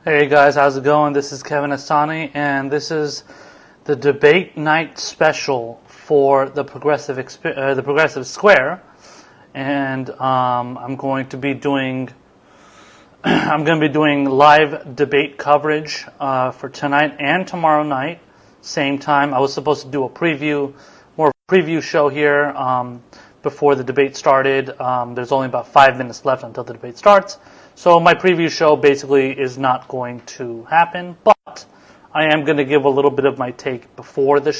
Hey guys, how's it going? This is Kevin Ehsani, and this is the debate night special for the Progressive Square. And I'm going to be doing live debate coverage for tonight and tomorrow night, same time. I was supposed to do more of a preview show here before the debate started. There's only about 5 minutes left until the debate starts. So my preview show basically is not going to happen, but I am going to give a little bit of my take before the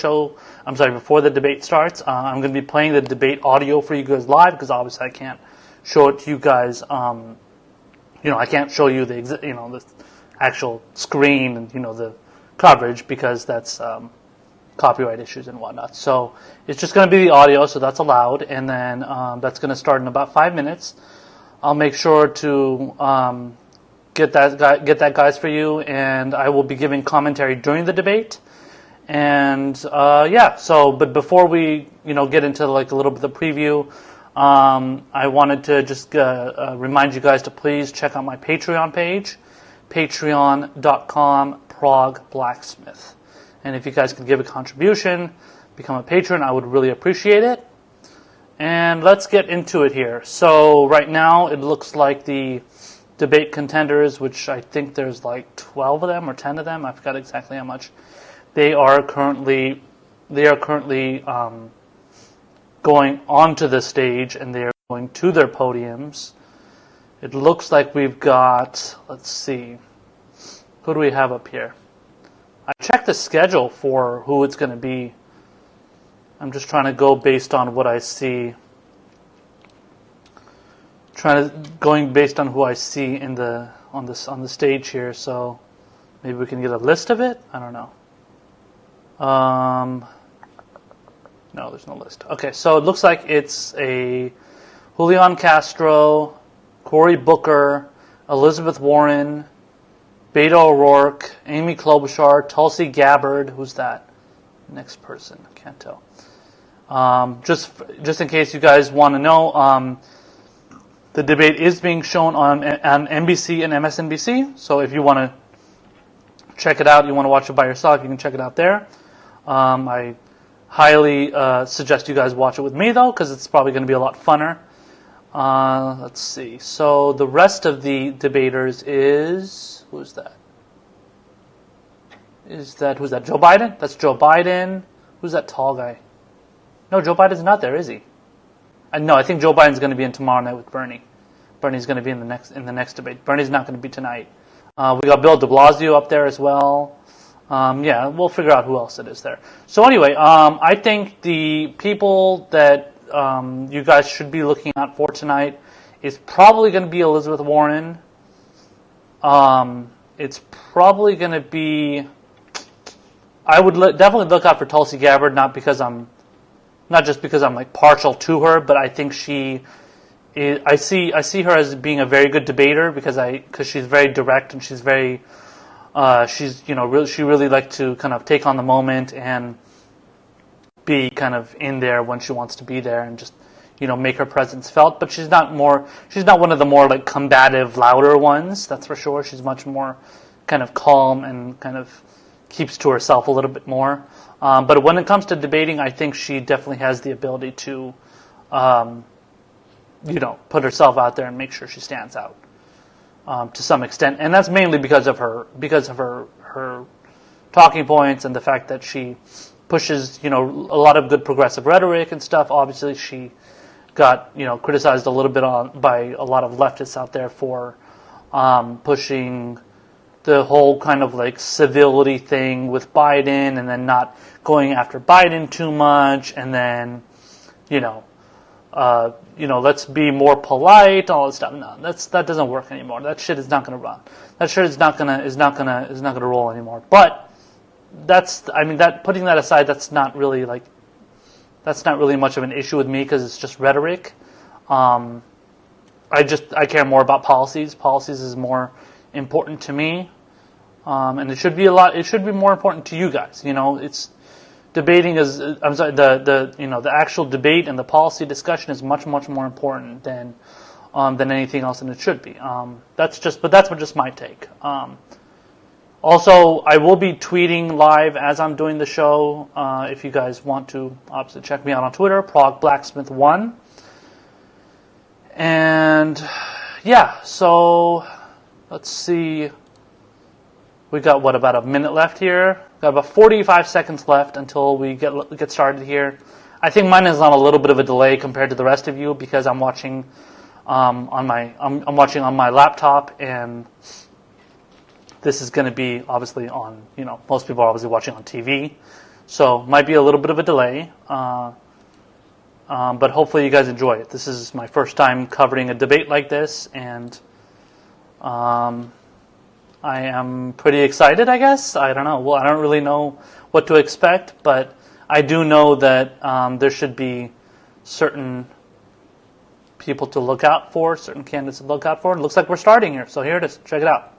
debate starts. I'm going to be playing the debate audio for you guys live because obviously I can't show it to you guys. I can't show you the actual screen and the coverage because that's copyright issues and whatnot. So it's just going to be the audio, so that's allowed, and then that's going to start in about 5 minutes. I'll make sure to get that guys for you, and I will be giving commentary during the debate. And but before we get into like a little bit of the preview, I wanted to just remind you guys to please check out my Patreon page, patreon.com/ProgBlacksmith. And if you guys could give a contribution, become a patron, I would really appreciate it. And let's get into it here. So right now it looks like the debate contenders, which I think there's like 12 of them or 10 of them, I forgot exactly how much, they are currently going onto the stage and they are going to their podiums. It looks like we've got, let's see, who do we have up here? I checked the schedule for who it's going to be. I'm just trying to go based on what I see. Going based on who I see on the stage here. So maybe we can get a list of it. I don't know. No, there's no list. Okay, so it looks like it's a Julian Castro, Cory Booker, Elizabeth Warren, Beto O'Rourke, Amy Klobuchar, Tulsi Gabbard. Who's that? Next person. I can't tell. Just in case you guys want to know, the debate is being shown on NBC and MSNBC. So if you want to check it out, you want to watch it by yourself, you can check it out there. I highly suggest you guys watch it with me, though, because it's probably going to be a lot funner. Let's see. So the rest of the debaters is... Who's that? Who's that? Joe Biden? That's Joe Biden. Who's that tall guy? No, Joe Biden's not there, is he? No, I think Joe Biden's going to be in tomorrow night with Bernie. Bernie's going to be in the next debate. Bernie's not going to be tonight. We got Bill de Blasio up there as well. We'll figure out who else it is there. So anyway, I think the people that you guys should be looking out for tonight is probably going to be Elizabeth Warren. It's probably going to be... I would definitely look out for Tulsi Gabbard, not just because I'm like partial to her, but I think I see her as being a very good debater because she's very direct and she's very she really likes to kind of take on the moment and be kind of in there when she wants to be there and just make her presence felt. But she's not one of the more like combative, louder ones, that's for sure. She's much more kind of calm and kind of keeps to herself a little bit more. But when it comes to debating, I think she definitely has the ability to, put herself out there and make sure she stands out to some extent. And that's mainly because of her talking points and the fact that she pushes, a lot of good progressive rhetoric and stuff. Obviously, she got, criticized a little bit by a lot of leftists out there for pushing the whole kind of like civility thing with Biden and then not going after Biden too much and then, let's be more polite, all that stuff. No, that doesn't work anymore. That shit is not going to run. That shit is not going to roll anymore. But putting that aside, that's not really much of an issue with me because it's just rhetoric. I care more about policies. Policies is more important to me, and it should be more important to you guys. It's debating the actual debate and the policy discussion is much more important than anything else, and it should be. That's just my take. Also, I will be tweeting live as I'm doing the show. If you guys want to, obviously check me out on Twitter, ProgBlacksmith1. And yeah, so let's see. We got about a minute left here. Got about 45 seconds left until we get started here. I think mine is on a little bit of a delay compared to the rest of you because I'm watching I'm watching on my laptop, and this is going to be obviously on, most people are obviously watching on TV, so might be a little bit of a delay, but hopefully you guys enjoy it. This is my first time covering a debate like this, and I am pretty excited, I guess. I don't know. Well, I don't really know what to expect, but I do know that there should be certain people to look out for, certain candidates to look out for. It looks like we're starting here, so here it is. Check it out.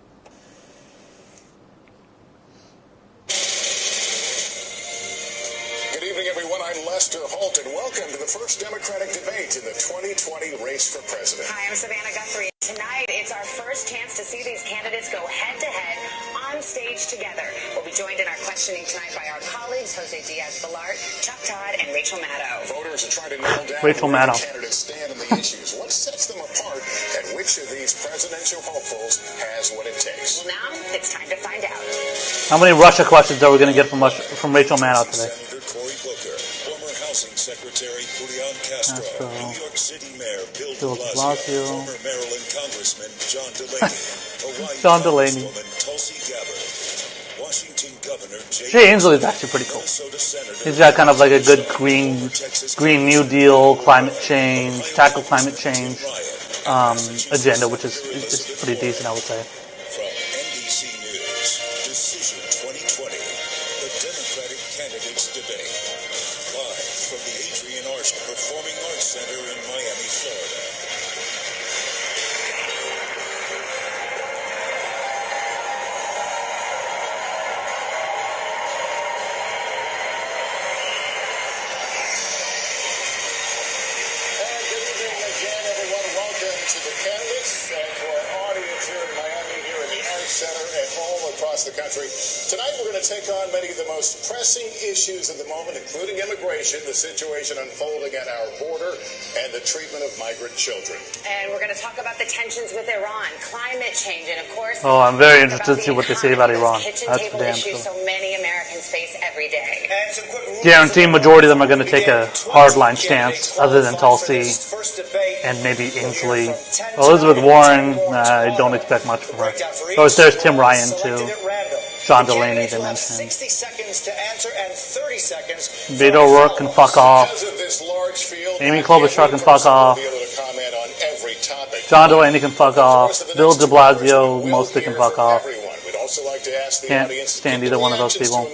Welcome to the first Democratic debate in the 2020 race for president. Hi, I'm Savannah Guthrie. Tonight, it's our first chance to see these candidates go head-to-head on stage together. We'll be joined in our questioning tonight by our colleagues, Jose Diaz-Balart, Chuck Todd, and Rachel Maddow. Voters are trying to nail down Rachel where Maddow. the candidates stand in the issues. What sets them apart, and which of these presidential hopefuls has what it takes? Well, now, it's time to find out. How many Russia questions are we going to get from Rachel Maddow today? Senator Cory Booker, former Housing Secretary Julian Castro, New York City Mayor Bill de Blasio, former Maryland Congressman John Delaney, John Delaney. Tulsi Gabbard, Washington Governor Jay Inslee is actually pretty cool. He's got kind of like a good Green New Deal, climate change, tackle climate change agenda, which is pretty decent, I would say. From NBC News, Decision 2020, the Democratic Candidates Debate. Live from the Adrian Arch Performing Arts Center in Miami, Florida. And good evening again, everyone. Welcome to the candidates and to our audience here in Miami, here in the Arts Center, and all across the country. Tonight, we're going to take on many of the most pressing issues of the moment, including immigration, the situation unfolding at our border, and the treatment of migrant children. And we're going to talk about the tensions with Iran, climate change, and of course... Oh, I'm very interested to see what they say about Iran. Kitchen That's table for damn issues sure. so many Americans face every day. Guarantee majority of them are going to take a hardline stance, other than Tulsi and maybe Inslee. Elizabeth Warren, I don't expect much from her. Of course, there's Tim Ryan, too. John Delaney, they mentioned. 60 seconds to answer and 30 seconds. Beto O'Rourke can fuck off. Amy Klobuchar can fuck off. John Delaney can fuck off. Bill de Blasio mostly can fuck off. Can't stand either one of those people.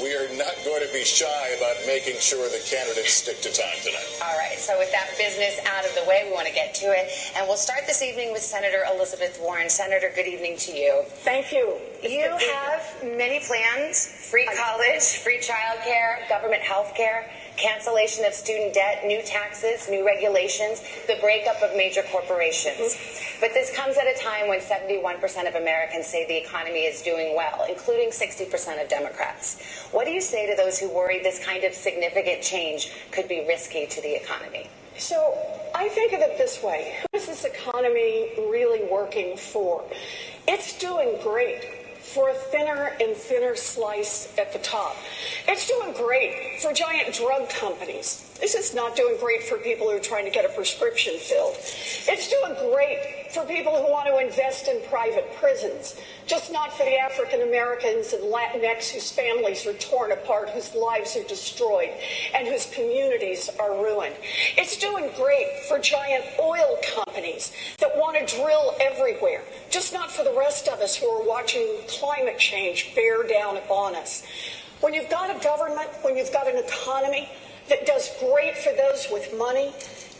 We are not going to be shy about making sure the candidates stick to time tonight. All right, so with that business out of the way, we want to get to it. And we'll start this evening with Senator Elizabeth Warren. Senator, good evening to you. Thank you. You have many plans: free college, free childcare, government health care, cancellation of student debt, new taxes, new regulations, the breakup of major corporations. But this comes at a time when 71% of Americans say the economy is doing well, including 60% of Democrats. What do you say to those who worry this kind of significant change could be risky to the economy? So I think of it this way. Who is this economy really working for? It's doing great for a thinner and thinner slice at the top. It's doing great for giant drug companies. This is not doing great for people who are trying to get a prescription filled. It's doing great for people who want to invest in private prisons, just not for the African Americans and Latinx whose families are torn apart, whose lives are destroyed, and whose communities are ruined. It's doing great for giant oil companies that want to drill everywhere, just not for the rest of us who are watching climate change bear down upon us. When you've got a government, when you've got an economy that does great for those with money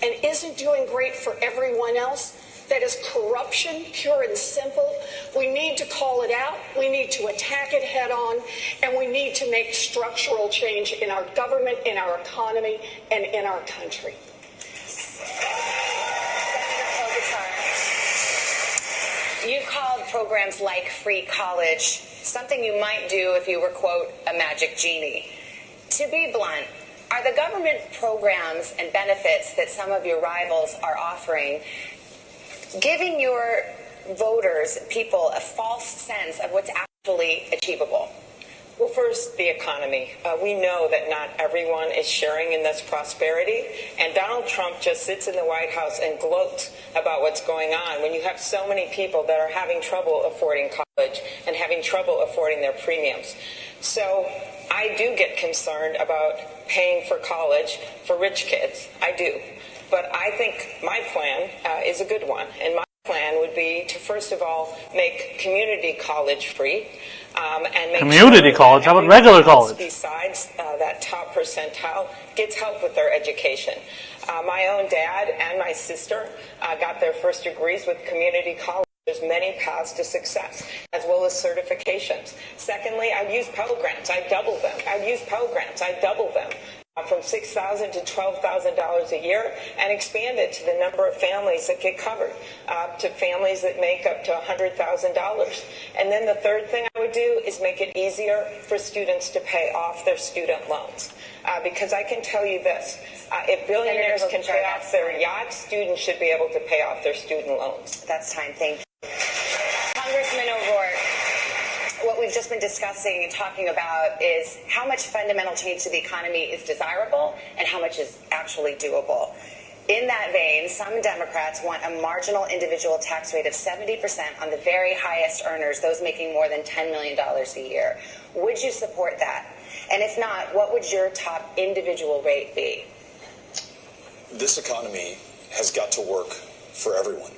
and isn't doing great for everyone else, that is corruption, pure and simple. We need to call it out. We need to attack it head on. And we need to make structural change in our government, in our economy, and in our country. You've called programs like free college something you might do if you were, quote, a magic genie. To be blunt, are the government programs and benefits that some of your rivals are offering giving your voters, people, a false sense of what's actually achievable? Well, first, the economy. We know that not everyone is sharing in this prosperity, and Donald Trump just sits in the White House and gloats about what's going on when you have so many people that are having trouble affording college and having trouble affording their premiums. So I do get concerned about paying for college for rich kids. I do. But I think my plan is a good one, and my plan would be to, first of all, make community college free. And make Community sure college? How about everyone regular else college? Besides that top percentile gets help with their education. My own dad and my sister got their first degrees with community college. There's many paths to success, as well as certifications. Secondly, I've used Pell Grants. I double them. I've used Pell Grants. I double them. From $6,000 to $12,000 a year, and expand it to the number of families that get covered, to families that make up to $100,000. And then the third thing I would do is make it easier for students to pay off their student loans. Because I can tell you this, if billionaires can pay off their yachts, students should be able to pay off their student loans. That's time. Thank you. Congressman O'Rourke, what we've just been discussing and talking about is how much fundamental change to the economy is desirable and how much is actually doable. In that vein, some Democrats want a marginal individual tax rate of 70% on the very highest earners, those making more than $10 million a year. Would you support that? And if not, what would your top individual rate be? This economy has got to work for everyone.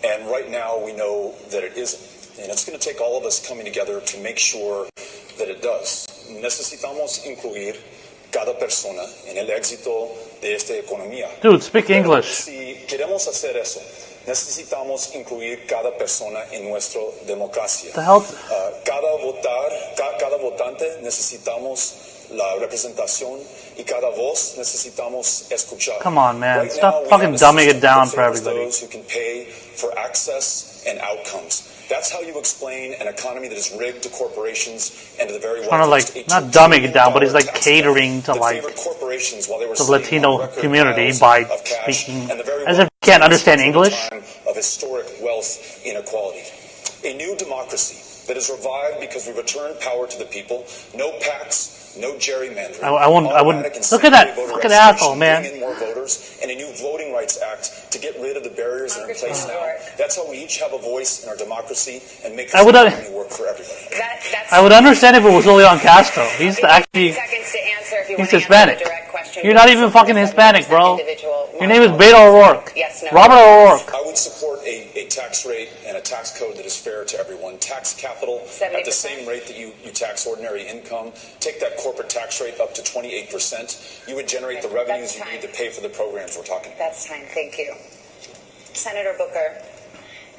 And right now we know that it isn't. And it's going to take all of us coming together to make sure that it does. Necesitamos incluir cada persona en el éxito de esta economía. Dude, speak English. Si queremos hacer eso, necesitamos incluir cada persona en nuestra democracia. The hell? Cada votante necesitamos la representación y cada voz necesitamos escuchar. Come on, man. Right Stop now, fucking we have a dumbing it system down that for favors everybody. those who can pay for access and outcomes. That's how you explain an economy that is rigged to corporations and to the very Trying to, like, not dumbing it down, but he's, like, catering to, like, the Latino community by speaking as if he can't understand English. Of historic wealth inequality. A new democracy that is revived because we return power to the people. No PACs, no gerrymandering. I wouldn't. Look at that fucking asshole, man. Bring in more voters, and a new Voting Rights Act to get rid of the barriers that are in place now. That's how we each have a voice in our democracy and make this economy work for everybody. I would understand if it was really on Castro. He's actually he's Hispanic. You're not even fucking Hispanic, bro. Your name is Beto O'Rourke. Yes, no. Robert O'Rourke. I would support a tax rate and a tax code that is fair to everyone. Tax capital at the same rate that you tax ordinary income. Take that corporate tax rate up to 28%. You would generate the revenues you need to pay for the programs we're talking about. That's time. Thank you. Senator Booker,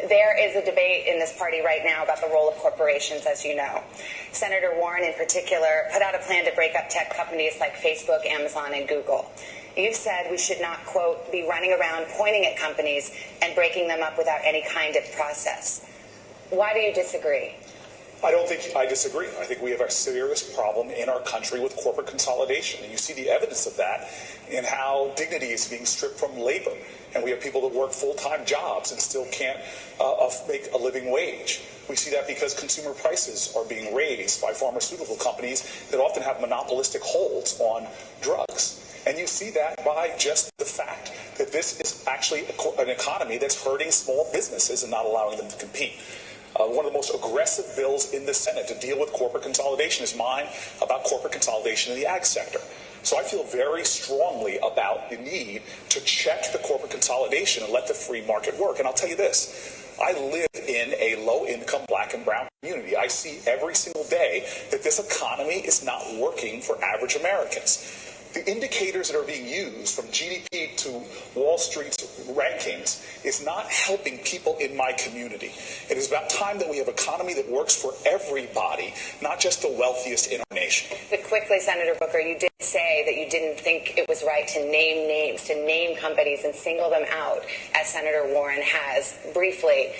there is a debate in this party right now about the role of corporations, as you know. Senator Warren, in particular, put out a plan to break up tech companies like Facebook, Amazon, and Google. You've said we should not, quote, be running around pointing at companies and breaking them up without any kind of process. Why do you disagree? I don't think I disagree. I think we have a serious problem in our country with corporate consolidation. And you see the evidence of that in how dignity is being stripped from labor. And we have people that work full-time jobs and still can't make a living wage. We see that because consumer prices are being raised by pharmaceutical companies that often have monopolistic holds on drugs. And you see that by just the fact that this is actually an economy that's hurting small businesses and not allowing them to compete. One of the most aggressive bills in the Senate to deal with corporate consolidation is mine about corporate consolidation in the ag sector. So I feel very strongly about the need to check the corporate consolidation and let the free market work. And I'll tell you this, I live in a low-income black and brown community. I see every single day that this economy is not working for average Americans. The indicators that are being used from GDP to Wall Street's rankings is not helping people in my community. It is about time that we have an economy that works for everybody, not just the wealthiest in our nation. But quickly, Senator Booker, you did say that you didn't think it was right to name names, to name companies and single them out, as Senator Warren has briefly.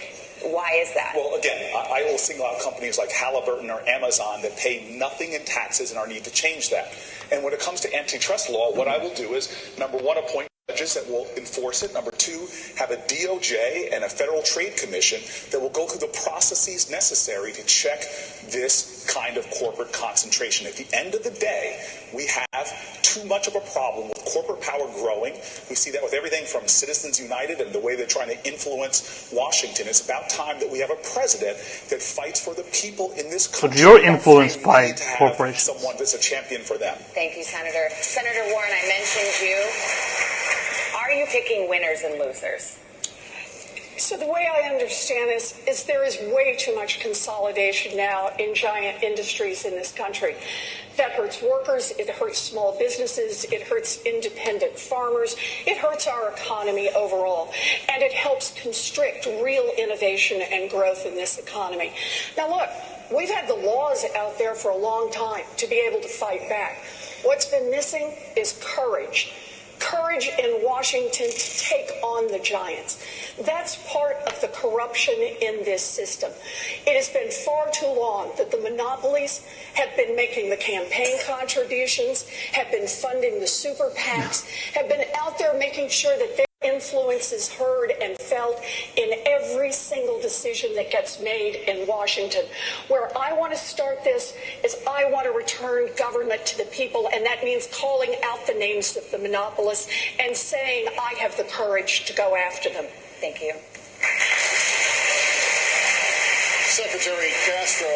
Why is that? Well, again, I will single out companies like Halliburton or Amazon that pay nothing in taxes and our need to change that. And when it comes to antitrust law, what I will do is, number one, appoint judges that will enforce it. Number two, have a DOJ and a Federal Trade Commission that will go through the processes necessary to check this kind of corporate concentration. At the end of the day, we have too much of a problem with corporate power growing. We see that with everything from Citizens United and the way they're trying to influence Washington. It's about time that we have a president that fights for the people in this country. So you're influenced by corporations. Someone that's a champion for them. Thank you, Senator. Senator Warren, I mentioned you. Are you picking winners and losers? So the way I understand this is there is way too much consolidation now in giant industries in this country. That hurts workers, it hurts small businesses, it hurts independent farmers, it hurts our economy overall, and it helps constrict real innovation and growth in this economy. Now look, we've had the laws out there for a long time to be able to fight back. What's been missing is courage. Courage in Washington to take on the giants. That's part of the corruption in this system. It has been far too long that the monopolies have been making the campaign contributions, have been funding the super PACs, have been out there making sure that their influence is heard and felt in every single decision that gets made in Washington. Where I want to start this is I want to return government to the people, and that means calling out the names of the monopolists and saying I have the courage to go after them. Thank you. Secretary Castro,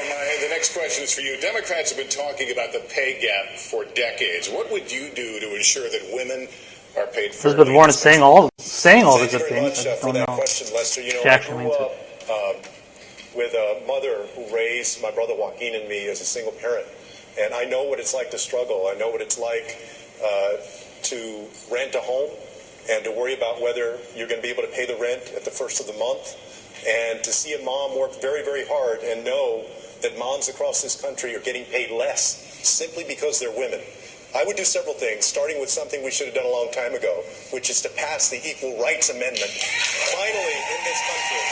the next question is for you. Democrats have been talking about the pay gap for decades. What would you do to ensure that women are paid fairly? Elizabeth Warren is saying all the good things. I for don't that know. question, Lester. You know, She I actually grew means up with a mother who raised my brother Joaquin and me as a single parent, and I know what it's like to struggle. I know what it's like to rent a home and to worry about whether you're going to be able to pay the rent at the first of the month, and to see a mom work very, very hard and know that moms across this country are getting paid less simply because they're women. I would do several things, starting with something we should have done a long time ago, which is to pass the Equal Rights Amendment, finally, in this country,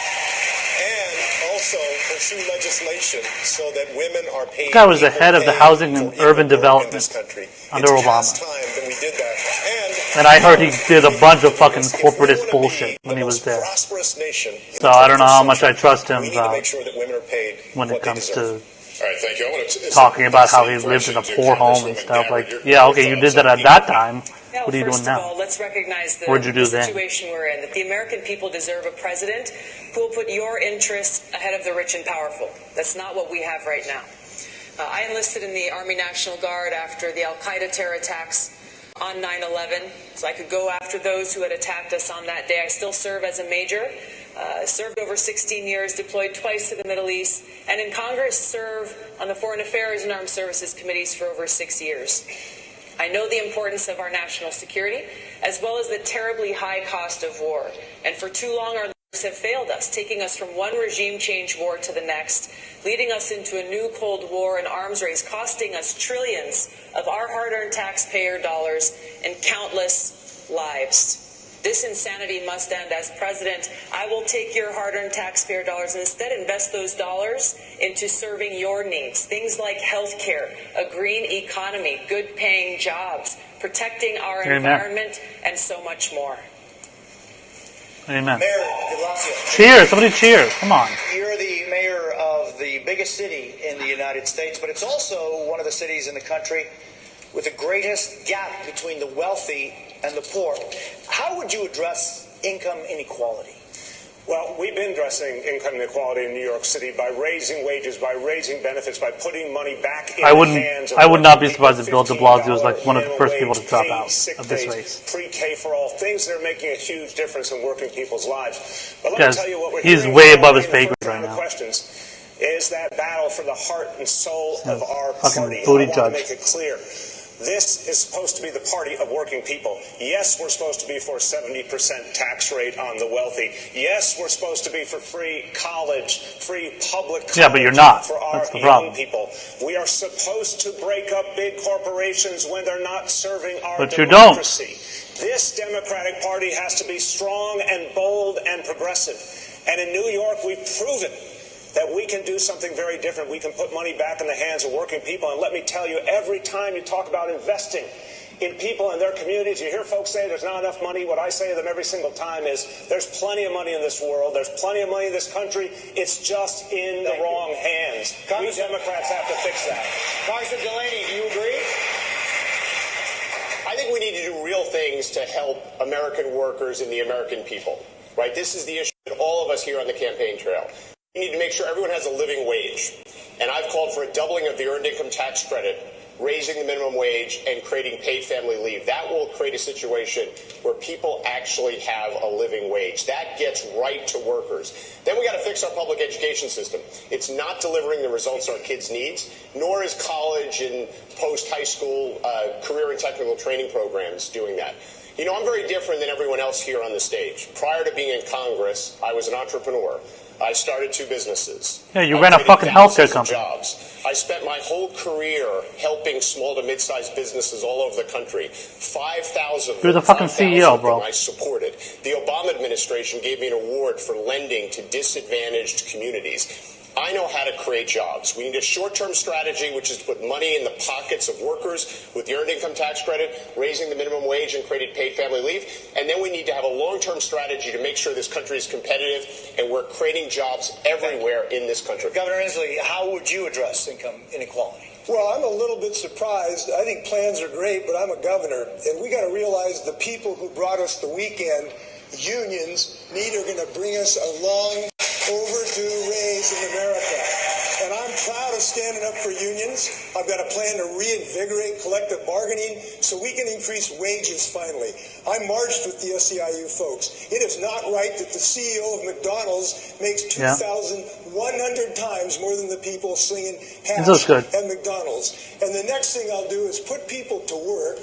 and also pursue legislation so that women are paid. That was the head of the Housing and Urban Development under Obama. It's past time that we did that. And I heard he did a bunch of fucking corporatist bullshit when he was there. So I don't know how much I trust him when it comes to All right, thank you. talking about how he lived in a poor home and stuff. Like, yeah, okay, you did that at that time. What are you doing now? First of all, let's recognize What'd you do then? situation we're in, that the American people deserve a president who will put your interests ahead of the rich and powerful. That's not what we have right now. I enlisted in the Army National Guard after the Al-Qaeda terror attacks on 9/11, so I could go after those who had attacked us on that day. I still serve as a major, served over 16 years, deployed twice to the Middle East, and in Congress served on the Foreign Affairs and Armed Services Committees for over 6 years. I know the importance of our national security, as well as the terribly high cost of war. And for too long, our leaders have failed us, taking us from one regime change war to the next, leading us into a new Cold War and arms race, costing us trillions of our hard-earned taxpayer dollars and countless lives. This insanity must end. As president, I will take your hard-earned taxpayer dollars and instead invest those dollars into serving your needs. Things like health care, a green economy, good-paying jobs, protecting our environment, and so much more. Amen. Mayor de Blasio. Cheers. Somebody cheers. Come on. You're the mayor of the biggest city in the United States, but it's also one of the cities in the country with the greatest gap between the wealthy and the poor. How would you address income inequality? Well, we've been addressing income inequality in New York City by raising wages, by raising benefits, by putting money back in the hands of I would not be surprised if Bill de Blasio was like one of the first people to drop out of this race. Pre-K for all, things that are making a huge difference in working people's lives. But let me Because tell you what we're he's hearing way from above his the pay first grade right round of now. questions is that battle for the heart and soul of our Fucking party. booty I want judge. to make it clear. This is supposed to be the party of working people. Yes, we're supposed to be for a 70% tax rate on the wealthy. Yes, we're supposed to be for free college, free public college. Yeah, but you're not. For our That's the young problem. people. We are supposed to break up big corporations when they're not serving our But you don't. democracy. This Democratic Party has to be strong and bold and progressive. And in New York, we've proven that we can do something very different. We can put money back in the hands of working people. And let me tell you, every time you talk about investing in people and their communities, you hear folks say there's not enough money. What I say to them every single time is there's plenty of money in this world. There's plenty of money in this country. It's just in the wrong hands. We Democrats have to fix that. Congressman Delaney, do you agree? I think we need to do real things to help American workers and the American people, right? This is the issue that all of us here on the campaign trail. We need to make sure everyone has a living wage. And I've called for a doubling of the earned income tax credit, raising the minimum wage, and creating paid family leave. That will create a situation where people actually have a living wage. That gets right to workers. Then we got to fix our public education system. It's not delivering the results our kids need, nor is college and post-high school career and technical training programs doing that. You know, I'm very different than everyone else here on the stage. Prior to being in Congress, I was an entrepreneur. I started 2 businesses. Yeah, you ran a fucking healthcare company. Jobs. I spent my whole career helping small to mid-sized businesses all over the country. 5,000. You're the fucking CEO, bro. I supported. The Obama administration gave me an award for lending to disadvantaged communities. I know how to create jobs. We need a short-term strategy, which is to put money in the pockets of workers with the earned income tax credit, raising the minimum wage and creating paid family leave. And then we need to have a long-term strategy to make sure this country is competitive and we're creating jobs everywhere in this country. Governor Inslee, how would you address income inequality? Well, I'm a little bit surprised. I think plans are great, but I'm a governor. And we got to realize the people who brought us the weekend, unions, are going to bring us a long overdue raise in America. And I'm proud of standing up for unions. I've got a plan to reinvigorate collective bargaining so we can increase wages finally. I marched with the SEIU folks. It is not right that the CEO of McDonald's makes 2,100 times more than the people slinging hash at McDonald's. And the next thing I'll do is put people to work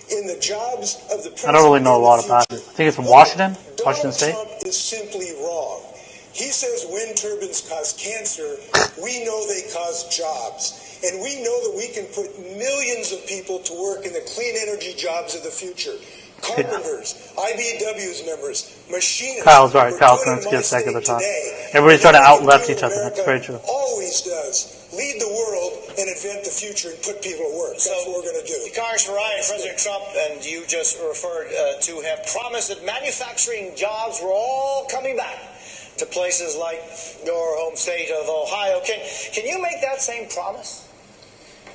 in the jobs of the president. I don't really know a lot about it. I think it's from Washington State. Trump is simply wrong. He says wind turbines cause cancer. We know they cause jobs. And we know that we can put millions of people to work in the clean energy jobs of the future. Carpenters, IBW's members, machinists. Kyle's right. Kyle's going to give a second of the time. Everybody's trying to outleft each other. That's very true. Always does. Lead the world and invent the future and put people to work. That's what we're going to do. Congressman Ryan, President Trump, and you just referred to, have promised that manufacturing jobs were all coming back to places like your home state of Ohio. Can you make that same promise?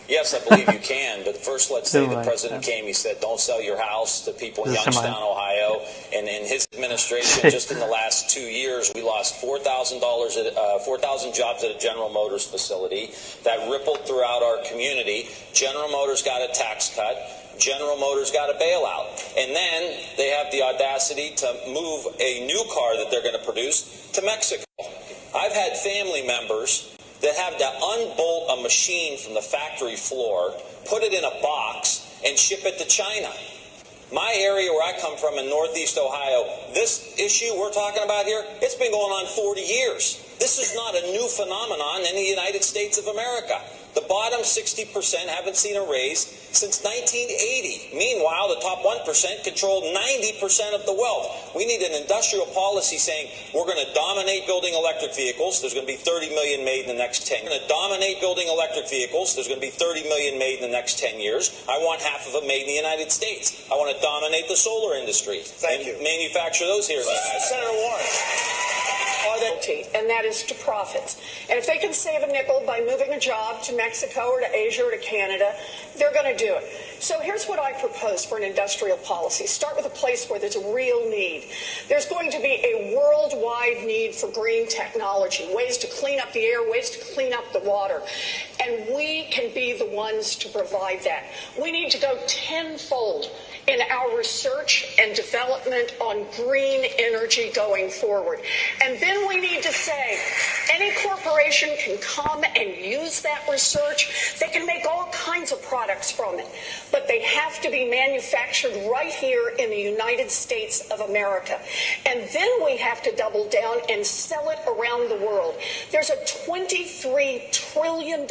Yes, I believe you can. But first, let's say the president came. He said, don't sell your house to people in Youngstown, Ohio. And in his administration, just in the last 2 years, we lost 4,000 jobs at a General Motors facility. That rippled throughout our community. General Motors got a tax cut. General Motors got a bailout. And then they have the audacity to move a new car that they're going to produce to Mexico. I've had family members that have to unbolt a machine from the factory floor, put it in a box, and ship it to China. My area where I come from in Northeast Ohio, this issue we're talking about here, it's been going on 40 years. This is not a new phenomenon in the United States of America. The bottom 60% haven't seen a raise since 1980. Meanwhile, the top 1% controlled 90% of the wealth. We need an industrial policy saying we're going to dominate building electric vehicles. There's going to be 30 million made in the next 10 years. We're going to dominate building electric vehicles. There's going to be 30 million made in the next 10 years. I want half of them made in the United States. I want to dominate the solar industry. Thank you. Manufacture those here. Senator Warren. And that is to profits. And if they can save a nickel by moving a job to Mexico or to Asia or to Canada, they're going to do it. So here's what I propose for an industrial policy. Start with a place where there's a real need. There's going to be a worldwide need for green technology, ways to clean up the air, ways to clean up the water. And we can be the ones to provide that. We need to go tenfold in our research and development on green energy going forward. And then we need to say, Any corporation can come and use that research. They can make all kinds of products from it, but they have to be manufactured right here in the United States of America. And then we have to double down and sell it around the world. There's a $23 trillion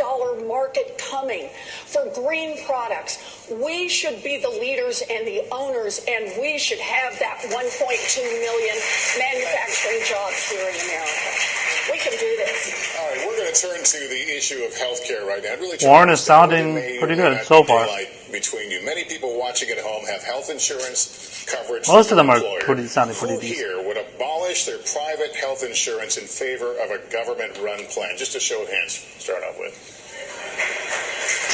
market coming for green products. We should be the leaders and the owners, and we should have that 1.2 million manufacturing jobs here in America. We can do this. All right, we're going to turn to the issue of health care right now. Really, Warren is sounding pretty good so far. Between you, many people watching at home have health insurance coverage. Most of them are sounding pretty Who decent. here would abolish their private health insurance in favor of a government-run plan? Just a show of hands to start off with.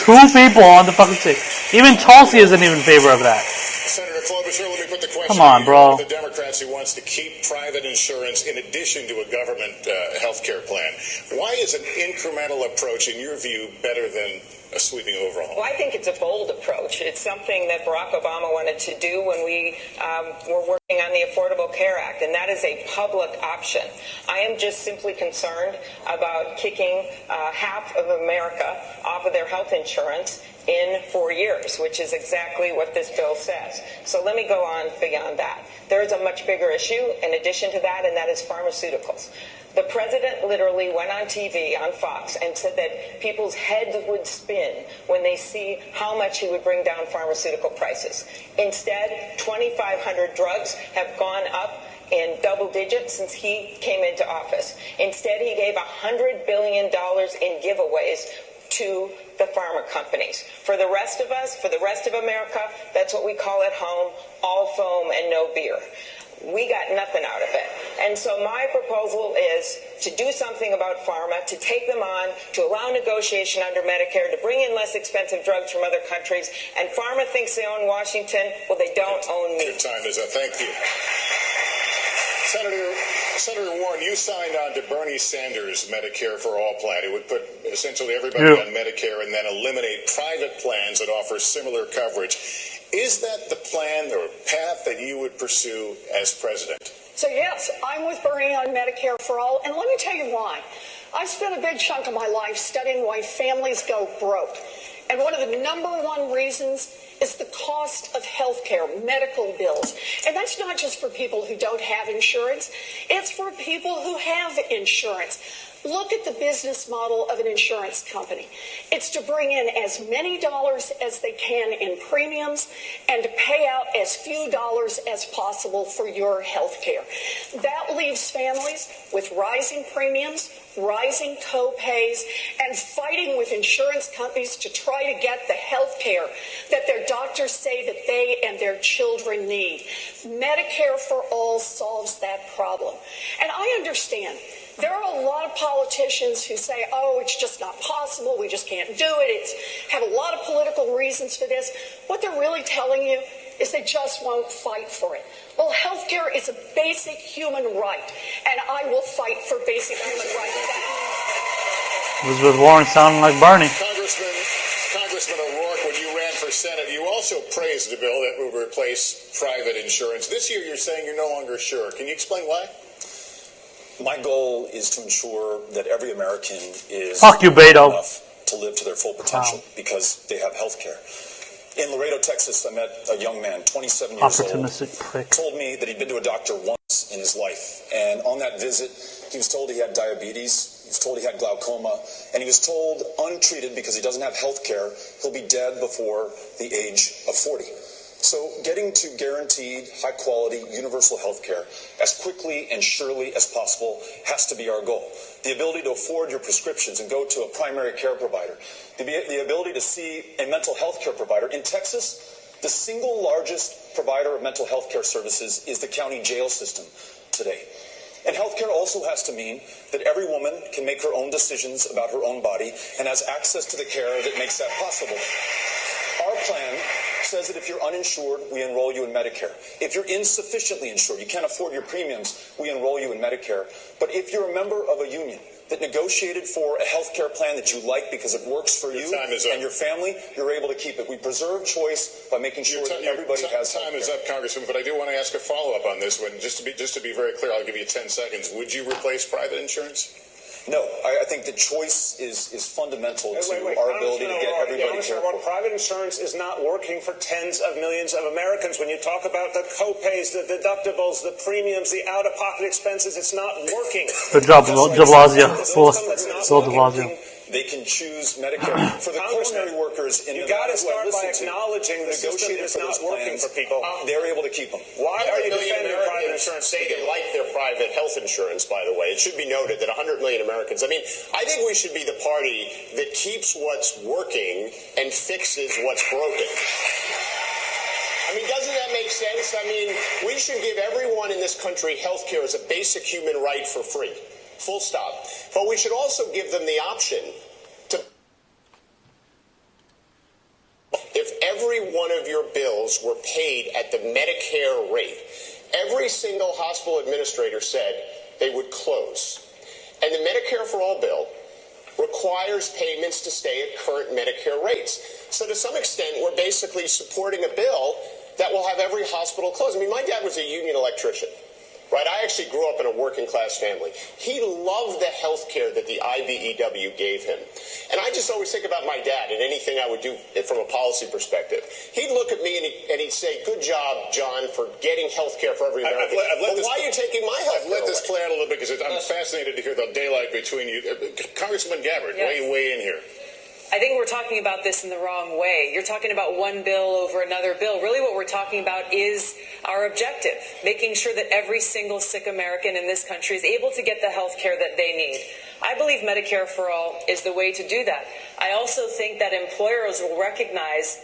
2 people on the fucking stick. Even Tulsi isn't even in favor of that. Senator Klobuchar, let me put the question Come on, bro. to the Democrats who wants to keep private insurance in addition to a government health care plan. Why is an incremental approach, in your view, better than a sweeping overhaul? Well, I think it's a bold approach. It's something that Barack Obama wanted to do when we were working on the Affordable Care Act, and that is a public option. I am just simply concerned about kicking half of America off of their health insurance in 4 years, which is exactly what this bill says. So let me go on beyond that. There is a much bigger issue in addition to that, and that is pharmaceuticals. The president literally went on TV, on Fox, and said that people's heads would spin when they see how much he would bring down pharmaceutical prices. Instead, 2,500 drugs have gone up in double digits since he came into office. Instead, he gave $100 billion in giveaways to the pharma companies. For the rest of us, for the rest of America, that's what we call at home, all foam and no beer. We got nothing out of it. And so my proposal is to do something about pharma, to take them on, to allow negotiation under Medicare, to bring in less expensive drugs from other countries. And pharma thinks they own Washington. Well, they don't own me. Your time is up. Thank you. Senator Warren, you signed on to Bernie Sanders' Medicare for All plan. It would put essentially everybody on Medicare and then eliminate private plans that offer similar coverage. Is that the plan or path that you would pursue as president? So yes, I'm with Bernie on Medicare for All, and let me tell you why. I spent a big chunk of my life studying why families go broke. And one of the number one reasons is the cost of health care, medical bills. And that's not just for people who don't have insurance. It's for people who have insurance. Look at the business model of an insurance company. It's to bring in as many dollars as they can in premiums and to pay out as few dollars as possible for your health care. That leaves families with rising premiums, rising co-pays, and fighting with insurance companies to try to get the health care that their doctors say that they and their children need. Medicare for All solves that problem. And I understand there are a lot of politicians who say, oh, it's just not possible, we just can't do it, have a lot of political reasons for this. What they're really telling you is they just won't fight for it. Well, health care is a basic human right, and I will fight for basic human rights. Elizabeth Warren sounding like Bernie. Congressman O'Rourke, when you ran for Senate, you also praised the bill that would replace private insurance. This year you're saying you're no longer sure. Can you explain why? My goal is to ensure that every American is enough to live to their full potential because they have health care. In Laredo, Texas, I met a young man, 27 years old, told me that he'd been to a doctor once in his life. And on that visit, he was told he had diabetes, he was told he had glaucoma, and he was told untreated because he doesn't have health care, he'll be dead before the age of 40. So getting to guaranteed, high-quality, universal health care as quickly and surely as possible has to be our goal. The ability to afford your prescriptions and go to a primary care provider. The ability to see a mental health care provider. In Texas, the single largest provider of mental health care services is the county jail system today. And healthcare also has to mean that every woman can make her own decisions about her own body and has access to the care that makes that possible. Our plan says that if you're uninsured, we enroll you in Medicare. If you're insufficiently insured, you can't afford your premiums, we enroll you in Medicare. But if you're a member of a union that negotiated for a health care plan that you like because it works for you and your family, you're able to keep it. We preserve choice by making sure that everybody has health care. Time is up, Congressman, but I do want to ask a follow-up on this one. Just to be very clear, I'll give you 10 seconds. Would you replace private insurance? No, I think the choice is fundamental to our ability to get everybody care for. Private insurance is not working for tens of millions of Americans. When you talk about the co-pays, the deductibles, the premiums, the out-of-pocket expenses, it's not working. Good job, de Blasio. They can choose Medicare. For the culinary workers in you got to start by acknowledging the system is not working for people. They're able to keep them. Why are you defending private insurance? Say they like their private health insurance, by the way. It should be noted that 100 million Americans, I think we should be the party that keeps what's working and fixes what's broken. Doesn't that make sense? We should give everyone in this country health care as a basic human right for free. Full stop. But we should also give them the option to, if every one of your bills were paid at the Medicare rate, every single hospital administrator said they would close. And the Medicare for All bill requires payments to stay at current Medicare rates. So to some extent, we're basically supporting a bill that will have every hospital close. My dad was a union electrician. Right, I actually grew up in a working class family. He loved the health care that the IBEW gave him. And I just always think about my dad and anything I would do from a policy perspective. He'd look at me and he'd say, good job, John, for getting health care for every American. But why are you taking my health care? I've let this play out a little bit because I'm fascinated to hear the daylight between you. Congressman Gabbard, weigh in here. I think we're talking about this in the wrong way. You're talking about one bill over another bill. Really what we're talking about is our objective, making sure that every single sick American in this country is able to get the health care that they need. I believe Medicare for All is the way to do that. I also think that employers will recognize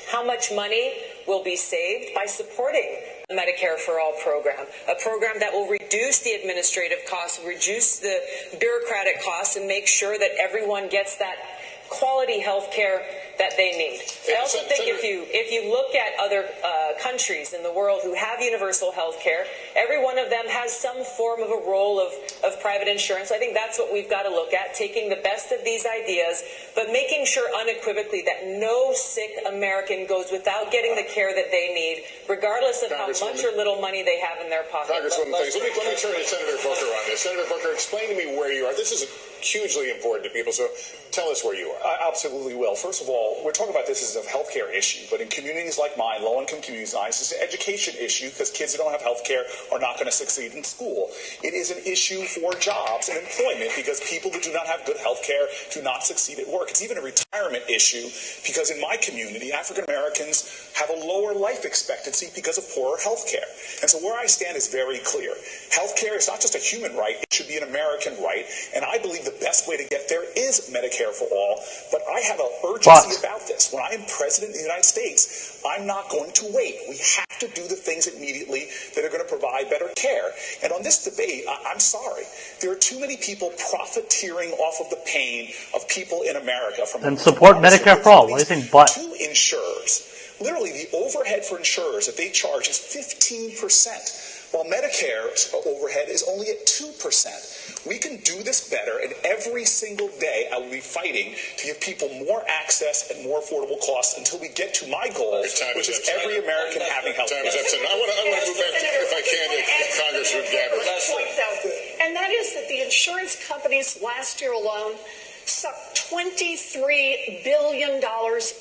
how much money will be saved by supporting the Medicare for All program, a program that will reduce the administrative costs, reduce the bureaucratic costs, and make sure that everyone gets that quality health care that they need. I also think if you look at other countries in the world who have universal health care, every one of them has some form of a role of private insurance. I think that's what we've got to look at, taking the best of these ideas, but making sure unequivocally that no sick American goes without getting the care that they need, regardless of how much or little money they have in their pocket. Congresswoman, let me turn to Senator Booker on this. Senator Booker, explain to me where you are. This is hugely important to people, so tell us where you are. Absolutely will. First of all, we're talking about this as a healthcare issue, but in communities like mine, low-income communities, it's an education issue because kids who don't have health care are not going to succeed in school. It is an issue for jobs and employment because people who do not have good health care do not succeed at work. It's even a retirement issue because in my community, African Americans have a lower life expectancy because of poorer health care. And so where I stand is very clear. Health care is not just a human right, it should be an American right, and I believe the best way to get there is Medicare for All, but I have an urgency about this. When I am president of the United States, I'm not going to wait. We have to do the things immediately that are going to provide better care. And on this debate, I'm sorry, there are too many people profiteering off of the pain of people in America. Then support Medicare for All. What do you think? But to insurers, literally the overhead for insurers that they charge is 15%, while Medicare's overhead is only at 2%. We can do this better, and every single day I will be fighting to give people more access and more affordable costs until we get to my goal, which is every American having health care. I want to move back, if I can, to Congressman Gabbard. And that is that the insurance companies last year alone sucked $23 billion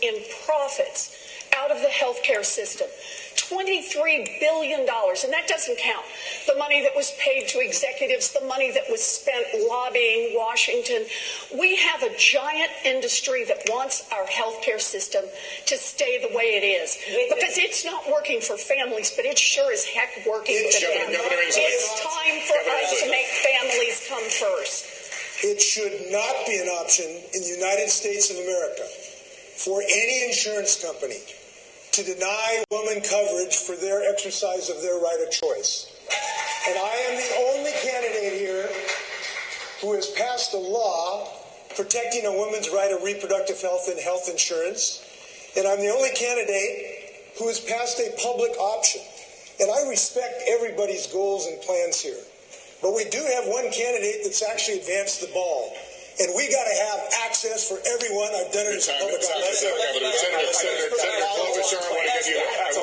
in profits out of the healthcare system. $23 billion. And that doesn't count the money that was paid to executives, the money that was spent lobbying Washington. We have a giant industry that wants our healthcare system to stay the way it is. Because it's not working for families, but it sure as heck working for them. It's time for us to make families come first. It should not be an option in the United States of America for any insurance company to deny women coverage for their exercise of their right of choice. And I am the only candidate here who has passed a law protecting a woman's right of reproductive health and health insurance. And I'm the only candidate who has passed a public option. And I respect everybody's goals and plans here. But we do have one candidate that's actually advanced the ball. And we got to have access for everyone. I've done it as a public option. Senator Klobuchar, I want to give you. I'm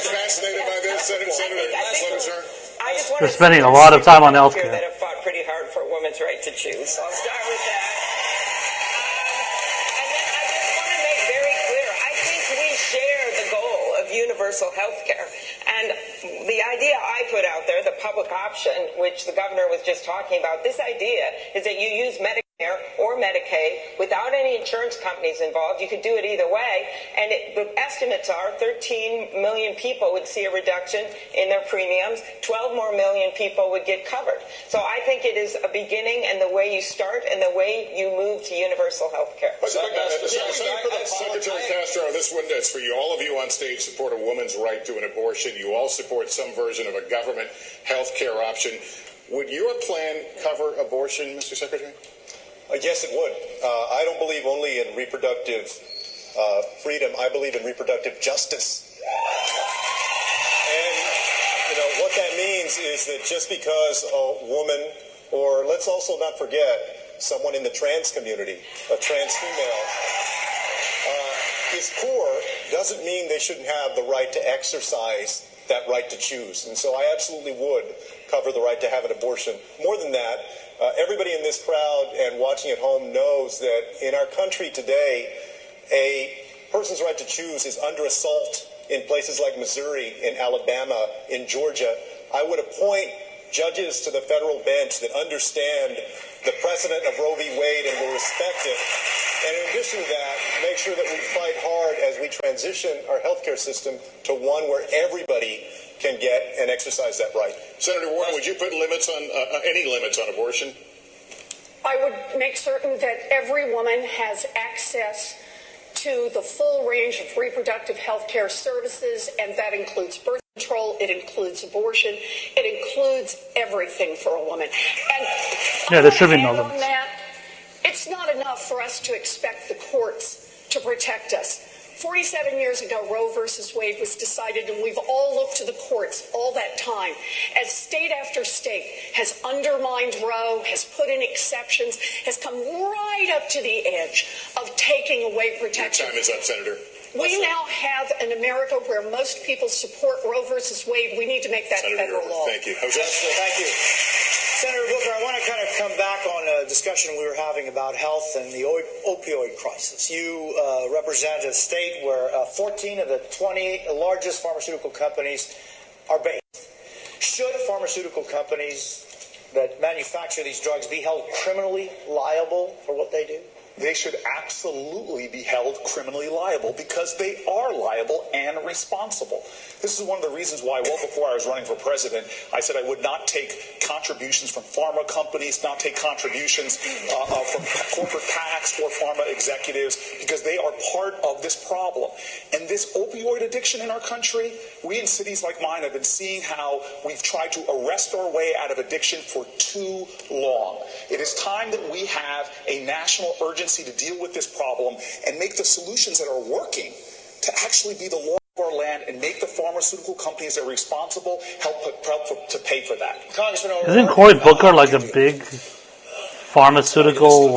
fascinated by this, Senator Klobuchar. We're spending a lot of time on healthcare. That have fought pretty hard for women's rights. issues. So I'll start with that. And then I just want to make very clear, I think we share the goal of universal health care. And the idea I put out there, the public option, which the governor was just talking about, this idea is that you use Medicare or Medicaid without any insurance companies involved. You could do it either way. And the estimates are 13 million people would see a reduction in their premiums. 12 more million people would get covered. So I think it is a beginning, and the way you start and the way you move to universal health care. Secretary Castro, this one is for you. All of you on stage support a woman's right to an abortion. You all support some version of a government health care option. Would your plan cover abortion, Mr. Secretary? Yes, it would. I don't believe only in reproductive freedom. I believe in reproductive justice. And, what that means is that just because a woman, or let's also not forget, someone in the trans community, a trans female, is poor, doesn't mean they shouldn't have the right to exercise that right to choose. And so I absolutely would cover the right to have an abortion. More than that, everybody in this crowd and watching at home knows that in our country today, a person's right to choose is under assault in places like Missouri, in Alabama, in Georgia. I would appoint judges to the federal bench that understand the precedent of Roe v. Wade and will respect it. And in addition to that, make sure that we fight hard as we transition our healthcare system to one where everybody can get and exercise that right. Senator Warren, would you put limits on any limits on abortion? I would make certain that every woman has access to the full range of reproductive health care services, and that includes birth control, it includes abortion, it includes everything for a woman. And yeah, there should be no limits. It's not enough for us to expect the courts to protect us. 47 years ago, Roe versus Wade was decided, and we've all looked to the courts all that time as state after state has undermined Roe, has put in exceptions, has come right up to the edge of taking away protection. Your time is up, Senator. We now have an America where most people support Roe versus Wade. We need to make that federal law. Thank you. Jose? Thank you. Senator Booker, I want to kind of come back on a discussion we were having about health and the opioid crisis. You represent a state where 14 of the 20 largest pharmaceutical companies are based. Should pharmaceutical companies that manufacture these drugs be held criminally liable for what they do? They should absolutely be held criminally liable because they are liable and responsible. This is one of the reasons why, well before I was running for president, I said I would not take contributions from pharma companies, not take contributions from corporate PACs or pharma executives, because they are part of this problem. And this opioid addiction in our country, we in cities like mine have been seeing how we've tried to arrest our way out of addiction for too long. It is time that we have a national urgency to deal with this problem and make the solutions that are working to actually be the law of our land and make the pharmaceutical companies that are responsible help to pay for that. Isn't Cory Booker like a big pharmaceutical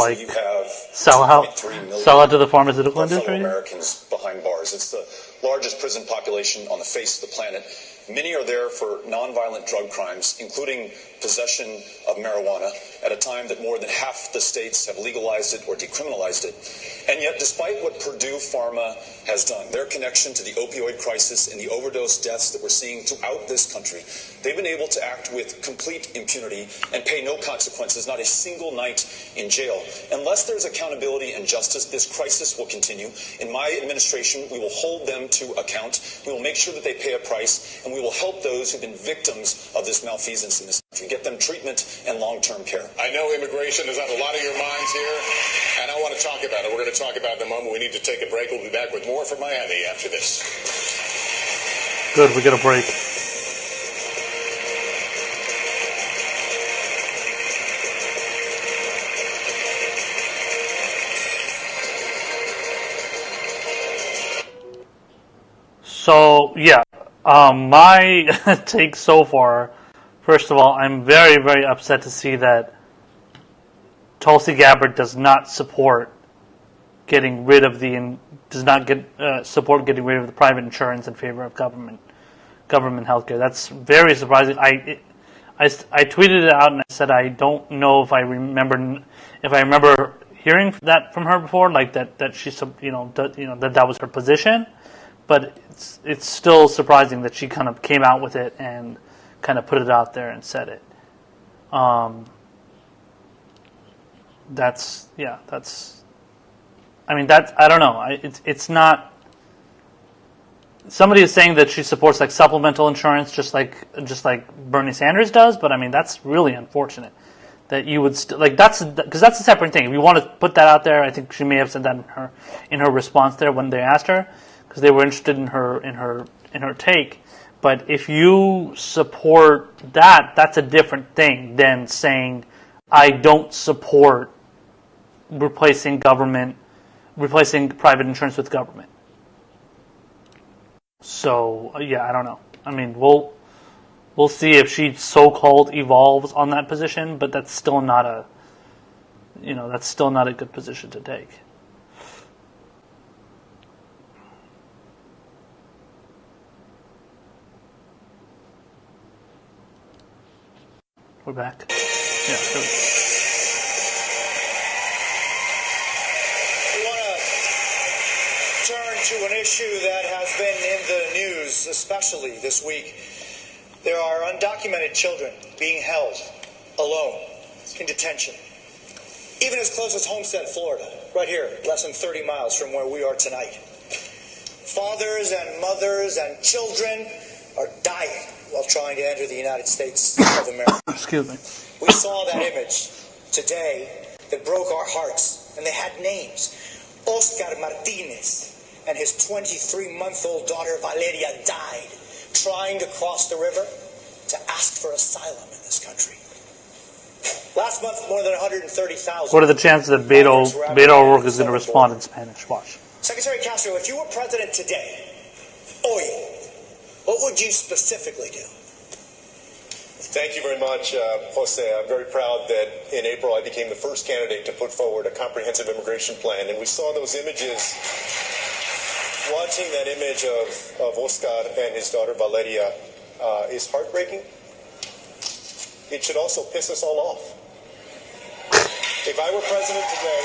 sellout to the pharmaceutical industry? Americans behind bars. It's the largest prison population on the face of the planet. Many are there for nonviolent drug crimes, including possession of marijuana, at a time that more than half the states have legalized it or decriminalized it. And yet, despite what Purdue Pharma has done, their connection to the opioid crisis and the overdose deaths that we're seeing throughout this country, they've been able to act with complete impunity and pay no consequences, not a single night in jail. Unless there's accountability and justice, this crisis will continue. In my administration, we will hold them to account. We will make sure that they pay a price, and we will help those who've been victims of this malfeasance in this country, get them treatment and long-term care. I know immigration is on a lot of your minds here, and I want to talk about it. We're going to talk about it in a moment. We need to take a break. We'll be back with more from Miami after this. Good, we get a break. So, yeah, my take so far, first of all, I'm very, very upset to see that Tulsi Gabbard does not support getting rid of the private insurance in favor of government healthcare. That's very surprising. I tweeted it out and I said I don't know if I remember hearing that from her before, like that she that was her position, but it's still surprising that she kind of came out with it and kind of put it out there and said it. That's I mean, I don't know. It's not. Somebody is saying that she supports like supplemental insurance, just like Bernie Sanders does. But I mean, that's really unfortunate that you would because that's a separate thing. If you want to put that out there, I think she may have said that in her response there when they asked her, because they were interested in her take. But if you support that, that's a different thing than saying I don't support replacing private insurance with government. So I don't know. I mean, we'll see if she so-called evolves on that position, but that's still not a good position to take. We're back. Yeah. To an issue that has been in the news, especially this week. There are undocumented children being held alone in detention, even as close as Homestead, Florida, right here, less than 30 miles from where we are tonight. Fathers and mothers and children are dying while trying to enter the United States of America. Excuse me. We saw that image today that broke our hearts, and they had names. Oscar Martinez and his 23-month-old daughter Valeria died trying to cross the river to ask for asylum in this country. Last month, more than 130,000. What are the chances that Beto O'Rourke is going to respond in Spanish? Watch. Secretary Castro, if you were president today, hoy, what would you specifically do? Thank you very much, Jose. I'm very proud that in April I became the first candidate to put forward a comprehensive immigration plan, and we saw those images. Watching that image of Oscar and his daughter Valeria is heartbreaking. It should also piss us all off. If I were president today,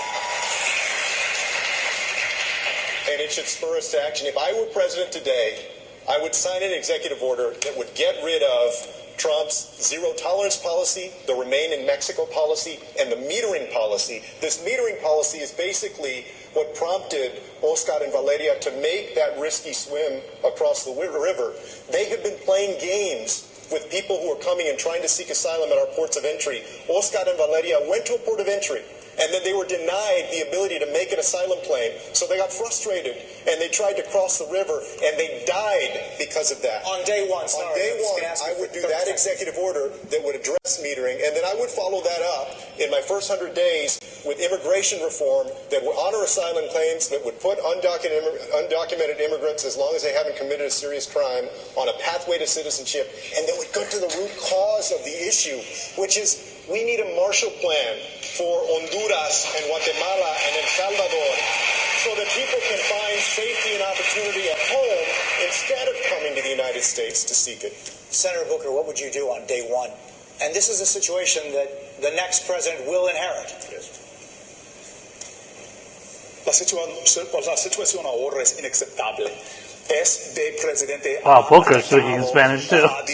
and it should spur us to action, if I were president today, I would sign an executive order that would get rid of Trump's zero-tolerance policy, the Remain in Mexico policy, and the metering policy. This metering policy is basically what prompted Oscar and Valeria to make that risky swim across the river. They have been playing games with people who are coming and trying to seek asylum at our ports of entry. Oscar and Valeria went to a port of entry, and then they were denied the ability to make an asylum claim. So they got frustrated, and they tried to cross the river, and they died because of that. On day one, On day one, I would do that executive order that would address metering, and then I would follow that up in my first 100 days with immigration reform that would honor asylum claims, that would put undocumented immigrants, as long as they haven't committed a serious crime, on a pathway to citizenship, and that would go to the root cause of the issue, which is we need a Marshall Plan for Honduras and Guatemala and El Salvador so that people can find safety and opportunity at home instead of coming to the United States to seek it. Senator Booker, what would you do on day one? And this is a situation that the next president will inherit. Yes. La situación ahora es inaceptable. Wow, Booker's speaking in Spanish too. Not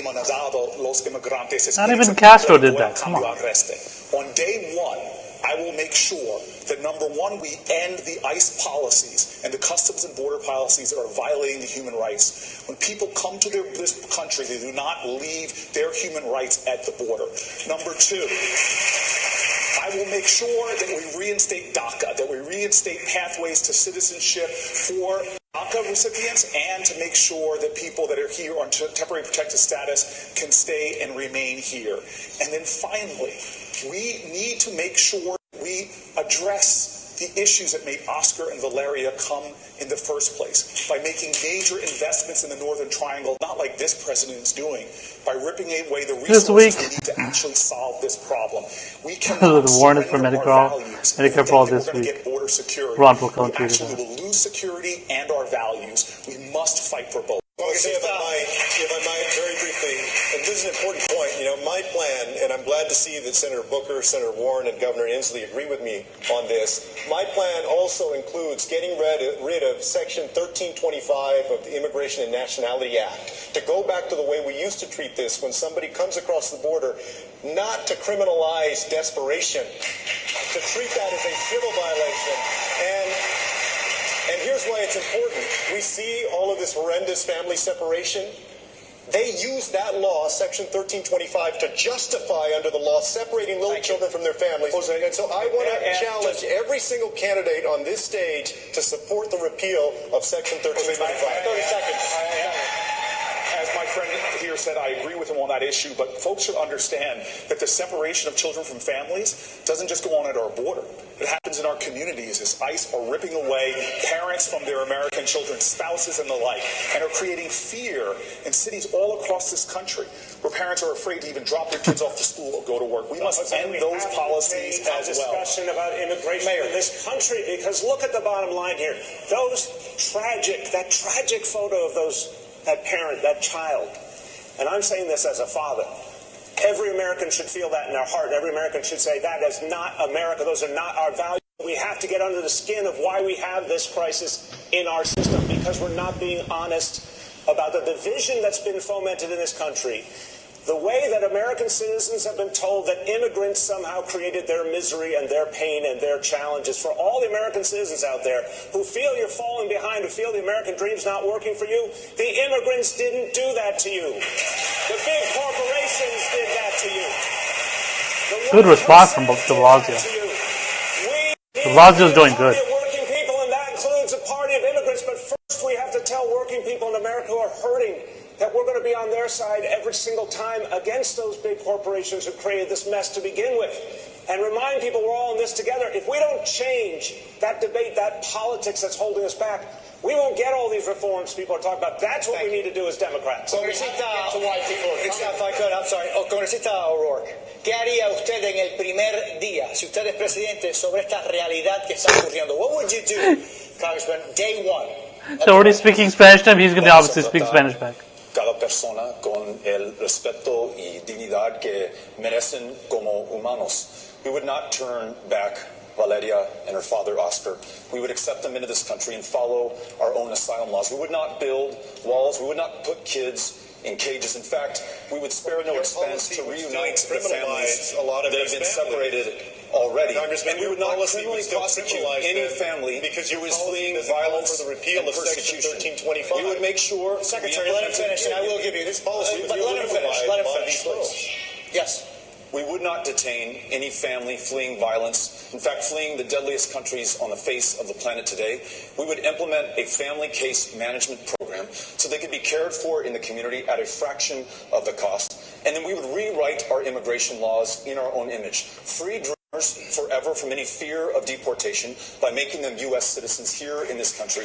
even Castro did that. Come on. On day one, I will make sure that, number one, we end the ICE policies and the customs and border policies that are violating the human rights. When people come to this country, they do not leave their human rights at the border. Number two, I will make sure that we reinstate DACA, that we reinstate pathways to citizenship for DACA recipients, and to make sure that people that are here on temporary protected status can stay and remain here. And then finally, we need to make sure we address the issues that made Oscar and Valeria come in the first place by making major investments in the Northern Triangle, not like this president is doing, by ripping away the resources we need to actually solve this problem. We cannot the warning for Medicare for all this week. Get border security. Ron will we actually will lose security and our values. We must fight for both. Well, if I might, very briefly, and this is an important point, my plan, and I'm glad to see that Senator Booker, Senator Warren, and Governor Inslee agree with me on this, my plan also includes getting rid of Section 1325 of the Immigration and Nationality Act, to go back to the way we used to treat this when somebody comes across the border, not to criminalize desperation, to treat that as a civil violation. And here's why it's important. We see all of this horrendous family separation. They use that law, Section 1325, to justify under the law separating little children from their families. And so I want to challenge every single candidate on this stage to support the repeal of Section 1325. 30 seconds. As my friend here said, I agree with him on that issue, but folks should understand that the separation of children from families doesn't just go on at our border. It happens in our communities as ICE are ripping away parents from their American children, spouses and the like, and are creating fear in cities all across this country where parents are afraid to even drop their kids off to school or go to work. We must end those policies as well. Discussion about immigration in this country, because look at the bottom line here. That tragic photo of that parent, that child, and I'm saying this as a father. Every American should feel that in their heart. Every American should say, that is not America. Those are not our values. We have to get under the skin of why we have this crisis in our system, because we're not being honest about the division that's been fomented in this country. The way that American citizens have been told that immigrants somehow created their misery and their pain and their challenges. For all the American citizens out there who feel you're falling behind, who feel the American dream's not working for you, the immigrants didn't do that to you. The big corporations did that to you. Good response from de Blasio. De Blasio's doing good. Working people, and that includes a party of immigrants, but first we have to tell working people in America who are hurting that we're going to be on their side every single time against those big corporations who created this mess to begin with. And remind people we're all in this together. If we don't change that debate, that politics that's holding us back, we won't get all these reforms people are talking about. That's what we need to do as Democrats. Congresista O'Rourke, ¿qué haría usted en el primer día, si usted es presidente, sobre esta realidad que está ocurriendo? What would you do, Congressman, day one? So already speaking Spanish to him, he's going to obviously speak Spanish back. Cada persona con el respeto y dignidad que merecen como humanos. We would not turn back Valeria and her father Oscar. We would accept them into this country and follow our own asylum laws. We would not build walls. We would not put kids in cages. In fact, we would spare no expense to reunite the families that have been separated already. And we would not criminally prosecute any family who is fleeing violence and persecution. We would make sure... Secretary, let him finish, and I will give you this policy. But let him finish. Let him finish, please. Yes. We would not detain any family fleeing violence, in fact, fleeing the deadliest countries on the face of the planet today. We would implement a family case management program so they could be cared for in the community at a fraction of the cost. And then we would rewrite our immigration laws in our own image. Free dreamers forever from any fear of deportation by making them U.S. citizens here in this country.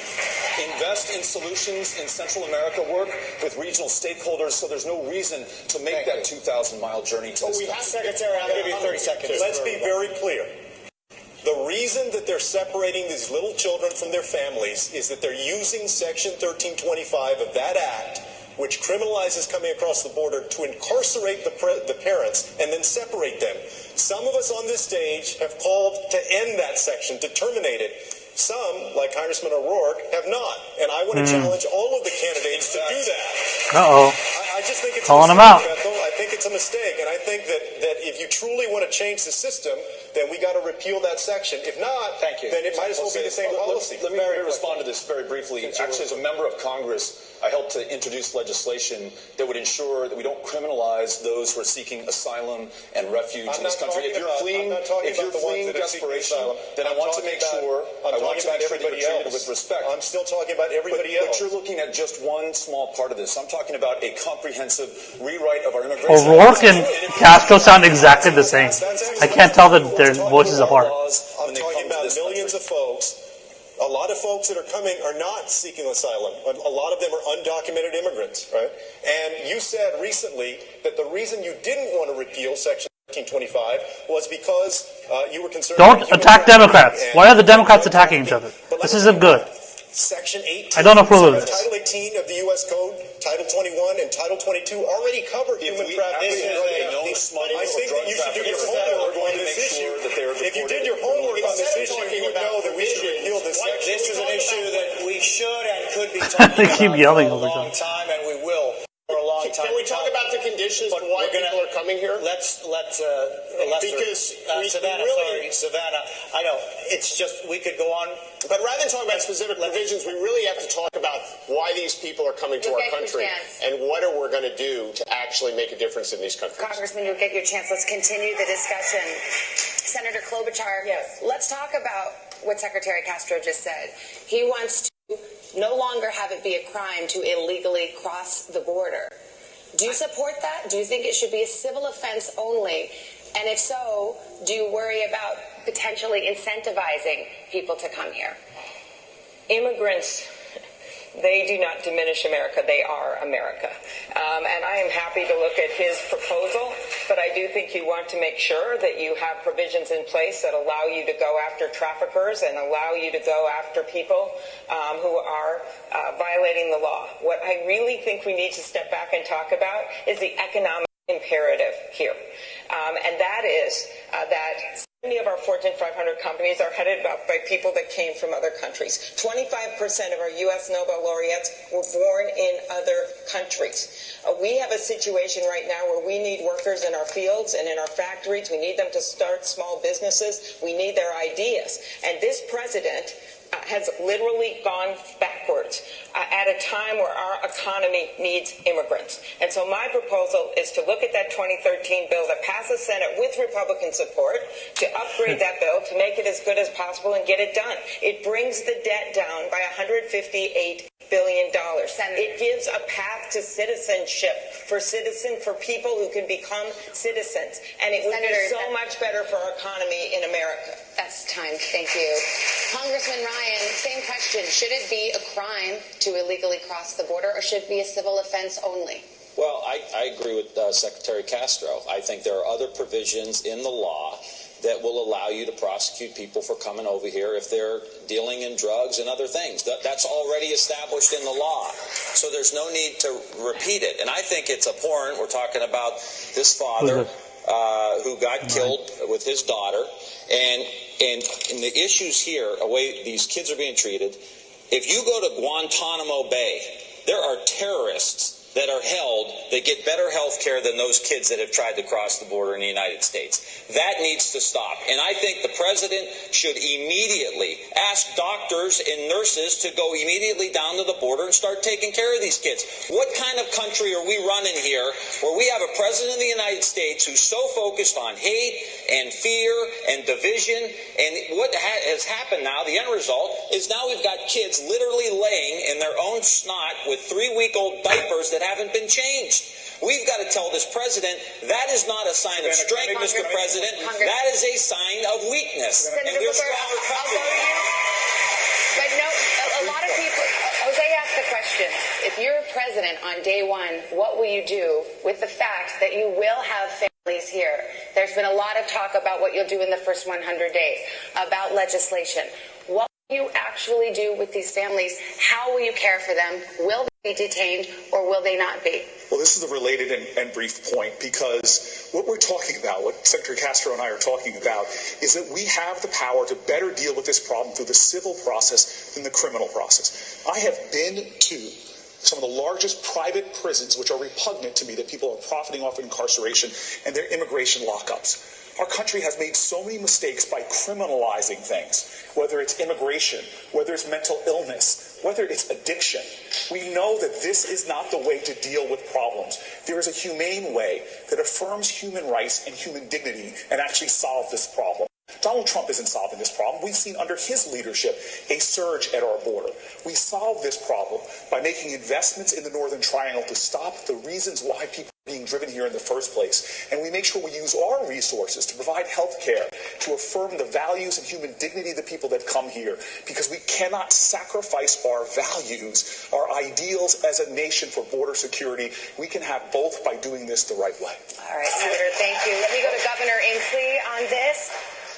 Invest in solutions in Central America, work with regional stakeholders so there's no reason to make that 2,000-mile journey to this country. Secretary, I'll give you 30 seconds. Let's be very clear. The reason that they're separating these little children from their families is that they're using Section 1325 of that act, which criminalizes coming across the border, to incarcerate the parents and then separate them. Some of us on this stage have called to end that section, to terminate it. Some, like Congressman O'Rourke, have not. And I want to challenge all of the candidates to do that. Uh-oh. I just think it's calling a him out. Bethel. I think it's a mistake. And I think that if you truly want to change the system, then we got to repeal that section. If not, then it might as well be the same policy. Let me respond to this very briefly. Actually, as a member of Congress, I helped to introduce legislation that would ensure that we don't criminalize those who are seeking asylum and refuge in this country. If you're fleeing desperation, then I want to make sure everybody else treated with respect. I'm still talking about everybody else. But you're looking at just one small part of this. I'm talking about a comprehensive rewrite of our immigration. O'Rourke and Castro sound exactly the same. I can't tell that their voices apart. I'm talking about millions of folks. A lot of folks that are coming are not seeking asylum. A lot of them are undocumented immigrants, right? And you said recently that the reason you didn't want to repeal Section 1325 was because you were concerned. Don't attack Democrats. Why are the Democrats attacking each other? This isn't good. Section 18. I don't approve of this. Title 18 of the U.S. Code Title 21 and Title 22 already cover human trafficking. I think that you should do your homework on this issue. If you did your homework on this issue, you would know that we should repeal this section. This is an issue that we should and could be talking They keep about yelling for a over long time, and we will for a long time. Can we talk about the conditions and why people are coming here? Savannah, I know, it's just, we could go on. But rather than talk about specific provisions, we really have to talk about why these people are coming to our country and what are we going to do to actually make a difference in these countries. Congressman, you'll get your chance. Let's continue the discussion. Senator Klobuchar, let's talk about what Secretary Castro just said. He wants to no longer have it be a crime to illegally cross the border. Do you support that? Do you think it should be a civil offense only? And if so, do you worry about potentially incentivizing people to come here? Immigrants, they do not diminish America. They are America. And I am happy to look at his proposal, but I do think you want to make sure that you have provisions in place that allow you to go after traffickers and allow you to go after people who are violating the law. What I really think we need to step back and talk about is the economic imperative here. And that is that many of our Fortune 500 companies are headed up by people that came from other countries. 25% of our U.S. Nobel laureates were born in other countries. We have a situation right now where we need workers in our fields and in our factories. We need them to start small businesses. We need their ideas. And this president has literally gone backwards at a time where our economy needs immigrants. And so my proposal is to look at that 2013 bill that passed the Senate with Republican support, to upgrade that bill, to make it as good as possible and get it done. It brings the debt down by $158 billion. It gives a path to citizenship for people who can become citizens. And it would be so much better for our economy in America. That's time. Thank you. Congressman Ryan, same question. Should it be a crime to illegally cross the border, or should it be a civil offense only? Well, I agree with Secretary Castro. I think there are other provisions in the law that will allow you to prosecute people for coming over here if they're dealing in drugs and other things. That's already established in the law. So there's no need to repeat it. And I think it's abhorrent. We're talking about this father who got killed with his daughter. And the issues here, the way these kids are being treated, if you go to Guantanamo Bay, there are terrorists that are held that get better health care than those kids that have tried to cross the border in the United States. That needs to stop. And I think the president should immediately ask doctors and nurses to go immediately down to the border and start taking care of these kids. What kind of country are we running here where we have a president of the United States who's so focused on hate and fear and division? And what has happened now, the end result, is now we've got kids literally laying in their own snot with 3-week-old diapers that haven't been changed. We've got to tell this president that is not a sign of strength, Mr. President. That is a sign of weakness. Senator Booker, I'll go to you. But no, a lot of people, Jose asked the question, if you're president on day one, what will you do with the fact that you will have families here? There's been a lot of talk about what you'll do in the first 100 days, about legislation. What will you actually do with these families? How will you care for them? Will they be detained or will they not be? Well, this is a related and brief point, because what we're talking about, what Secretary Castro and I are talking about, is that we have the power to better deal with this problem through the civil process than the criminal process. I have been to some of the largest private prisons, which are repugnant to me, that people are profiting off of incarceration, and their immigration lockups. Our country has made so many mistakes by criminalizing things, whether it's immigration, whether it's mental illness, whether it's addiction. We know that this is not the way to deal with problems. There is a humane way that affirms human rights and human dignity and actually solve this problem. Donald Trump isn't solving this problem. We've seen under his leadership a surge at our border. We solve this problem by making investments in the Northern Triangle to stop the reasons why people are being driven here in the first place. And we make sure we use our resources to provide health care, to affirm the values and human dignity of the people that come here, because we cannot sacrifice our values, our ideals as a nation for border security. We can have both by doing this the right way. All right, Senator, thank you. Let me go to Governor Inslee on this.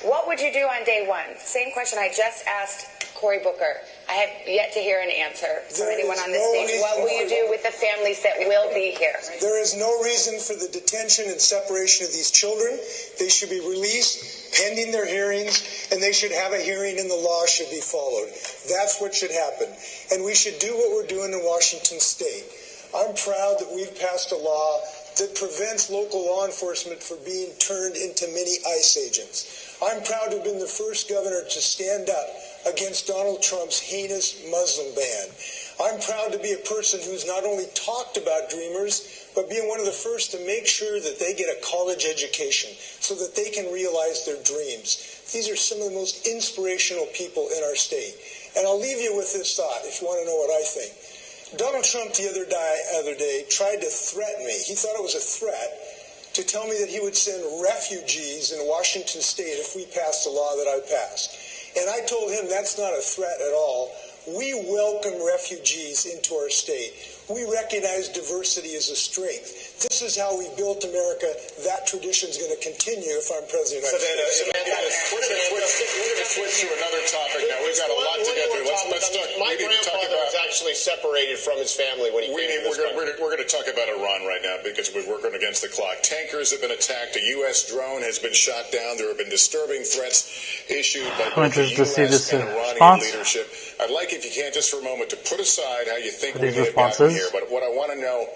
What would you do on day one? Same question I just asked Cory Booker. I have yet to hear an answer from anyone on this stage. What will you do with the families that will be here? There is no reason for the detention and separation of these children. They should be released pending their hearings, and they should have a hearing and the law should be followed. That's what should happen. And we should do what we're doing in Washington State. I'm proud that we've passed a law that prevents local law enforcement from being turned into mini ICE agents. I'm proud to have been the first governor to stand up against Donald Trump's heinous Muslim ban. I'm proud to be a person who's not only talked about Dreamers, but being one of the first to make sure that they get a college education so that they can realize their dreams. These are some of the most inspirational people in our state. And I'll leave you with this thought if you want to know what I think. Donald Trump the other day tried to threaten me. He thought it was a threat to tell me that he would send refugees in Washington State if we passed the law that I passed. And I told him that's not a threat at all. We welcome refugees into our state. We recognize diversity as a strength. This is how we built America. That tradition is going to continue if I'm president of the United States. We're going to switch to another topic now. We've got a lot to get through. Let's talk. My grandfather was actually separated from his family when he came to this country. We're going to talk about Iran right now because we're working against the clock. Tankers have been attacked. A U.S. drone has been shot down. There have been disturbing threats issued by both the U.S. and Iranian leadership. I'd like, if you can, just for a moment, to put aside how you think we may have gotten here. But what I want to know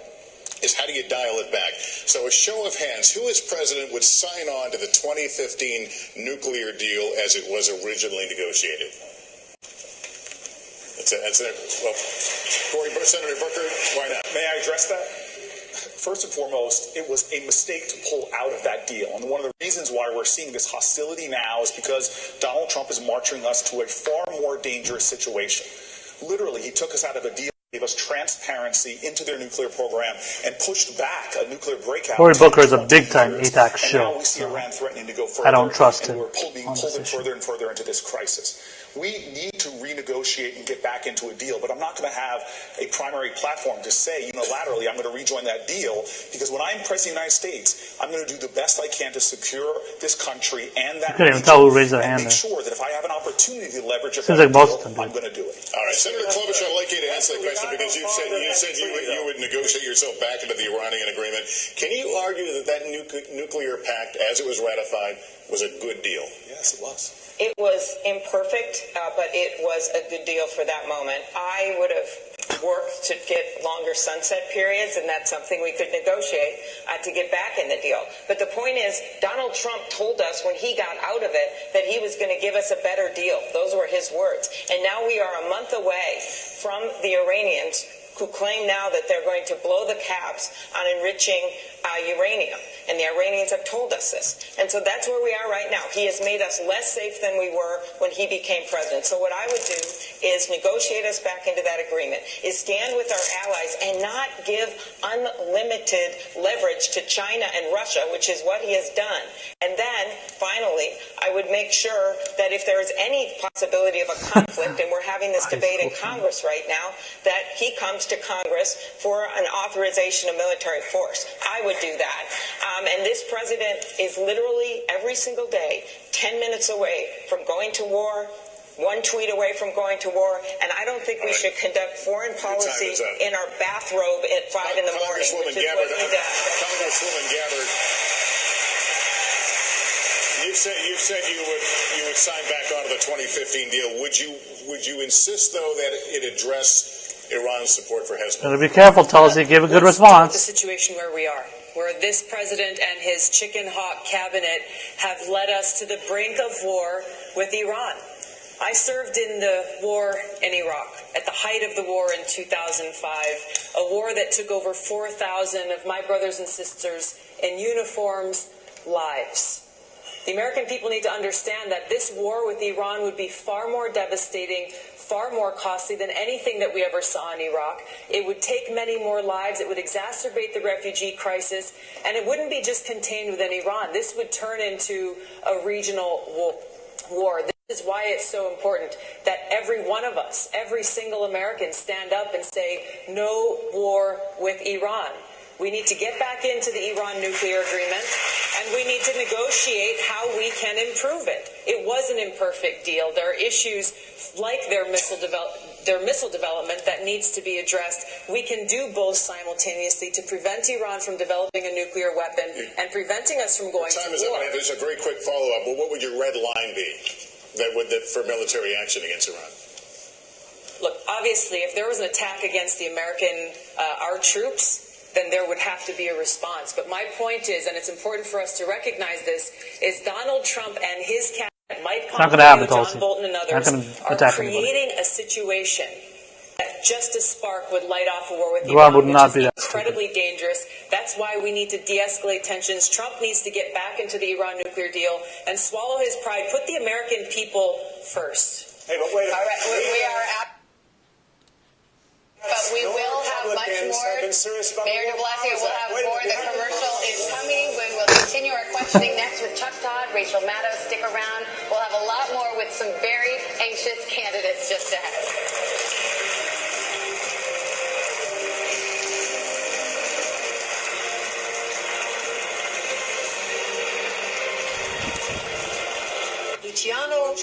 is how do you dial it back? So a show of hands, who as president would sign on to the 2015 nuclear deal as it was originally negotiated? That's it. Well, Senator Booker, why not? May I address that? First and foremost, it was a mistake to pull out of that deal. And one of the reasons why we're seeing this hostility now is because Donald Trump is marching us to a far more dangerous situation. Literally, he took us out of a deal, gave us transparency into their nuclear program, and pushed back a nuclear breakout. Cory Booker is a big-time ATAC show. Now we see Iran threatening to go further. I don't trust him. And we're being pulled in further and further into this crisis. We need to renegotiate and get back into a deal, but I'm not going to have a primary platform to say unilaterally I'm going to rejoin that deal, because when I'm president of the United States, I'm going to do the best I can to secure this country and that couldn't even tell who raised their hand make there. sure that if I have an opportunity to leverage a Seems like most deal, of them I'm going to do it. All right, Senator Klobuchar, I'd like you to answer the question because you said you would negotiate yourself back into the Iranian agreement. Can you argue that nuclear pact, as it was ratified, was a good deal? Yes, it was. It was imperfect, but it was a good deal for that moment. I would have worked to get longer sunset periods, and that's something we could negotiate to get back in the deal. But the point is, Donald Trump told us when he got out of it that he was going to give us a better deal. Those were his words. And now we are a month away from the Iranians, who claim now that they're going to blow the caps on enriching uranium. And the Iranians have told us this. And so that's where we are right now. He has made us less safe than we were when he became president. So what I would do is negotiate us back into that agreement, is stand with our allies and not give unlimited leverage to China and Russia, which is what he has done. And then, finally, I would make sure that if there is any possibility of a conflict, and we're having this debate in Congress right now, that he comes to Congress for an authorization of military force. I would do that. And this president is literally every single day 10 minutes away from going to war, one tweet away from going to war, and I don't think we should conduct foreign policy in our bathrobe at 5 in the morning, which is what he does. Congresswoman Gabbard, you said you would sign back onto the 2015 deal. Would you insist, though, that it address Iran's support for Hezbollah? Gotta be careful, Tulsi. Give a good response. The situation where we are, where this president and his chicken hawk cabinet have led us to the brink of war with Iran. I served in the war in Iraq at the height of the war in 2005, a war that took over 4,000 of my brothers and sisters in uniforms' lives. The American people need to understand that this war with Iran would be far more devastating, far more costly than anything that we ever saw in Iraq. It would take many more lives. It would exacerbate the refugee crisis. And it wouldn't be just contained within Iran. This would turn into a regional war. This is why it's so important that every one of us, every single American, stand up and say, no war with Iran. We need to get back into the Iran nuclear agreement, and we need to negotiate how we can improve it. It was an imperfect deal. There are issues like their missile development that needs to be addressed. We can do both simultaneously to prevent Iran from developing a nuclear weapon and preventing us from going to war. Time is up. There's a very quick follow-up. Well, what would your red line be for military action against Iran? Look, obviously, if there was an attack against the American, our troops, then there would have to be a response. But my point is, and it's important for us to recognize this, is Donald Trump and his cabinet, Mike Pompeo, John Bolton, and others, are creating a situation that just a spark would light off a war with Iran, which is incredibly dangerous. That's why we need to de-escalate tensions. Trump needs to get back into the Iran nuclear deal and swallow his pride. Put the American people first. Hey, but wait a minute. All right, but we will have much more. Mayor de Blasio will have more. The commercial is coming. We will continue our questioning next with Chuck Todd, Rachel Maddow. Stick around. We'll have a lot more with some very anxious candidates just ahead. Luciano.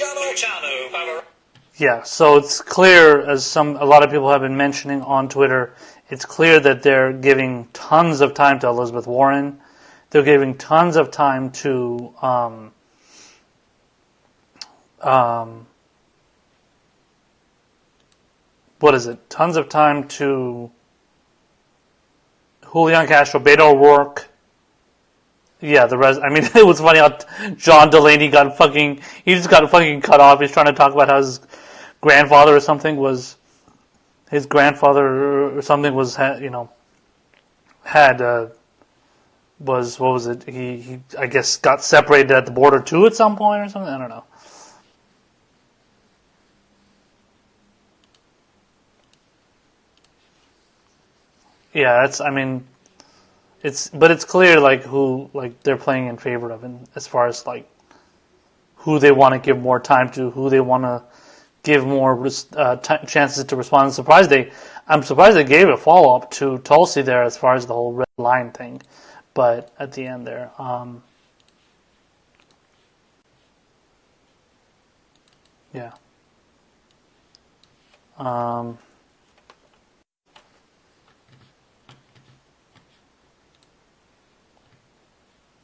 Yeah, so it's clear, as a lot of people have been mentioning on Twitter, it's clear that they're giving tons of time to Elizabeth Warren. They're giving tons of time to Tons of time to Julian Castro, Beto O'Rourke. Yeah, the rest. I mean, it was funny how John Delaney got fucking cut off. He's trying to talk about how his grandfather or something was what was it? He I guess got separated at the border too at some point or something. I don't know. Yeah, it's clear who they're playing in favor of, and as far as who they want to give more time to, who they want to give more chances to respond. I'm surprised they gave a follow up to Tulsi there as far as the whole red line thing, but at the end there, yeah.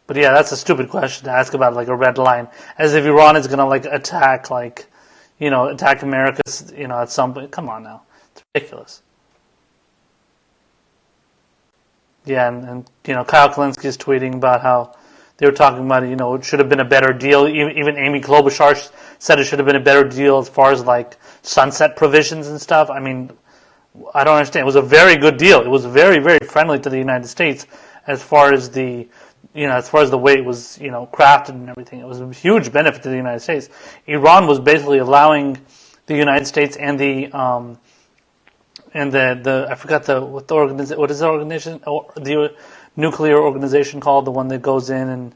But yeah, that's a stupid question to ask about a red line, as if Iran is gonna attack attack America, at some point. Come on now, it's ridiculous. Yeah, and Kyle Kalinske is tweeting about how they were talking about it should have been a better deal. Even Amy Klobuchar said it should have been a better deal as far as sunset provisions and stuff. I mean, I don't understand. It was a very good deal. It was very, very friendly to the United States as far as the way it was, crafted and everything. It was a huge benefit to the United States. Iran was basically allowing the United States and the I forgot what is the organization, the nuclear organization called, the one that goes in and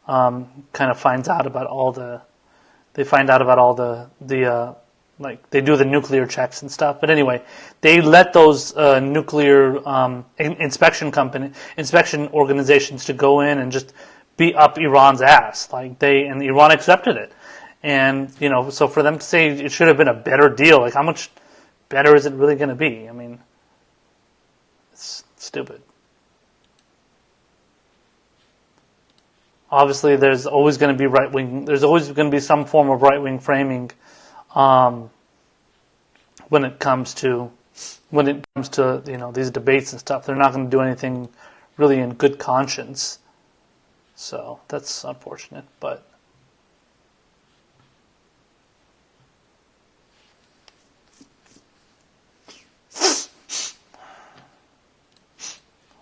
kind of finds out about all the they do the nuclear checks and stuff. But anyway, they let those nuclear inspection organizations to go in and just beat up Iran's ass. And Iran accepted it. And so for them to say it should have been a better deal, how much better is it really going to be? I mean, it's stupid. Obviously, there's always going to be right wing. There's always going to be some form of right wing framing. When it comes to these debates and stuff, they're not going to do anything really in good conscience. So that's unfortunate, but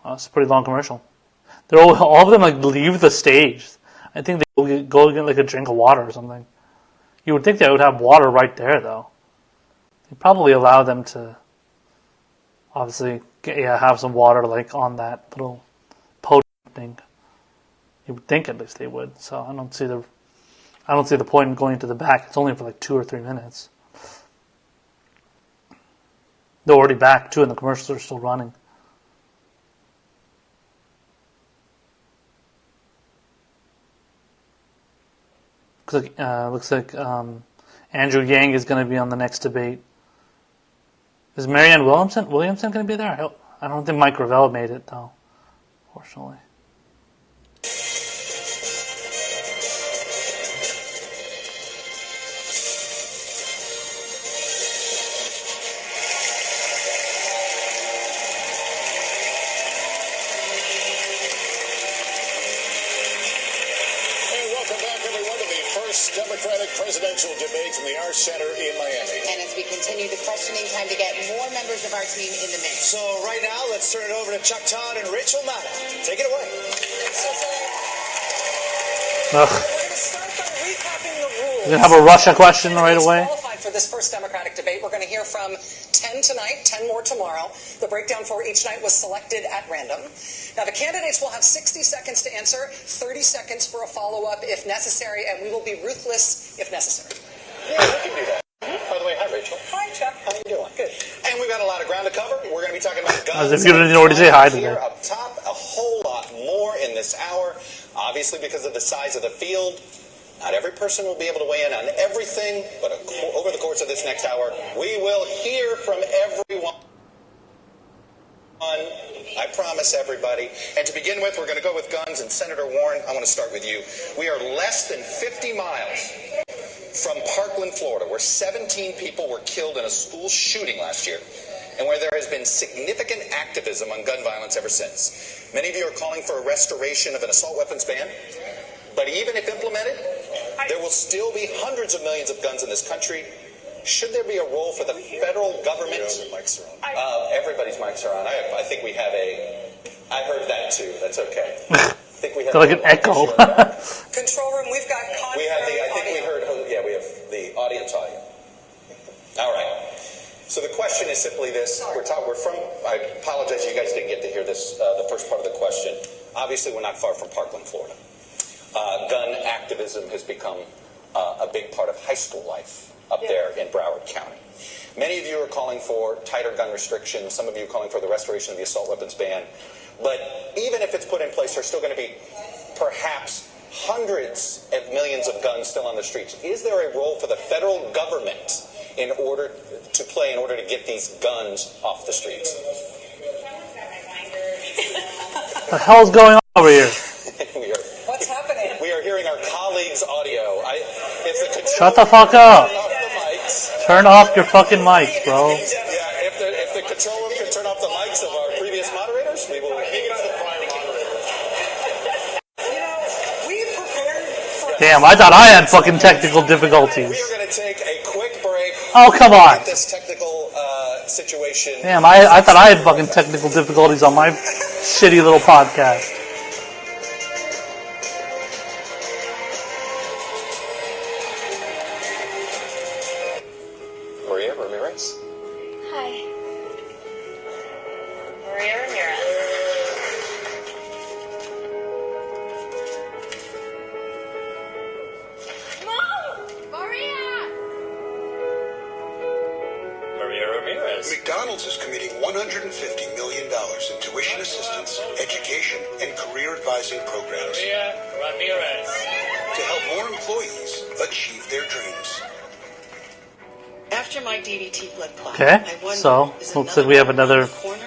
it's a pretty long commercial. They're all of them leave the stage. I think they go get a drink of water or something. You would think they would have water right there, though. They probably allow them to, obviously, have some water on that little podium thing. You would think at least they would. So I don't see the point in going to the back. It's only for 2 or 3 minutes. They're already back too, and the commercials are still running. Looks like Andrew Yang is going to be on the next debate. Is Marianne Williamson going to be there? I don't think Mike Gravel made it, though, fortunately. Democratic presidential debate in the Arts Center in Miami. And as we continue the questioning, time to get more members of our team in the mix. So right now, let's turn it over to Chuck Todd and Rachel Maddow. Take it away. We're going to start by recapping the rules. We're going to have a Russia question right away. Qualified for this first Democratic debate. We're going to hear from 10 tonight, 10 more tomorrow. The breakdown for each night was selected at random. Now, the candidates will have 60 seconds to answer, 30 seconds for a follow-up if necessary, and we will be ruthless if necessary. Yeah, we can do that. By the way, hi, Rachel. Hi, Chuck. How you doing? Good. And we've got a lot of ground to cover. We're going to be talking about guns. As if you didn't already say hi to Here them. up top, a whole lot more in this hour. Obviously, because of the size of the field, not every person will be able to weigh in on everything, but over the course of this next hour, we will hear from everyone. I promise everybody. And to begin with, we're going to go with guns. And Senator Warren, I want to start with you. We are less than 50 miles from Parkland, Florida, where 17 people were killed in a school shooting last year, and where there has been significant activism on gun violence ever since. Many of you are calling for a restoration of an assault weapons ban, but even if implemented, there will still be hundreds of millions of guns in this country. Should there be a role for the federal government? Everybody's mics are on. I think we have I heard that too. That's okay. I think we have like an echo. Control room, we've got we have I think we heard. Yeah, we have the audience audio. All right. So the question is simply this: we're from. I apologize, you guys didn't get to hear this. The first part of the question. Obviously, we're not far from Parkland, Florida. Gun activism has become a big part of high school life up there in Broward County. Many of you are calling for tighter gun restrictions. Some of you are calling for the restoration of the assault weapons ban. But even if it's put in place, there's still going to be perhaps hundreds of millions of guns still on the streets. Is there a role for the federal government in order to get these guns off the streets? What the hell's going on over here? What's happening? We are hearing our colleagues' audio. Shut the fuck up. Turn off your fucking mics, bro. Yeah, if the control room can turn off the mics of our previous moderators, we will. Damn, I thought I had fucking technical difficulties. We are going to take a quick break. Oh, come on. Get this technical situation. Damn, I thought I had fucking technical difficulties on my shitty little podcast. Maria Ramirez. Hi. Maria Ramirez. Maria Ramirez. McDonald's is committing $150 million in tuition assistance, education, and career advising programs Maria Ramirez. to help more employees achieve their dreams. After my DVT blood clot, Okay, I wonder, so is looks like we have another. corner?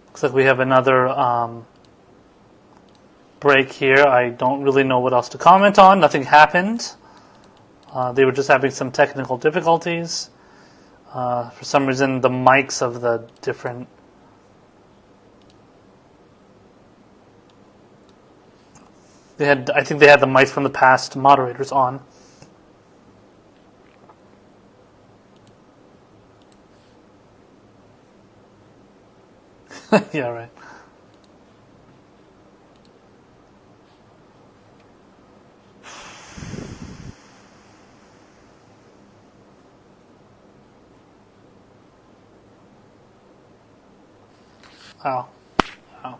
Looks like we have another break here. I don't really know what else to comment on. Nothing happened. They were just having some technical difficulties. For some reason, the mics of the different. I think they had the mics from the past moderators on. Yeah, right. Oh. Oh.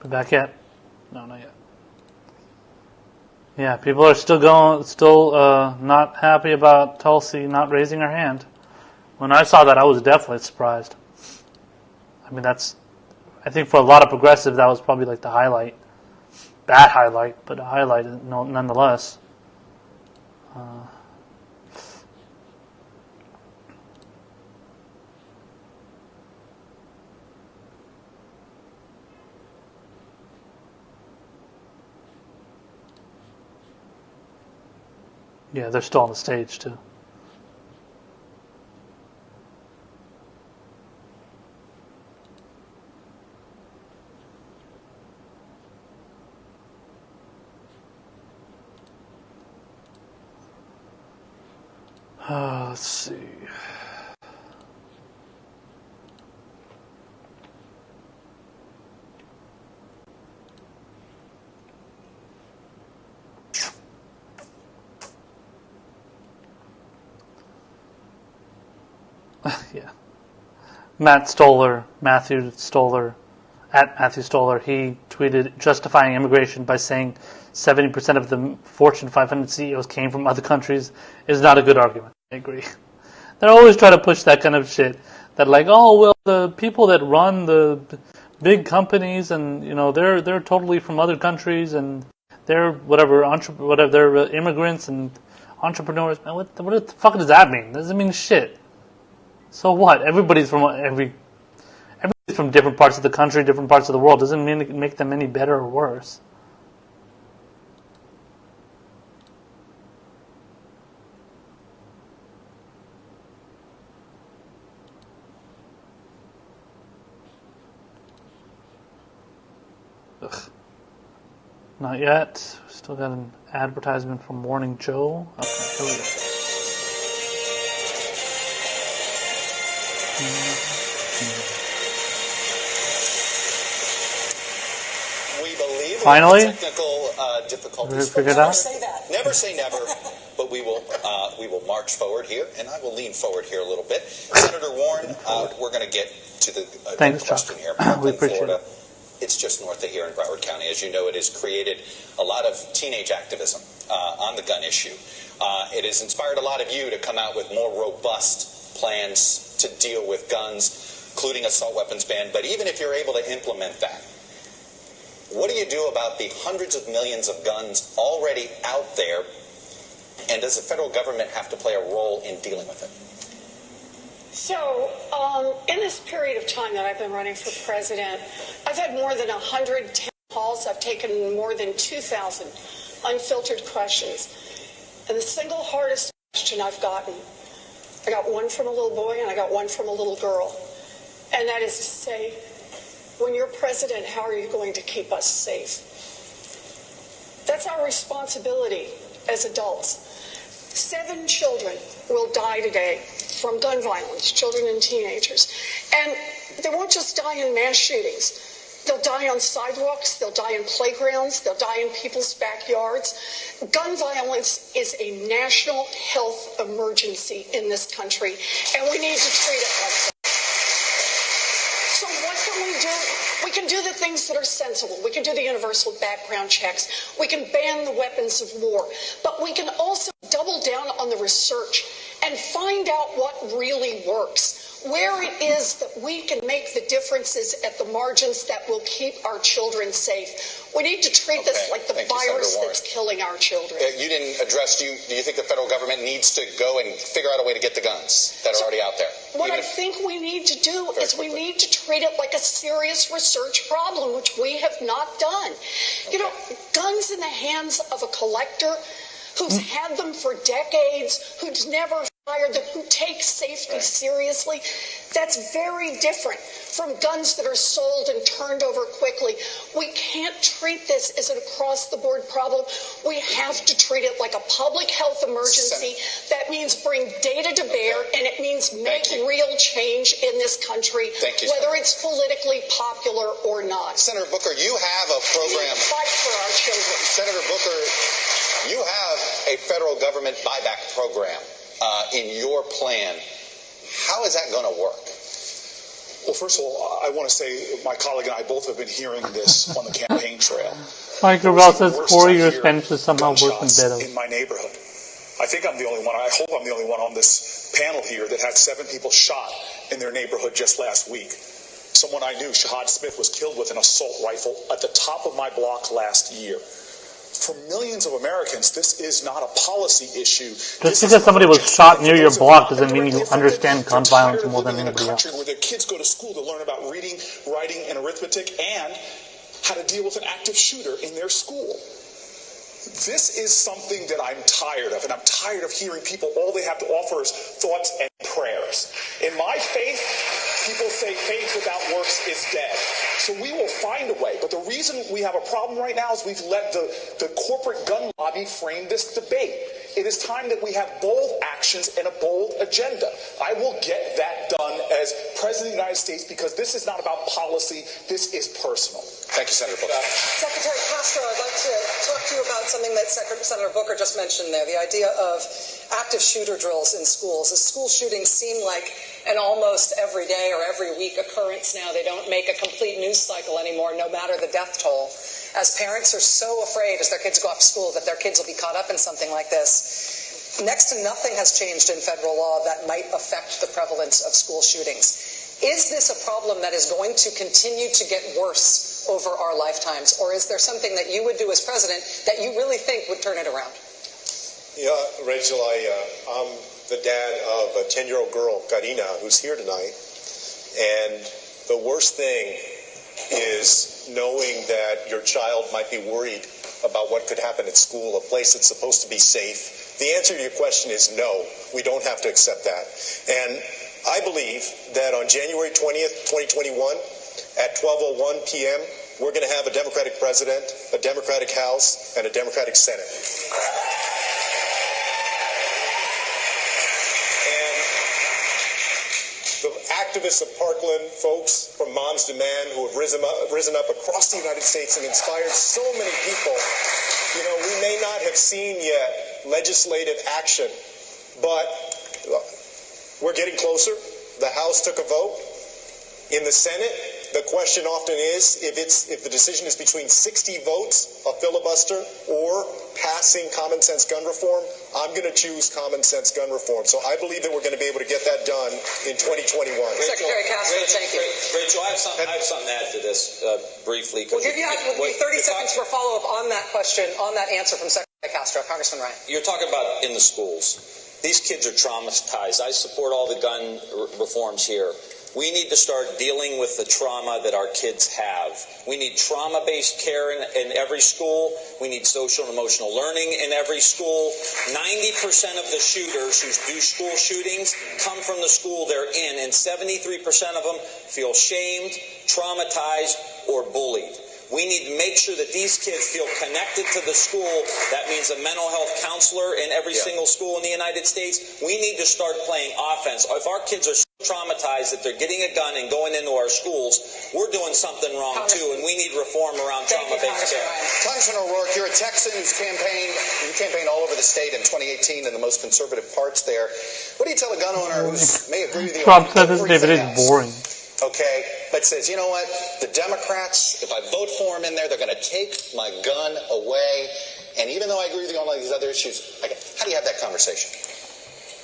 Back yet? No, not yet. Yeah, people are still not happy about Tulsi not raising her hand. When I saw that, I was definitely surprised. I mean, I think for a lot of progressives, that was probably like the highlight. Bad highlight, but a highlight nonetheless. Yeah, they're still on the stage, too. Let's see. Yeah. Matthew Stoller, at Matthew Stoller, he tweeted justifying immigration by saying 70% of the Fortune 500 CEOs came from other countries is not a good argument. I agree. They're always trying to push that kind of shit. That like, oh, well, the people that run the big companies and, they're totally from other countries and they're they're immigrants and entrepreneurs. Man, what the fuck does that mean? That doesn't mean shit. So what? Everybody's from different parts of the country, different parts of the world. Doesn't mean make them any better or worse. Ugh. Not yet. Still got an advertisement from Morning Joe. Okay, here we go. Finally, technical difficulties. Figured out. Never say never, but we will march forward here, and I will lean forward here a little bit. Senator Warren, we're going to get to the question here. We appreciate Florida. it. It's just north of here in Broward County. As you know, it has created a lot of teenage activism on the gun issue. It has inspired a lot of you to come out with more robust plans to deal with guns, including assault weapons ban. But even if you're able to implement that, what do you do about the hundreds of millions of guns already out there? And does the federal government have to play a role in dealing with it? So, in this period of time that I've been running for president, I've had more than 110 calls. I've taken more than 2,000 unfiltered questions. And the single hardest question I've gotten, I got one from a little boy and I got one from a little girl. And that is to say, when you're president, how are you going to keep us safe? That's our responsibility as adults. 7 children will die today from gun violence, children and teenagers. And they won't just die in mass shootings. They'll die on sidewalks, they'll die in playgrounds, they'll die in people's backyards. Gun violence is a national health emergency in this country, and we need to treat it like that. So what can we do? We can do the things that are sensible. We can do the universal background checks. We can ban the weapons of war. But we can also double down on the research and find out what really works, where it is that we can make the differences at the margins that will keep our children safe. We need to treat this like the virus that's killing our children. You didn't address, do you think the federal government needs to go and figure out a way to get the guns that are already out there? What I think we need to do is we need to treat it like a serious research problem, which we have not done. You know, guns in the hands of a collector who's had them for decades, who's never fired them, who takes safety seriously, that's very different from guns that are sold and turned over quickly. We can't treat this as an across-the-board problem. We have to treat it like a public health emergency. That means bring data to bear, and it means make real change in this country, whether it's politically popular or not. Senator Booker, you have a program. We need to fight for our children. Senator Booker, you have a federal government buyback program in your plan. How is that going to work? Well, first of all, I want to say my colleague and I both have been hearing this on the campaign trail. Mike Rubel says Corey, your Spanish is somehow worse than Beto. In my neighborhood. I think I'm the only one, I hope I'm the only one on this panel here that had 7 people shot in their neighborhood just last week. Someone I knew, Shahad Smith, was killed with an assault rifle at the top of my block last year. For millions of Americans, this is not a policy issue. Just because somebody was shot near your block doesn't mean you understand gun violence more than anybody else. Where their kids go to school to learn about reading, writing, and arithmetic, and how to deal with an active shooter in their school. This is something that I'm tired of, and I'm tired of hearing people, all they have to offer is thoughts and prayers. In my faith, people say faith without works is dead. So we will find a way. But the reason we have a problem right now is we've let the corporate gun lobby frame this debate. It is time that we have bold actions and a bold agenda. I will get that done as President of the United States because this is not about policy. This is personal. Thank you, Senator Booker. Secretary Castro, I'd like to talk to you about something that Senator Booker just mentioned there, the idea of active shooter drills in schools. The school shootings seem like an almost every day or every week occurrence now. They don't make a complete news cycle anymore, no matter the death toll. As parents are so afraid as their kids go off to school that their kids will be caught up in something like this, next to nothing has changed in federal law that might affect the prevalence of school shootings. Is this a problem that is going to continue to get worse over our lifetimes, or is there something that you would do as president that you really think would turn it around? Yeah, Rachel, I'm the dad of a 10-year-old girl, Karina, who's here tonight, and the worst thing is knowing that your child might be worried about what could happen at school, a place that's supposed to be safe. The answer to your question is no, we don't have to accept that. And I believe that on January 20th, 2021, at 12:01 p.m., we're going to have a Democratic president, a Democratic House, and a Democratic Senate. And the activists of Parkland, folks from Moms Demand, who have risen up across the United States and inspired so many people, we may not have seen yet legislative action, but we're getting closer. The House took a vote. In the Senate, the question often is if the decision is between 60 votes, a filibuster, or passing common sense gun reform, I'm going to choose common sense gun reform. So I believe that we're going to be able to get that done in 2021. Secretary Castro, thank you. Rachel, I have something to add to this briefly. We'll give you 30 seconds for follow-up on that question, on that answer from Secretary Castro. Congressman Ryan. You're talking about in the schools. These kids are traumatized. I support all the gun reforms here. We need to start dealing with the trauma that our kids have. We need trauma-based care in every school. We need social and emotional learning in every school. 90% of the shooters who do school shootings come from the school they're in, and 73% of them feel shamed, traumatized, or bullied. We need to make sure that these kids feel connected to the school. That means a mental health counselor in every single school in the United States. We need to start playing offense. If our kids are so traumatized that they're getting a gun and going into our schools, we're doing something wrong too, and we need reform around trauma-based care. Congressman O'Rourke, you're a Texan who's campaigned all over the state in 2018 in the most conservative parts there. What do you tell a gun owner who may agree with you? Trump says this debate is boring. Okay, but says, you know what, the Democrats, if I vote for them in there, they're going to take my gun away. And even though I agree with you on all these other issues, how do you have that conversation?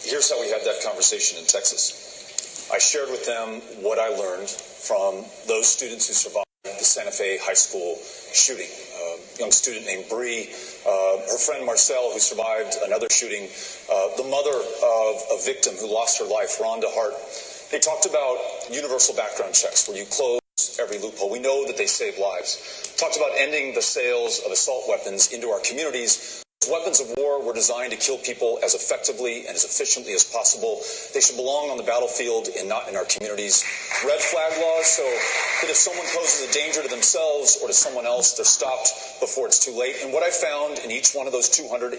Here's how we had that conversation in Texas. I shared with them what I learned from those students who survived the Santa Fe High School shooting. A young student named Bree, her friend Marcel, who survived another shooting, the mother of a victim who lost her life, Rhonda Hart. They talked about universal background checks where you close every loophole. We know that they save lives. Talked about ending the sales of assault weapons into our communities. Weapons of war were designed to kill people as effectively and as efficiently as possible. They should belong on the battlefield and not in our communities. Red flag laws, so that if someone poses a danger to themselves or to someone else, they're stopped before it's too late. And what I found in each one of those 254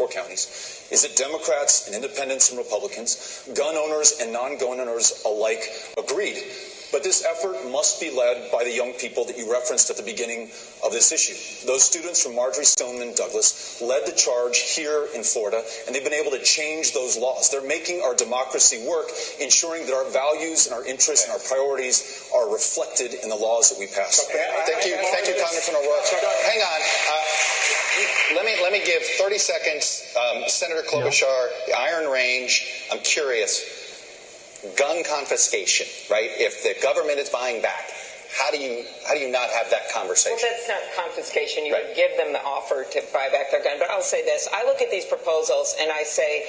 counties is that Democrats and independents and Republicans, gun owners and non-gun owners alike, agreed But this effort must be led by the young people that you referenced at the beginning of this issue. Those students from Marjorie Stoneman Douglas led the charge here in Florida, and they've been able to change those laws. They're making our democracy work, ensuring that our values and our interests and our priorities are reflected in the laws that we pass. Thank you, Congressman O'Rourke. Hang on. Let me give 30 seconds. Senator Klobuchar, the Iron Range. I'm curious. Gun confiscation, right? If the government is buying back, how do you not have that conversation? Well, that's not confiscation. You would give them the offer to buy back their gun. But I'll say this. I look at these proposals and I say,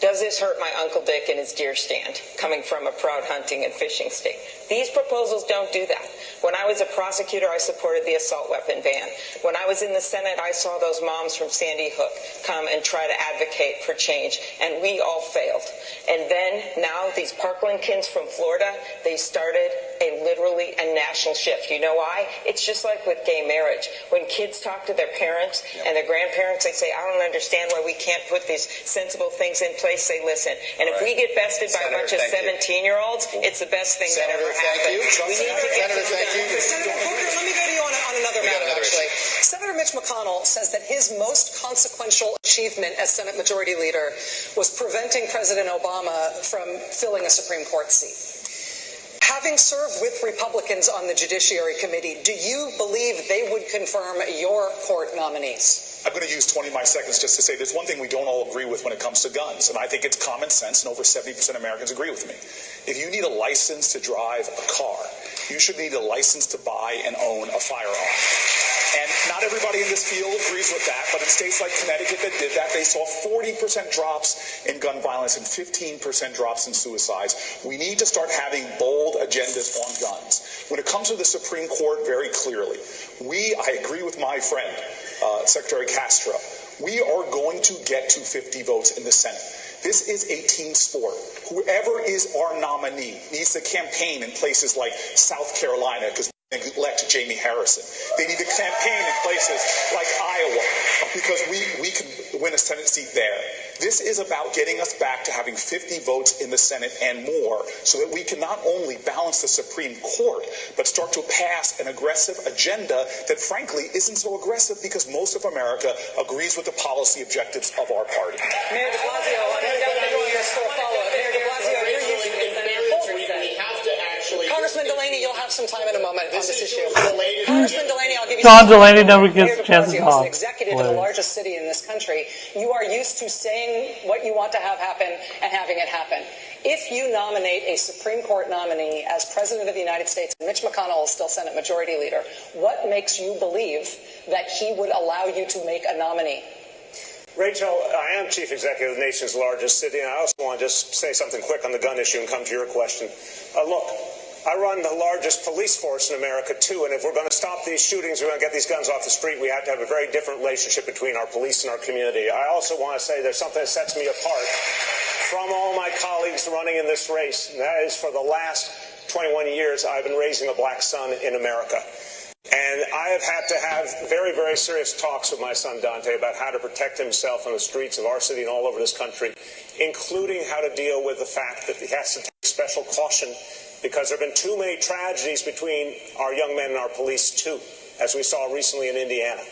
does this hurt my Uncle Dick in his deer stand, coming from a proud hunting and fishing state? These proposals don't do that. When I was a prosecutor, I supported the assault weapon ban. When I was in the Senate, I saw those moms from Sandy Hook come and try to advocate for change, and we all failed. And then now these Parkland kids from Florida, they started literally a national shift. You know why? It's just like with gay marriage. When kids talk to their parents and their grandparents, they say, I don't understand why we can't put these sensible things in place. Say, listen. And if we get bested by a bunch of 17-year-olds, it's the best thing that ever happened. We need to get this done. Senator Booker, let me go to you on another matter, actually. Senator Mitch McConnell says that his most consequential achievement as Senate Majority Leader was preventing President Obama from filling a Supreme Court seat. Having served with Republicans on the Judiciary Committee, do you believe they would confirm your court nominees? I'm going to use 20 of my seconds just to say there's one thing we don't all agree with when it comes to guns, and I think it's common sense, and over 70% of Americans agree with me. If you need a license to drive a car, you should need a license to buy and own a firearm. And not everybody in this field agrees with that, but in states like Connecticut that did that, they saw 40% drops in gun violence and 15% drops in suicides. We need to start having bold agendas on guns. When it comes to the Supreme Court, very clearly, I agree with my friend, Secretary Castro, we are going to get to 50 votes in the Senate. This is a team sport. Whoever is our nominee needs to campaign in places like South Carolina, because elect Jamie Harrison. They need to campaign in places like Iowa because we can win a Senate seat there. This is about getting us back to having 50 votes in the Senate and more so that we can not only balance the Supreme Court, but start to pass an aggressive agenda that frankly isn't so aggressive because most of America agrees with the policy objectives of our party. Mayor de Blasio, Congressman Delaney, you'll have some time in a moment on this issue. Congressman Delaney, I'll give you John Delaney never gets a chance to talk. As an executive in the largest city in this country, you are used to saying what you want to have happen and having it happen. If you nominate a Supreme Court nominee as President of the United States, and Mitch McConnell is still Senate Majority Leader, what makes you believe that he would allow you to make a nominee? Rachel, I am chief executive of the nation's largest city, and I also want to just say something quick on the gun issue and come to your question. Look, I run the largest police force in America, too, and if we're going to stop these shootings, we're going to get these guns off the street, we have to have a very different relationship between our police and our community. I also want to say there's something that sets me apart from all my colleagues running in this race, and that is for the last 21 years, I've been raising a black son in America. And I have had to have very, very serious talks with my son Dante about how to protect himself on the streets of our city and all over this country, including how to deal with the fact that he has to take special caution because there have been too many tragedies between our young men and our police, too, as we saw recently in Indiana.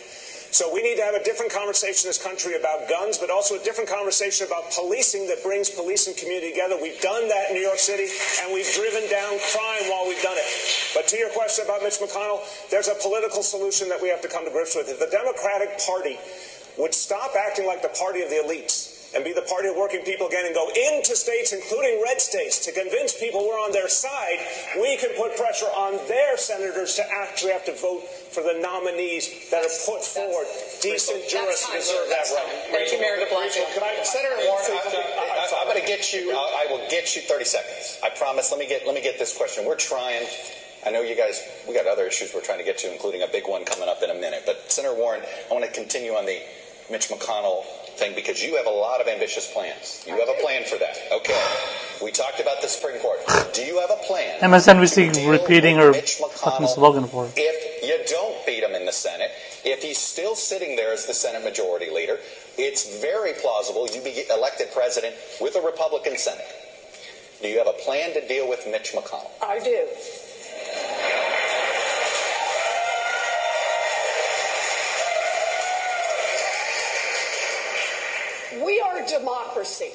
So we need to have a different conversation in this country about guns, but also a different conversation about policing that brings police and community together. We've done that in New York City, and we've driven down crime while we've done it. But to your question about Mitch McConnell, there's a political solution that we have to come to grips with. If the Democratic Party would stop acting like the party of the elites and be the party of working people again and go into states, including red states, to convince people we're on their side, we can put pressure on their senators to actually have to vote for the nominees that are put forward. Decent jurists deserve that right. Thank you, Mayor de Blasio. Senator Warren, I'm going to get you. I will get you 30 seconds. I promise. Let me get this question. We're trying. I know you guys, we got other issues we're trying to get to, including a big one coming up in a minute. But Senator Warren, I want to continue on the Mitch McConnell thing because you have a lot of ambitious plans. You have a plan for that. Okay. We talked about the Supreme Court. Do you have a plan? MSNBC repeating her fucking slogan for it. If you don't beat him in the Senate, if he's still sitting there as the Senate Majority Leader, it's very plausible you be elected president with a Republican Senate. Do you have a plan to deal with Mitch McConnell? I do. We are a democracy,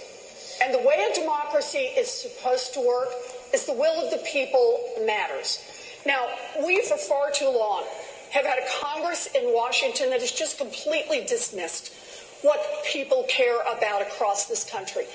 and the way a democracy is supposed to work is the will of the people matters. Now, we for far too long have had a Congress in Washington that has just completely dismissed what people care about across this country.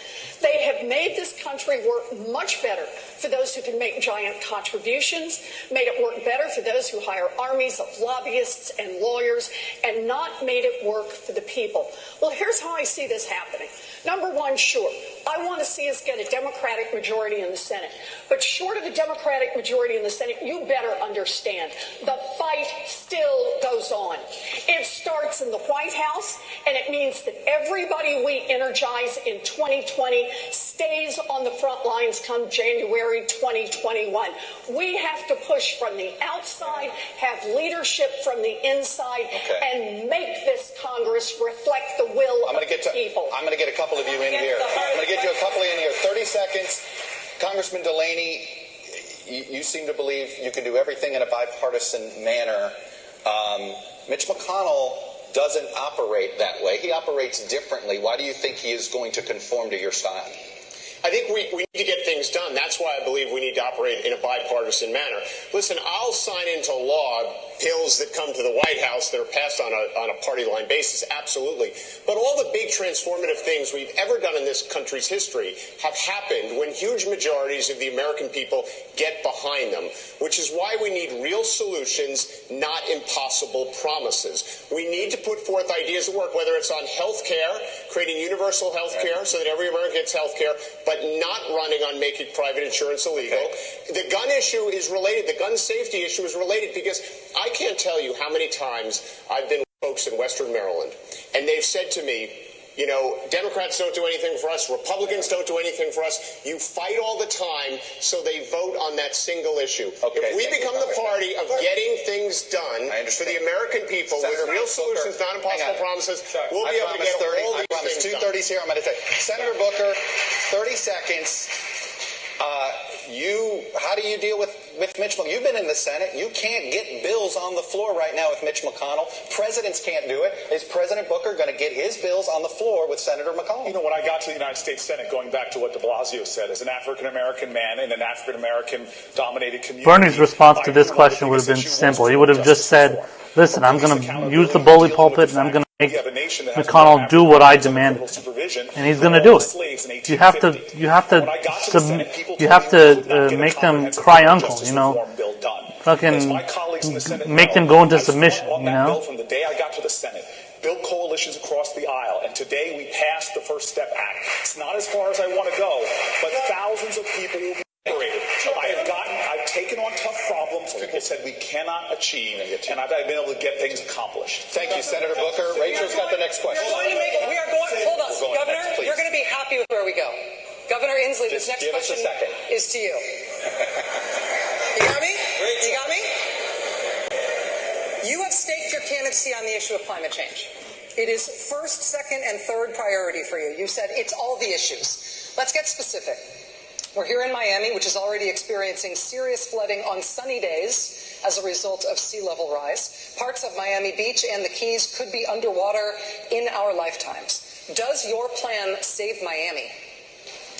They have made this country work much better for those who can make giant contributions, made it work better for those who hire armies of lobbyists and lawyers, and not made it work for the people. Well, here's how I see this happening. Number one, sure, I want to see us get a Democratic majority in the Senate. But short of a Democratic majority in the Senate, you better understand the fight still goes on. It starts in the White House, and it means that everybody we energize in 2020 stays on the front lines come January 2021. We have to push from the outside, have leadership from the inside, and make this Congress reflect the will of the people. I'm going to get a couple of you in here. I'm going to get you a couple in here. 30 seconds. Congressman Delaney, you seem to believe you can do everything in a bipartisan manner. Mitch McConnell doesn't operate that way. He operates differently. Why do you think he is going to conform to your style? I think we need to get things done. That's why I believe we need to operate in a bipartisan manner. Listen, I'll sign into law bills that come to the White House that are passed on a party line basis, absolutely. But all the big transformative things we've ever done in this country's history have happened when huge majorities of the American people get behind them, which is why we need real solutions, not impossible promises. We need to put forth ideas that work, whether it's on health care, creating universal health care so that every American gets health care, but not running on making private insurance illegal. The gun issue is related. The gun safety issue is related because I can't tell you how many times I've been with folks in Western Maryland, and they've said to me, you know, Democrats don't do anything for us, Republicans don't do anything for us. You fight all the time, so they vote on that single issue. If we become the party of getting things done for the American people with real solutions, not impossible promises, we'll be able to get all these things done. 2:30s here. I'm going to say, Senator Booker, 30 seconds. How do you deal with Mitch McConnell? You've been in the Senate. You can't get bills on the floor right now with Mitch McConnell. Presidents can't do it. Is President Booker going to get his bills on the floor with Senator McConnell? You know, when I got to the United States Senate, going back to what de Blasio said, as an African-American man in an African-American dominated community... Bernie's response to this question would have been simple. He would have just said, listen, I'm going to use the bully pulpit and I'm going to make McConnell do what I demand, and he's going to do it. You have to make them cry uncle, you know. Fucking make them go into submission, you know. From the day I got to the Senate, build coalitions across the aisle, and today we passed the First Step Act. It's not as far as I want to go, but thousands of people will be liberated. I've taken on tough problems people said we cannot achieve, and I've been able to get things accomplished. Thank you, Senator Booker. Rachel's got the next question. Hold on, Governor, you're going to be happy with where we go. Governor Inslee, this next question is to you. You got me? You got me? You have staked your candidacy on the issue of climate change. It is first, second, and third priority for you. You said it's all the issues. Let's get specific. We're here in Miami, which is already experiencing serious flooding on sunny days as a result of sea level rise. Parts of Miami Beach and the Keys could be underwater in our lifetimes. Does your plan save Miami?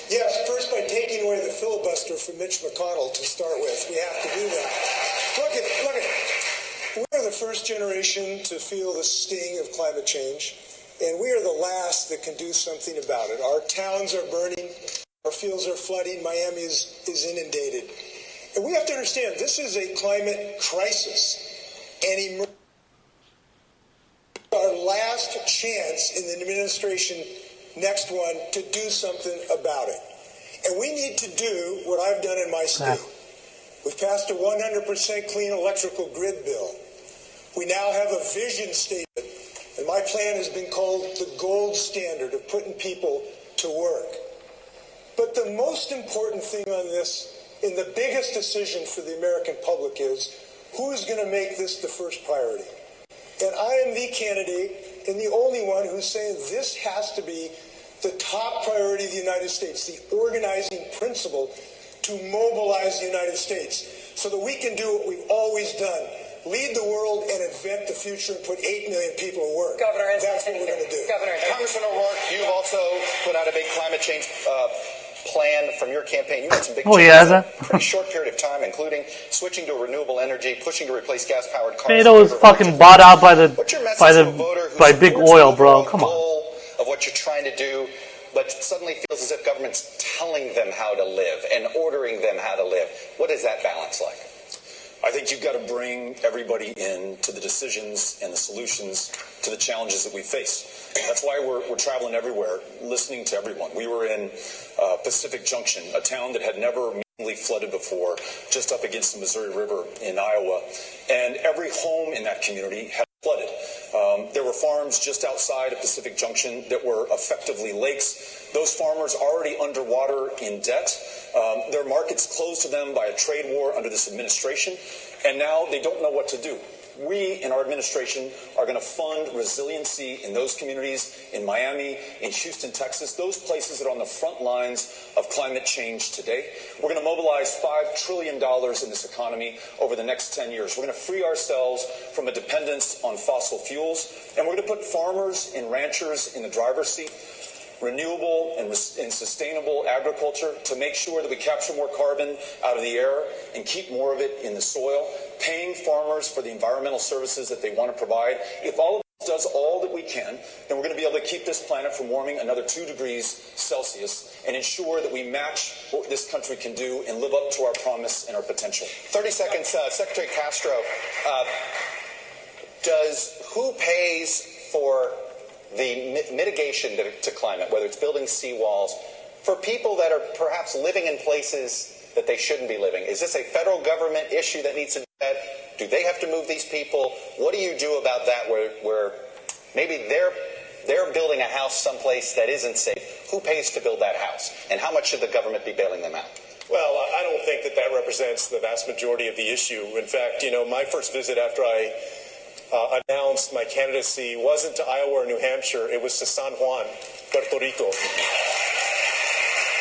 Yes, first by taking away the filibuster from Mitch McConnell to start with. We have to do that. Look at, we're the first generation to feel the sting of climate change, and we are the last that can do something about it. Our towns are burning. Our fields are flooding. Miami is inundated. And we have to understand this is a climate crisis. And our last chance in the administration, next one, to do something about it. And we need to do what I've done in my state. We've passed a 100% clean electrical grid bill. We now have a vision statement. And my plan has been called the gold standard of putting people to work. But the most important thing on this, and the biggest decision for the American public is, who's going to make this the first priority? And I am the candidate and the only one who's saying this has to be the top priority of the United States, the organizing principle to mobilize the United States so that we can do what we've always done, lead the world and invent the future and put 8 million people to work. Governor, that's what we're going to do. Governor, Congressman O'Rourke, you've also put out a big climate change plan from your campaign. You had some big changes in a pretty short period of time, including switching to renewable energy, pushing to replace gas-powered cars. It was fucking bought out by big oil, bro. Come on. Of what you're trying to do, but suddenly feels as if government's telling them how to live and ordering them how to live. What is that balance like? I think you've got to bring everybody in to the decisions and the solutions to the challenges that we face. That's why we're traveling everywhere, listening to everyone. We were in Pacific Junction, a town that had never meaningfully flooded before, just up against the Missouri River in Iowa, and every home in that community had flooded. There were farms just outside of Pacific Junction that were effectively lakes. Those farmers already underwater in debt. Their markets closed to them by a trade war under this administration, and now they don't know what to do. We, in our administration, are going to fund resiliency in those communities, in Miami, in Houston, Texas, those places that are on the front lines of climate change today. We're going to mobilize $5 trillion in this economy over the next 10 years. We're going to free ourselves from a dependence on fossil fuels, and we're going to put farmers and ranchers in the driver's seat, renewable and sustainable agriculture to make sure that we capture more carbon out of the air and keep more of it in the soil, paying farmers for the environmental services that they want to provide. If all of us does all that we can, then we're going to be able to keep this planet from warming another 2 degrees Celsius and ensure that we match what this country can do and live up to our promise and our potential. 30 seconds, Secretary Castro. Who pays for the mitigation to climate, whether it's building seawalls, for people that are perhaps living in places that they shouldn't be living? Is this a federal government issue that needs to be met? Do they have to move these people? What do you do about that where maybe they're building a house someplace that isn't safe? Who pays to build that house? And how much should the government be bailing them out? Well, I don't think that represents the vast majority of the issue. In fact, my first visit after I announced my candidacy wasn't to Iowa or New Hampshire, it was to San Juan, Puerto Rico.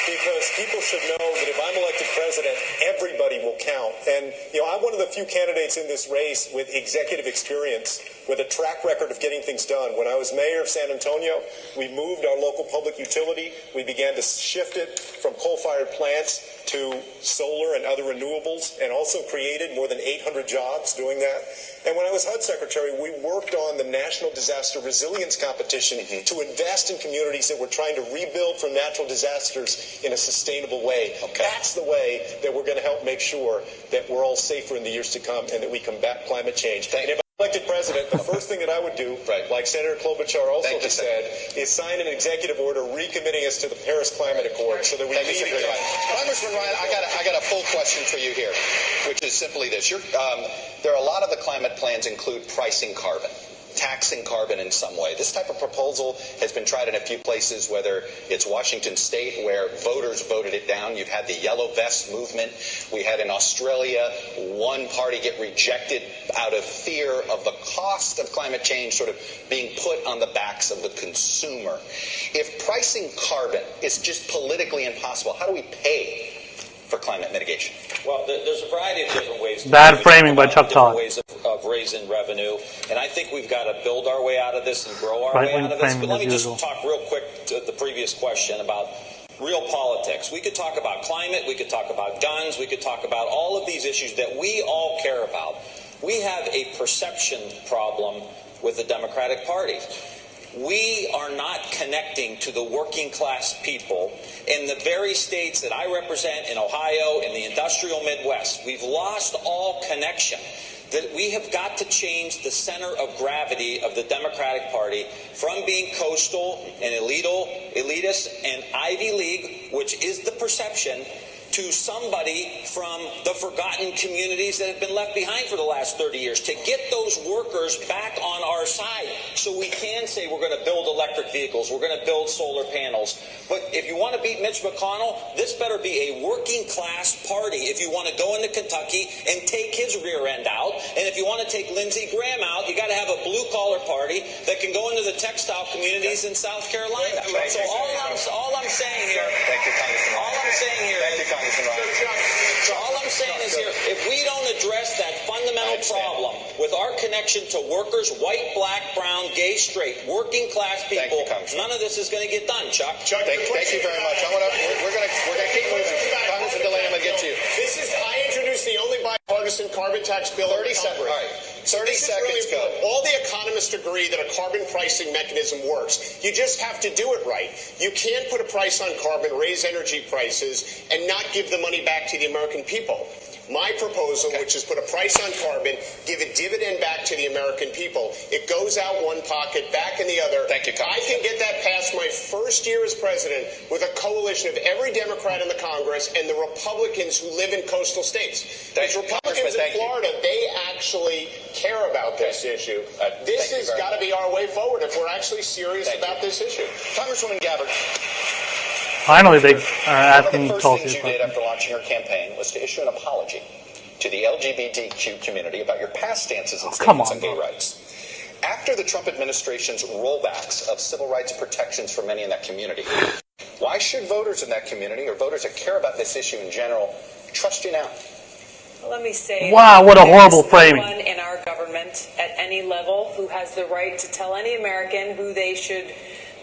Because people should know that if I'm elected president, everybody will count. And, I'm one of the few candidates in this race with executive experience, with a track record of getting things done. When I was mayor of San Antonio, we moved our local public utility. We began to shift it from coal-fired plants to solar and other renewables, and also created more than 800 jobs doing that. And when I was HUD secretary, we worked on the National Disaster Resilience Competition to invest in communities that were trying to rebuild from natural disasters in a sustainable way. Okay. That's the way that we're going to help make sure that we're all safer in the years to come and that we combat climate change. And if I'm elected president, the first thing that I would do, like Senator Klobuchar also has said, is sign an executive order recommitting us to the Paris Climate Accord so that we meet again. Congressman Ryan, I got a full question for you here, which is simply this. There are a lot of the climate plans include pricing carbon, taxing carbon in some way. This type of proposal has been tried in a few places, whether it's Washington State, where voters voted it down. You've had the Yellow Vest movement. We had in Australia one party get rejected out of fear of the cost of climate change sort of being put on the backs of the consumer. If pricing carbon is just politically impossible, how do we pay for climate mitigation? Well, there's a variety of different ways. Bad framing by Chuck Todd. Ways of raising revenue, and I think we've got to build our way out of this and grow our way out of this. But let me just talk real quick to the previous question about real politics. We could talk about climate, we could talk about guns, we could talk about all of these issues that we all care about. We have a perception problem with the Democratic Party. We are not connecting to the working class people in the very states that I represent in Ohio, in the industrial Midwest. We've lost all connection. That we have got to change the center of gravity of the Democratic Party from being coastal and elitist and Ivy League, which is the perception, to somebody from the forgotten communities that have been left behind for the last 30 years, to get those workers back on our side so we can say we're going to build electric vehicles, we're going to build solar panels. But if you want to beat Mitch McConnell, this better be a working class party if you want to go into Kentucky and take his rear end out. And if you want to take Lindsey Graham out, you got to have a blue collar party that can go into the textile communities in South Carolina. So all I'm saying here, Thank you, Congressman Ryan. all I'm saying here, Thank you, Congressman Ryan. so all I'm saying is here, if we don't address that fundamental problem with our connection to workers, white, black, brown, gay, straight, working class people, none of this is going to get done, Chuck. Thank you very much. We're going to keep moving. Congressman DeLay, I'm going to get to you. I introduced the only bipartisan carbon tax bill. 30 seconds. All right. 30 seconds, go. All the economists agree that a carbon pricing mechanism works. You just have to do it right. You can't put a price on carbon, raise energy prices, and not give the money back to the American people. My proposal, which is put a price on carbon, give a dividend back to the American people. It goes out one pocket, back in the other. Thank you, Congressman. I can get that passed my first year as president with a coalition of every Democrat in the Congress and the Republicans who live in coastal states. Because Republicans in Florida, they actually care about this issue. This has got to be our way forward if we're actually serious about this issue. Congresswoman Gabbard. Finally, they are asking One of the first things you did after launching your campaign was to issue an apology to the LGBTQ community about your past stances and statements on gay rights. After the Trump administration's rollbacks of civil rights protections for many in that community, why should voters in that community, or voters that care about this issue in general, trust you now? Let me say, wow, what a horrible framing. Anyone in our government at any level who has the right to tell any American who they should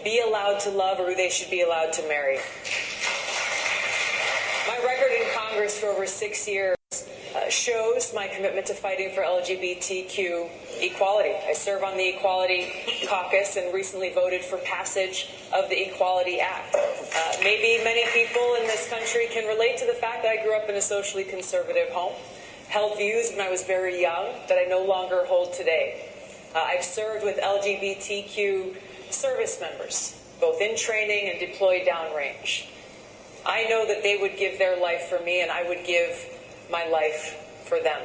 be allowed to love or who they should be allowed to marry. My record in Congress for over 6 years shows my commitment to fighting for LGBTQ equality. I serve on the Equality Caucus and recently voted for passage of the Equality Act. Maybe many people in this country can relate to the fact that I grew up in a socially conservative home, held views when I was very young that I no longer hold today. I've served with LGBTQ service members, both in training and deployed downrange. I know that they would give their life for me, and I would give my life for them.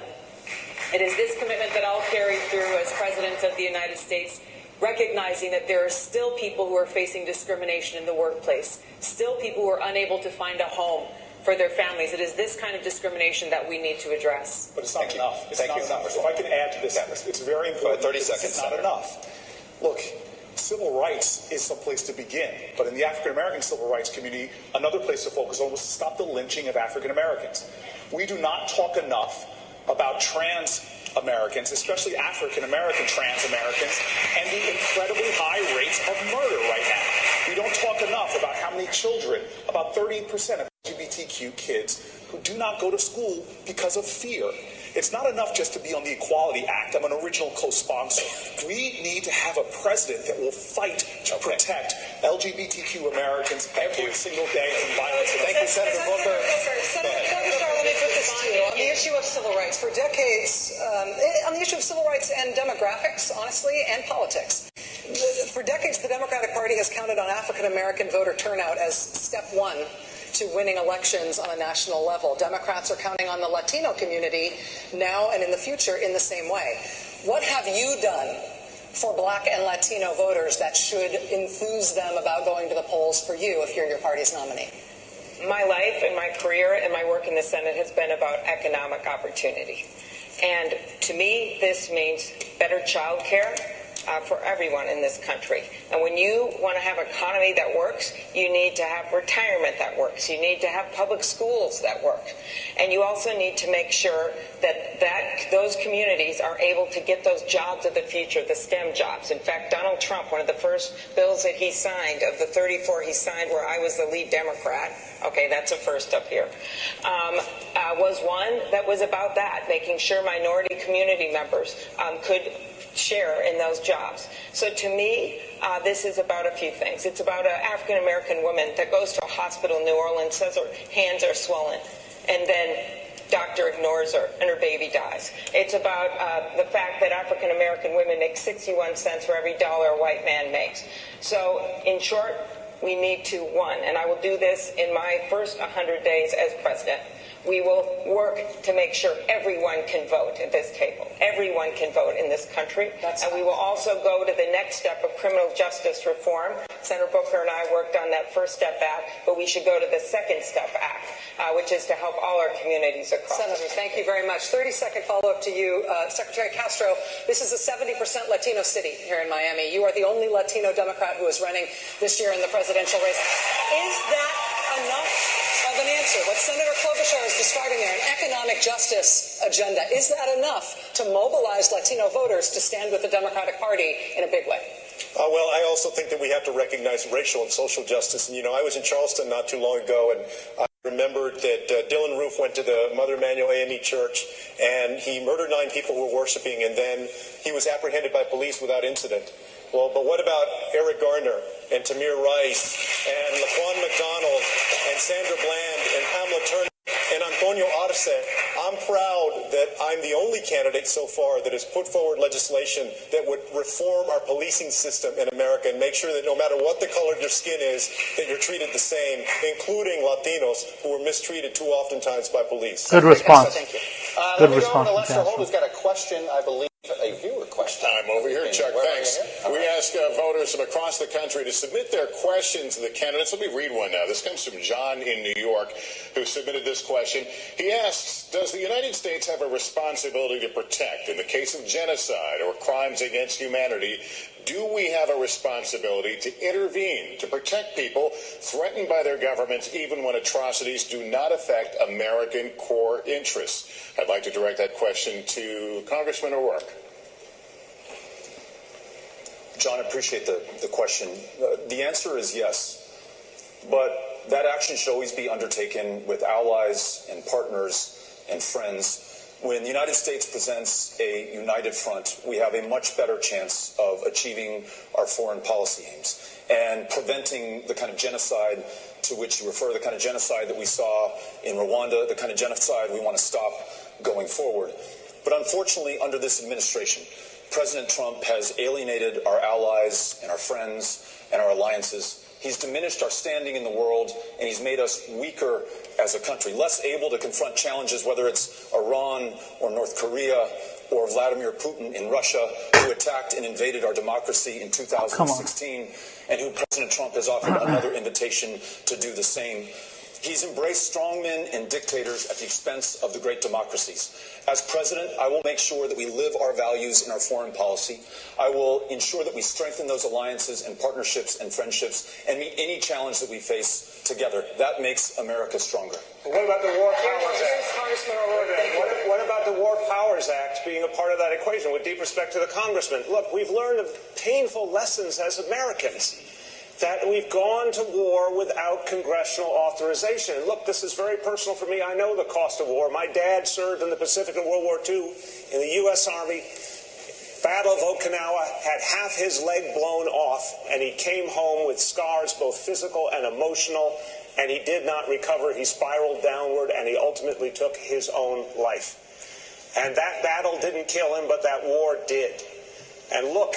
It is this commitment that I'll carry through as President of the United States, recognizing that there are still people who are facing discrimination in the workplace, still people who are unable to find a home for their families. It is this kind of discrimination that we need to address. But it's not enough. It's not enough. If I can add to this, it's very important. 30 seconds. It's not enough. Look, civil rights is some place to begin. But in the African-American civil rights community, another place to focus on was to stop the lynching of African-Americans. We do not talk enough about trans Americans, especially African-American trans Americans, and the incredibly high rates of murder right now. We don't talk enough about how many children, about 30% of LGBTQ kids, who do not go to school because of fear. It's not enough just to be on the Equality Act. I'm an original co-sponsor. We need to have a president that will fight to protect LGBTQ Americans every single day from violence. Thank you, Senator Booker. Senator Klobuchar, let me put this to you. On the issue of civil rights, for decades, on the issue of civil rights and demographics, honestly, and politics, for decades, the Democratic Party has counted on African-American voter turnout as step one to winning elections on a national level. Democrats are counting on the Latino community now and in the future in the same way. What have you done for Black and Latino voters that should enthuse them about going to the polls for you if you're your party's nominee? My life and my career and my work in the Senate has been about economic opportunity. And to me, this means better child care for everyone in this country. And when you want to have an economy that works, you need to have retirement that works. You need to have public schools that work. And you also need to make sure that those communities are able to get those jobs of the future, the STEM jobs. In fact, Donald Trump, one of the first bills that he signed, of the 34 he signed where I was the lead Democrat, okay, that's a first up here, was one that was about that, making sure minority community members could share in those jobs. So to me, this is about a few things. It's about an African-American woman that goes to a hospital in New Orleans, says her hands are swollen, and then doctor ignores her and her baby dies. It's about the fact that African-American women make 61 cents for every dollar a white man makes. So in short, we need to, one, and I will do this in my first 100 days as president, we will work to make sure everyone can vote at this table. Everyone can vote in this country. And we will also go to the next step of criminal justice reform. Senator Booker and I worked on that First Step Act, but we should go to the Second Step Act, which is to help all our communities across. Senator, thank you very much. 30-second follow-up to you. Secretary Castro, this is a 70% Latino city here in Miami. You are the only Latino Democrat who is running this year in the presidential race. Is that enough of an answer? What Senator Klobuchar is describing there, an economic justice agenda, is that enough to mobilize Latino voters to stand with the Democratic Party in a big way? Well, I also think that we have to recognize racial and social justice. And, I was in Charleston not too long ago, and I remembered that Dylan Roof went to the Mother Emanuel AME Church, and he murdered 9 people who were worshiping, and then he was apprehended by police without incident. Well, but what about Eric Garner and Tamir Rice and Laquan McDonald and Sandra Bland and Pamela Turner and Antonio Arce? I'm proud that I'm the only candidate so far that has put forward legislation that would reform our policing system in America and make sure that no matter what the color of your skin is, that you're treated the same, including Latinos who were mistreated too oftentimes by police. Good response. Thank you. Good Let me response. go over to Lester Holt, who's got a question, I believe, a viewer question. I'm over here, Chuck. Thanks. We ask voters from across the country to submit their questions to the candidates. Let me read one now. This comes from John in New York, who submitted this question. He asks, does the United States have a responsibility to protect in the case of genocide or crimes against humanity? Do we have a responsibility to intervene, to protect people threatened by their governments, even when atrocities do not affect American core interests? I'd like to direct that question to Congressman O'Rourke. John, I appreciate the question. The answer is yes, but that action should always be undertaken with allies and partners and friends. When the United States presents a united front, we have a much better chance of achieving our foreign policy aims and preventing the kind of genocide to which you refer, the kind of genocide that we saw in Rwanda, the kind of genocide we want to stop going forward. But unfortunately, under this administration, President Trump has alienated our allies and our friends and our alliances. He's diminished our standing in the world, and he's made us weaker as a country, less able to confront challenges, whether it's Iran or North Korea or Vladimir Putin in Russia, who attacked and invaded our democracy in 2016, and who President Trump has offered another invitation to do the same. He's embraced strongmen and dictators at the expense of the great democracies. As president, I will make sure that we live our values in our foreign policy. I will ensure that we strengthen those alliances and partnerships and friendships and meet any challenge that we face together. That makes America stronger. What about the War Powers Act? What about the War Powers Act being a part of that equation? With deep respect to the congressman, look, we've learned of painful lessons as Americans. That we've gone to war without congressional authorization. And look, this is very personal for me. I know the cost of war. My dad served in the Pacific in World War II in the U.S. Army. Battle of Okinawa, had half his leg blown off, and he came home with scars, both physical and emotional, and he did not recover. He spiraled downward, and he ultimately took his own life. And that battle didn't kill him, but that war did. And look,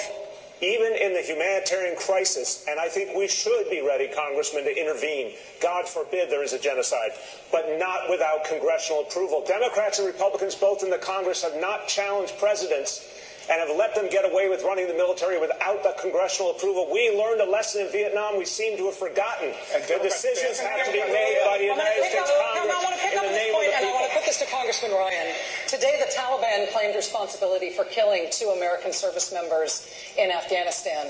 even in the humanitarian crisis, and I think we should be ready, Congressman, to intervene. God forbid there is a genocide, but not without congressional approval. Democrats and Republicans, both in the Congress, have not challenged presidents and have let them get away with running the military without the congressional approval. We learned a lesson in Vietnam we seem to have forgotten. The decisions have to be made by the United States Congress in the name of the people. I want to put this to Congressman Ryan. Today, the Taliban claimed responsibility for killing 2 American service members in Afghanistan.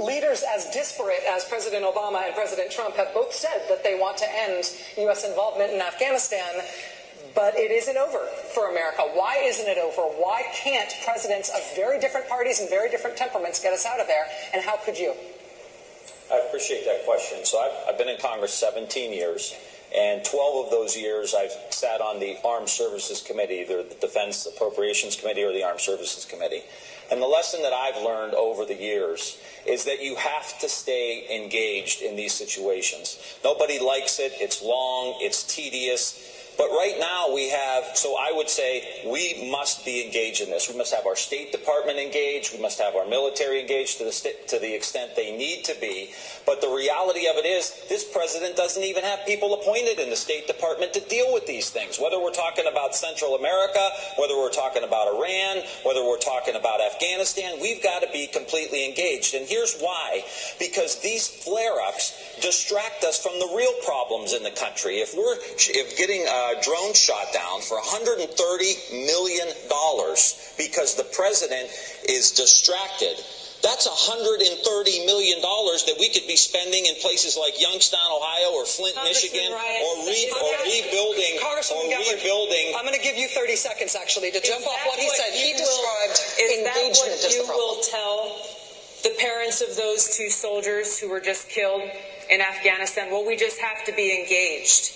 Leaders as disparate as President Obama and President Trump have both said that they want to end U.S. involvement in Afghanistan. But it isn't over for America. Why isn't it over? Why can't presidents of very different parties and very different temperaments get us out of there? And how could you? I appreciate that question. So I've been in Congress 17 years, and 12 of those years I've sat on the Armed Services Committee, either the Defense Appropriations Committee or the Armed Services Committee. And the lesson that I've learned over the years is that you have to stay engaged in these situations. Nobody likes it. It's long. It's tedious. But right now we have, so I would say we must be engaged in this. We must have our State Department engaged. We must have our military engaged to the extent they need to be. But the reality of it is this president doesn't even have people appointed in the State Department to deal with these things. Whether we're talking about Central America, whether we're talking about Iran, whether we're talking about Afghanistan, we've got to be completely engaged. And here's why. Because these flare-ups distract us from the real problems in the country. If getting a drone shot down for $130 million because the president is distracted, that's $130 million that we could be spending in places like Youngstown, Ohio, or Flint, Michigan, or rebuilding. I'm going to give you 30 seconds, actually, to jump off what he said. He described engagement as the problem. You will tell the parents of those 2 soldiers who were just killed in Afghanistan? Well, we just have to be engaged.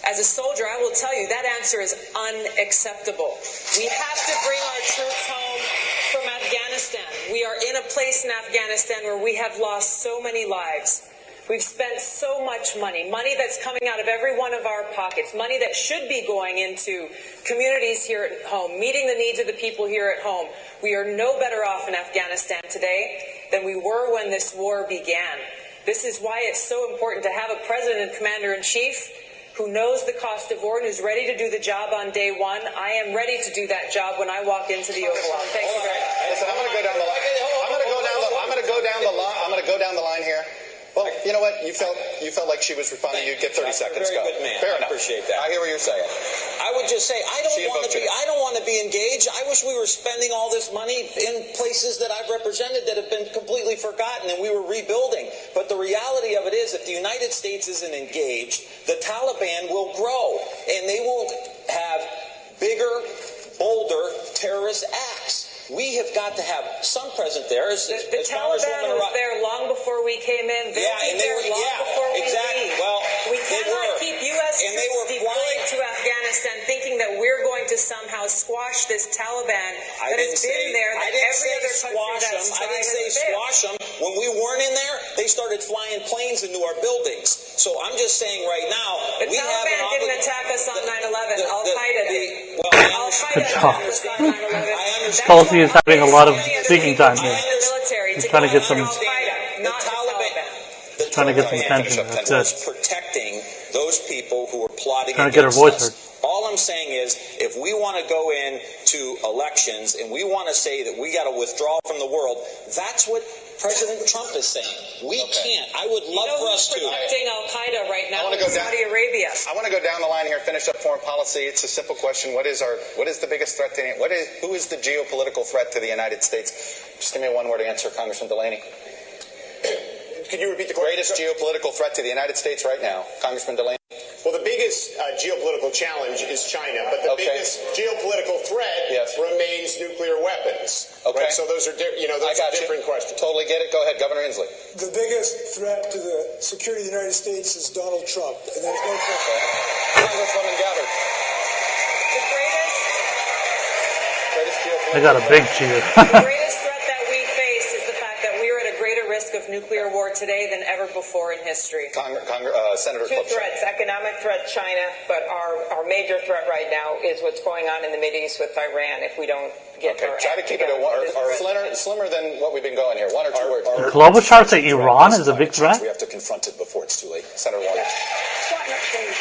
As a soldier, I will tell you that answer is unacceptable. We have to bring our troops home from Afghanistan. We are in a place in Afghanistan where we have lost so many lives. We've spent so much money that's coming out of every one of our pockets, money that should be going into communities here at home, meeting the needs of the people here at home. We are no better off in Afghanistan today than we were when this war began. This is why it's so important to have a president and commander-in-chief who knows the cost of war and who's ready to do the job on day one. I am ready to do that job when I walk into the Oval Office. Thank you very much. Listen, I'm going to go down the line. I'm going to go down the line here. Well, you know what? You felt like she was responding. You'd get 30 seconds. Very good man. Fair enough. I appreciate that. I hear what you're saying. I would just say I don't want to be engaged. I wish we were spending all this money in places that I've represented that have been completely forgotten and we were rebuilding. But the reality of it is, if the United States isn't engaged, the Taliban will grow and they will have bigger, bolder terrorist acts. We have got to have some present there. The Taliban was there long before we came in. They'll be there long before we leave. Well, we cannot keep U.S. troops deployed to Afghanistan thinking that we're going to somehow squash this Taliban that has been there. I didn't say squash them. When we weren't in there, they started flying planes into our buildings. So I'm just saying right now, the Taliban didn't attack us on 9/11. Al-Qaeda did. Good job. Tulsi is having a lot of speaking time here. He's trying to get some. Trying to get some attention. That's good. Protecting those people who are plotting. Trying to get her voice heard. All I'm saying is, if we want to go into elections and we want to say that we got to withdraw from the world, that's what President Trump is saying. We can't. I would love for us to. Protecting Al-Qaeda right now in Saudi Arabia. I want to go down the line here, finish up foreign policy. It's a simple question. What is the biggest threat to who is the geopolitical threat to the United States? Just give me a one-word answer, Congressman Delaney. Could you repeat the question? Greatest geopolitical threat to the United States right now, Congressman Delaney? Well, the biggest geopolitical challenge is China, but the biggest geopolitical threat remains nuclear weapons. Okay. Right? So those are different questions. Totally get it. Go ahead, Governor Inslee. The biggest threat to the security of the United States is Donald Trump, and there's no question. Congresswoman Gabbard. The greatest I got a big cheer. The greatest threat that we face is the fact that we are at a greater risk of nuclear war today than ever before in history. Senator Two threats: economic threat, China, but our major threat right now is what's going on in the Mideast with Iran. If we don't get our try to keep it slimmer than what we've been going here. One or two words. The global chart say Iran is a big threat. We have to confront it before it's too late. Senator Warner.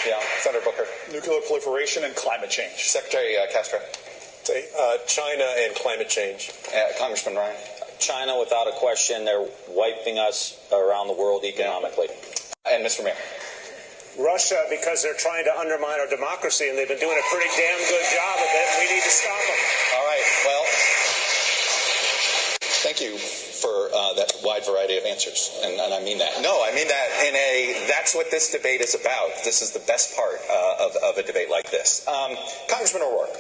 Yeah, Senator Booker. Nuclear proliferation and climate change. Secretary Castro. China and climate change. Congressman Ryan. China, without a question, they're wiping us around the world economically. And Mr. Mayor. Russia, because they're trying to undermine our democracy, and they've been doing a pretty damn good job of it. We need to stop them. All right. Well, thank you for that wide variety of answers, and I mean that. No, I mean that that's what this debate is about. This is the best part of a debate like this. Congressman O'Rourke.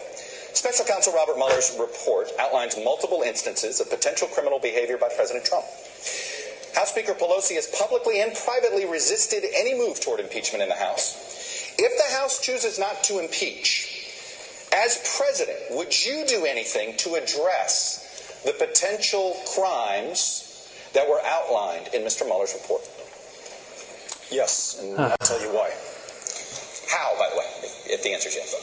Special Counsel Robert Mueller's report outlines multiple instances of potential criminal behavior by President Trump. House Speaker Pelosi has publicly and privately resisted any move toward impeachment in the House. If the House chooses not to impeach, as president, would you do anything to address the potential crimes that were outlined in Mr. Mueller's report? Yes, and I'll tell you why. How, by the way? if the answer is yes.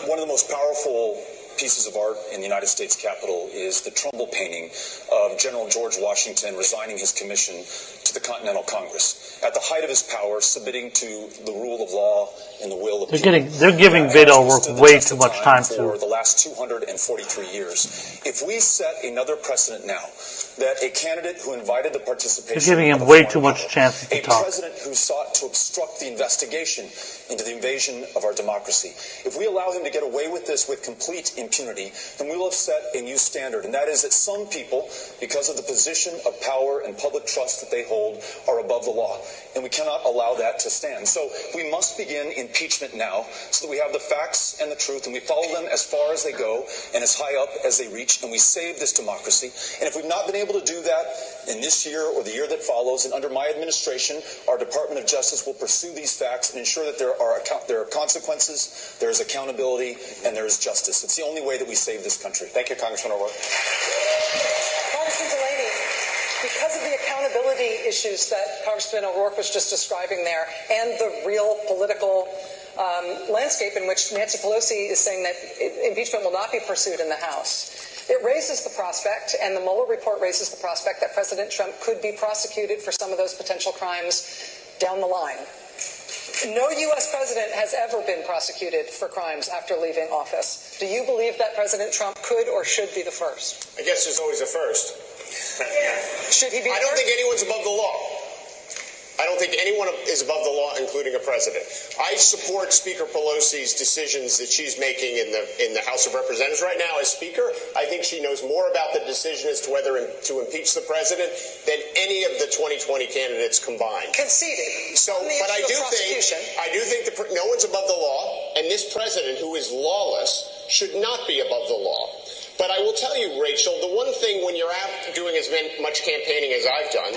One of the most powerful pieces of art in the United States Capitol is the Trumbull painting of General George Washington resigning his commission to the Continental Congress. At the height of his power, submitting to the rule of law and the will of the people. They're giving Beto way too much time for the last 243 years. If we set another precedent now, that a candidate who invited the participation, they're giving him way too much chance to talk. A president who sought to obstruct the investigation into the invasion of our democracy. If we allow him to get away with this with complete impunity, then we will have set a new standard, and that is that some people, because of the position of power and public trust that they hold, are above the law, and we cannot allow that to stand. So we must begin impeachment now, so that we have the facts and the truth, and we follow them as far as they go and as high up as they reach, and we save this democracy. And if we've not been able to do that in this year or the year that follows, and under my administration, our Department of Justice will pursue these facts and ensure that there are consequences, there is accountability, and there is justice. It's the only way that we save this country. Thank you, Congressman O'Rourke. Congressman Delaney, because of the accountability issues that Congressman O'Rourke was just describing there, and the real political landscape in which Nancy Pelosi is saying that impeachment will not be pursued in the House, it raises the prospect, and the Mueller report raises the prospect, that President Trump could be prosecuted for some of those potential crimes down the line. No U.S. president has ever been prosecuted for crimes after leaving office. Do you believe that President Trump could or should be the first? I guess there's always a first. Should he be? I don't think anyone's above the law. I don't think anyone is above the law, including a president. I support Speaker Pelosi's decisions that she's making in the House of Representatives right now as Speaker. I think she knows more about the decision as to whether to impeach the president than any of the 2020 candidates combined. Conceded. So, but I do think that no one's above the law, and this president, who is lawless, should not be above the law. But I will tell you, Rachel, the one thing when you're out doing as much campaigning as I've done,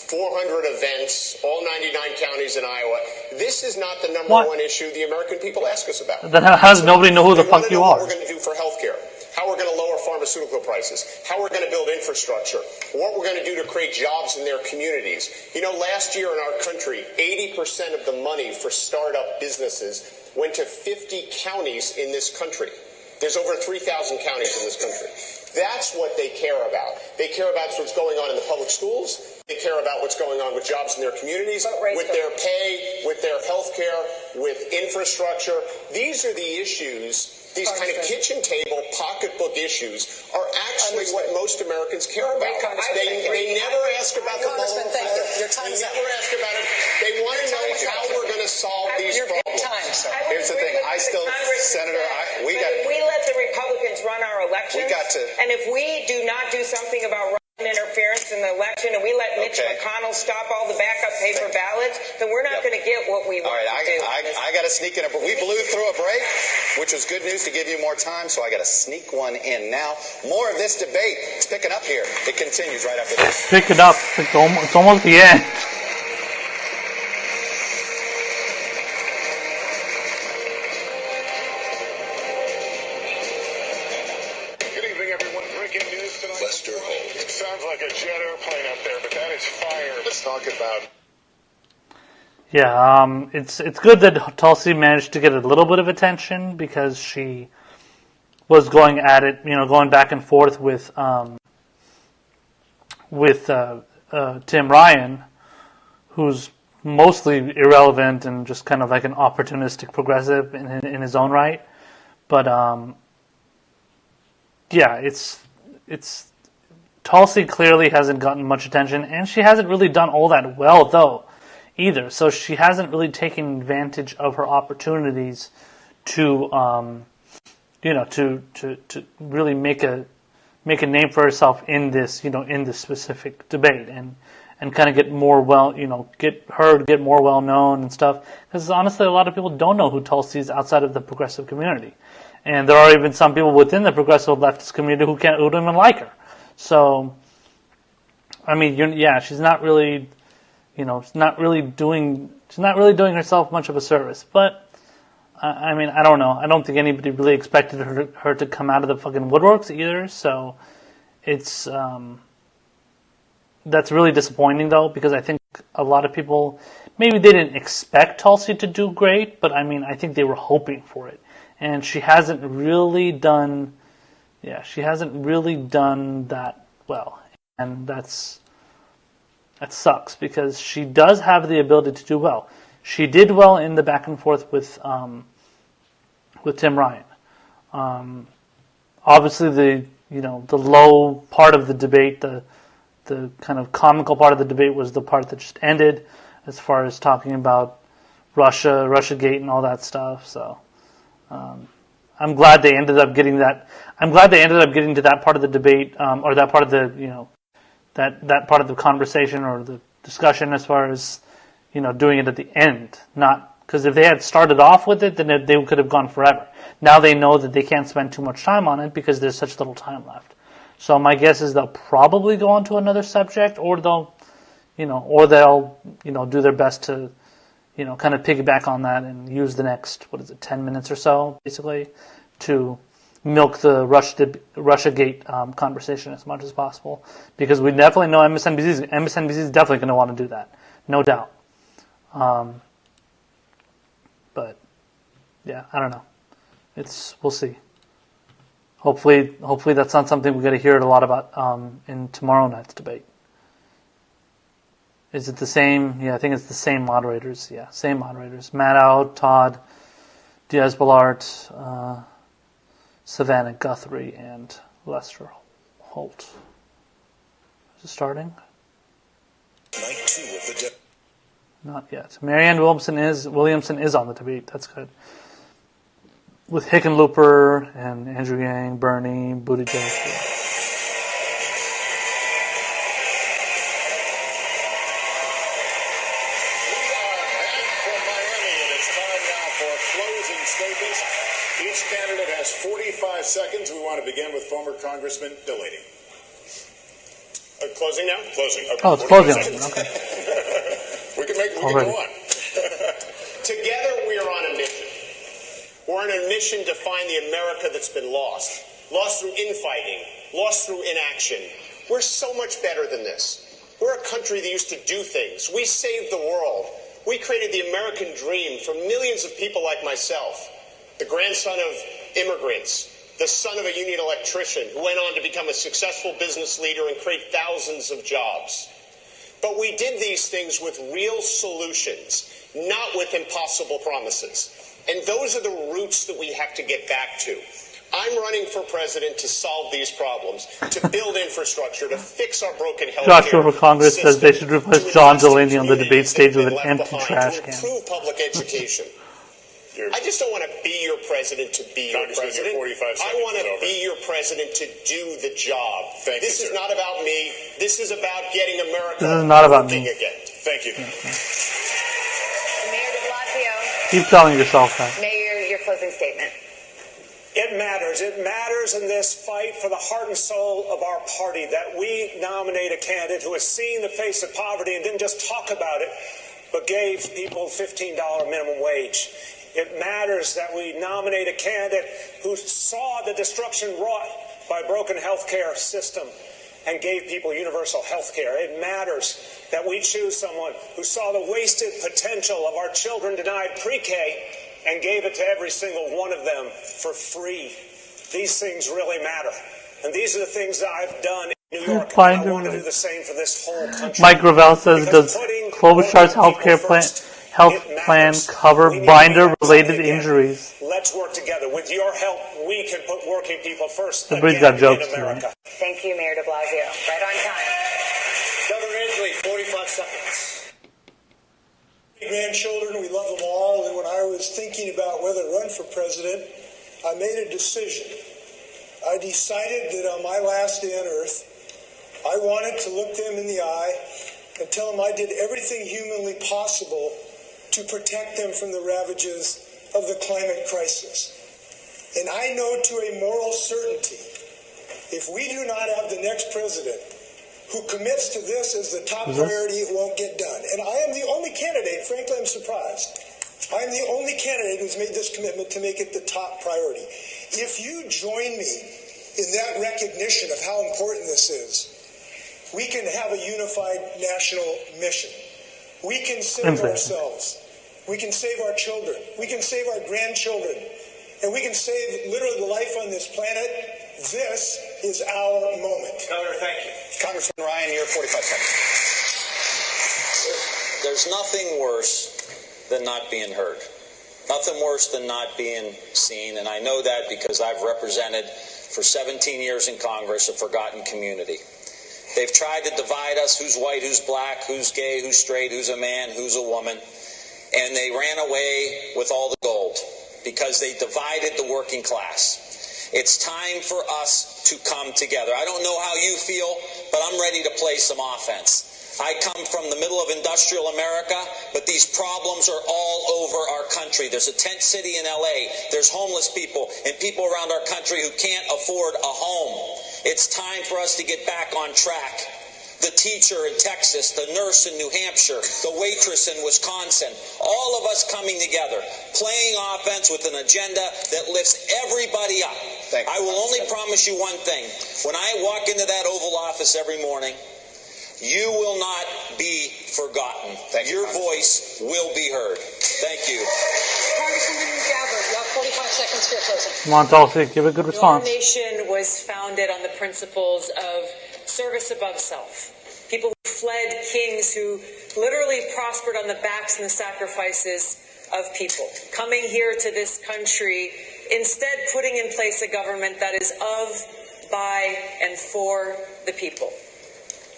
400 events, all 99 counties in Iowa. This is not the number one issue the American people ask us about. Then how does nobody know who the fuck you are? What we're going to do for health care, how we're going to lower pharmaceutical prices, how we're going to build infrastructure, what we're going to do to create jobs in their communities. You know, last year in our country, 80% of the money for startup businesses went to 50 counties in this country. There's over 3,000 counties in this country. That's what they care about. They care about what's going on in the public schools. They care about what's going on with jobs in their communities, with their pay, with their health care, with infrastructure. These are the issues. These kind of kitchen table, pocketbook issues are actually what most Americans care about. They never ask about the Mueller report. They never ask about it. They want to know how we're going to solve these problems. Here's the thing. Senator, if we let the Republicans run our elections, and if we do not do something about interference in the election, and we let Mitch McConnell stop all the backup paper ballots, then we're not going to get what we want to do. I got to sneak in, but we blew through a break, which was good news to give you more time, so I got to sneak one in now. More of this debate. It's picking up here. It continues right after this. Pick it up. It's almost the end. Sounds like a jet airplane up there, but that is fire. Let's talk about. Yeah, it's good that Tulsi managed to get a little bit of attention because she was going at it, going back and forth with Tim Ryan, who's mostly irrelevant and just kind of like an opportunistic progressive in his own right. But yeah, it's Tulsi clearly hasn't gotten much attention, and she hasn't really done all that well, though, either. So she hasn't really taken advantage of her opportunities to, to really make a name for herself in this, in this specific debate, and kind of get more get more well known and stuff. Because honestly, a lot of people don't know who Tulsi is outside of the progressive community, and there are even some people within the progressive leftist community who don't even like her. So, I mean, she's not really, she's not really doing herself much of a service. But, I mean, I don't know. I don't think anybody really expected her to come out of the fucking woodworks either. So, it's, that's really disappointing though, because I think a lot of people, maybe they didn't expect Tulsi to do great, but I mean, I think they were hoping for it. And she hasn't really done that well. And that sucks, because she does have the ability to do well. She did well in the back and forth with Tim Ryan. Obviously, the low part of the debate, the kind of comical part of the debate was the part that just ended, as far as talking about Russiagate and all that stuff. So I'm glad they ended up getting that. I'm glad they ended up getting to that part of the debate, or that part of the that part of the conversation or the discussion, as far as doing it at the end. Not because if they had started off with it, then they could have gone forever. Now they know that they can't spend too much time on it because there's such little time left. So my guess is they'll probably go on to another subject, or they'll do their best to, kind of piggyback on that and use the next, 10 minutes or so, basically, to milk the Russiagate conversation as much as possible. Because we definitely know MSNBC is definitely going to want to do that, no doubt. But yeah, I don't know. We'll see. Hopefully that's not something we're going to hear a lot about in tomorrow night's debate. Is it the same? Yeah, I think it's the same moderators. Yeah, same moderators. Maddow, Todd, Diaz-Balart, Savannah Guthrie, and Lester Holt. Is it starting? Night 2 of the Not yet. Marianne Williamson is on the debate. That's good. With Hickenlooper and Andrew Yang, Bernie, Buttigieg. We are back from Miami, and it's time now for closing statements. Each candidate has 45 seconds. We want to begin with former Congressman Bill Ady. Closing now? Closing. Okay. Oh, it's closing. Okay. We can go on. Together we are on a mission. We're on a mission to find the America that's been lost. Lost through infighting. Lost through inaction. We're so much better than this. We're a country that used to do things. We saved the world. We created the American dream for millions of people like myself. The grandson of immigrants. The son of a union electrician who went on to become a successful business leader and create thousands of jobs. But we did these things with real solutions, not with impossible promises. And those are the roots that we have to get back to. I'm running for president to solve these problems, to build infrastructure, to fix our broken health care Joshua for Congress says they should replace John Delaney on the debate stage with an empty trash can. To improve public education. I just don't want to be your president to be your president. I want to be your president to do the job. This is not about me. This is about getting America moving again. Thank you. Mayor de Blasio. Keep telling yourself that. Mayor, your closing statement. It matters. It matters in this fight for the heart and soul of our party that we nominate a candidate who has seen the face of poverty and didn't just talk about it, but gave people $15 minimum wage. It matters that we nominate a candidate who saw the destruction wrought by a broken healthcare system and gave people universal health care. It matters that we choose someone who saw the wasted potential of our children denied pre-K and gave it to every single one of them for free. These things really matter. And these are the things that I've done in New York. And I want to do the same for this whole country. Mike Gravel says, does Klobuchar's health plan cover binder-related injuries? Let's work together. With your help, we can put working people first. The bridge got jokes tonight. Thank you, Mayor de Blasio. Right on time. Governor Inslee, 45 seconds. Grandchildren, we love them all. And when I was thinking about whether to run for president, I made a decision. I decided that on my last day on earth, I wanted to look them in the eye and tell them I did everything humanly possible to protect them from the ravages of the climate crisis. And I know to a moral certainty, if we do not have the next president who commits to this as the top priority, it won't get done. And I am the only candidate, frankly, I'm surprised. I am the only candidate who's made this commitment to make it the top priority. If you join me in that recognition of how important this is, we can have a unified national mission. We can save ourselves. We can save our children. We can save our grandchildren. And we can save literally the life on this planet. This is our moment. Governor, thank you. Congressman Ryan, your 45 seconds. There's nothing worse than not being heard. Nothing worse than not being seen. And I know that because I've represented for 17 years in Congress a forgotten community. They've tried to divide us, who's white, who's black, who's gay, who's straight, who's a man, who's a woman. And they ran away with all the gold because they divided the working class. It's time for us to come together. I don't know how you feel, but I'm ready to play some offense. I come from the middle of industrial America, but these problems are all over our country. There's a tent city in LA. There's homeless people and people around our country who can't afford a home. It's time for us to get back on track. The teacher in Texas, the nurse in New Hampshire, the waitress in Wisconsin, all of us coming together, playing offense with an agenda that lifts everybody up. I will only promise you one thing. When I walk into that Oval Office every morning, you will not be forgotten. Your voice will be heard. Thank you. Congresswoman Gabbard, you have 45 seconds for your closing. Come on, Tulsi, give a good response. Our nation was founded on the principles of service above self. People who fled kings who literally prospered on the backs and the sacrifices of people. Coming here to this country, instead putting in place a government that is of, by, and for the people.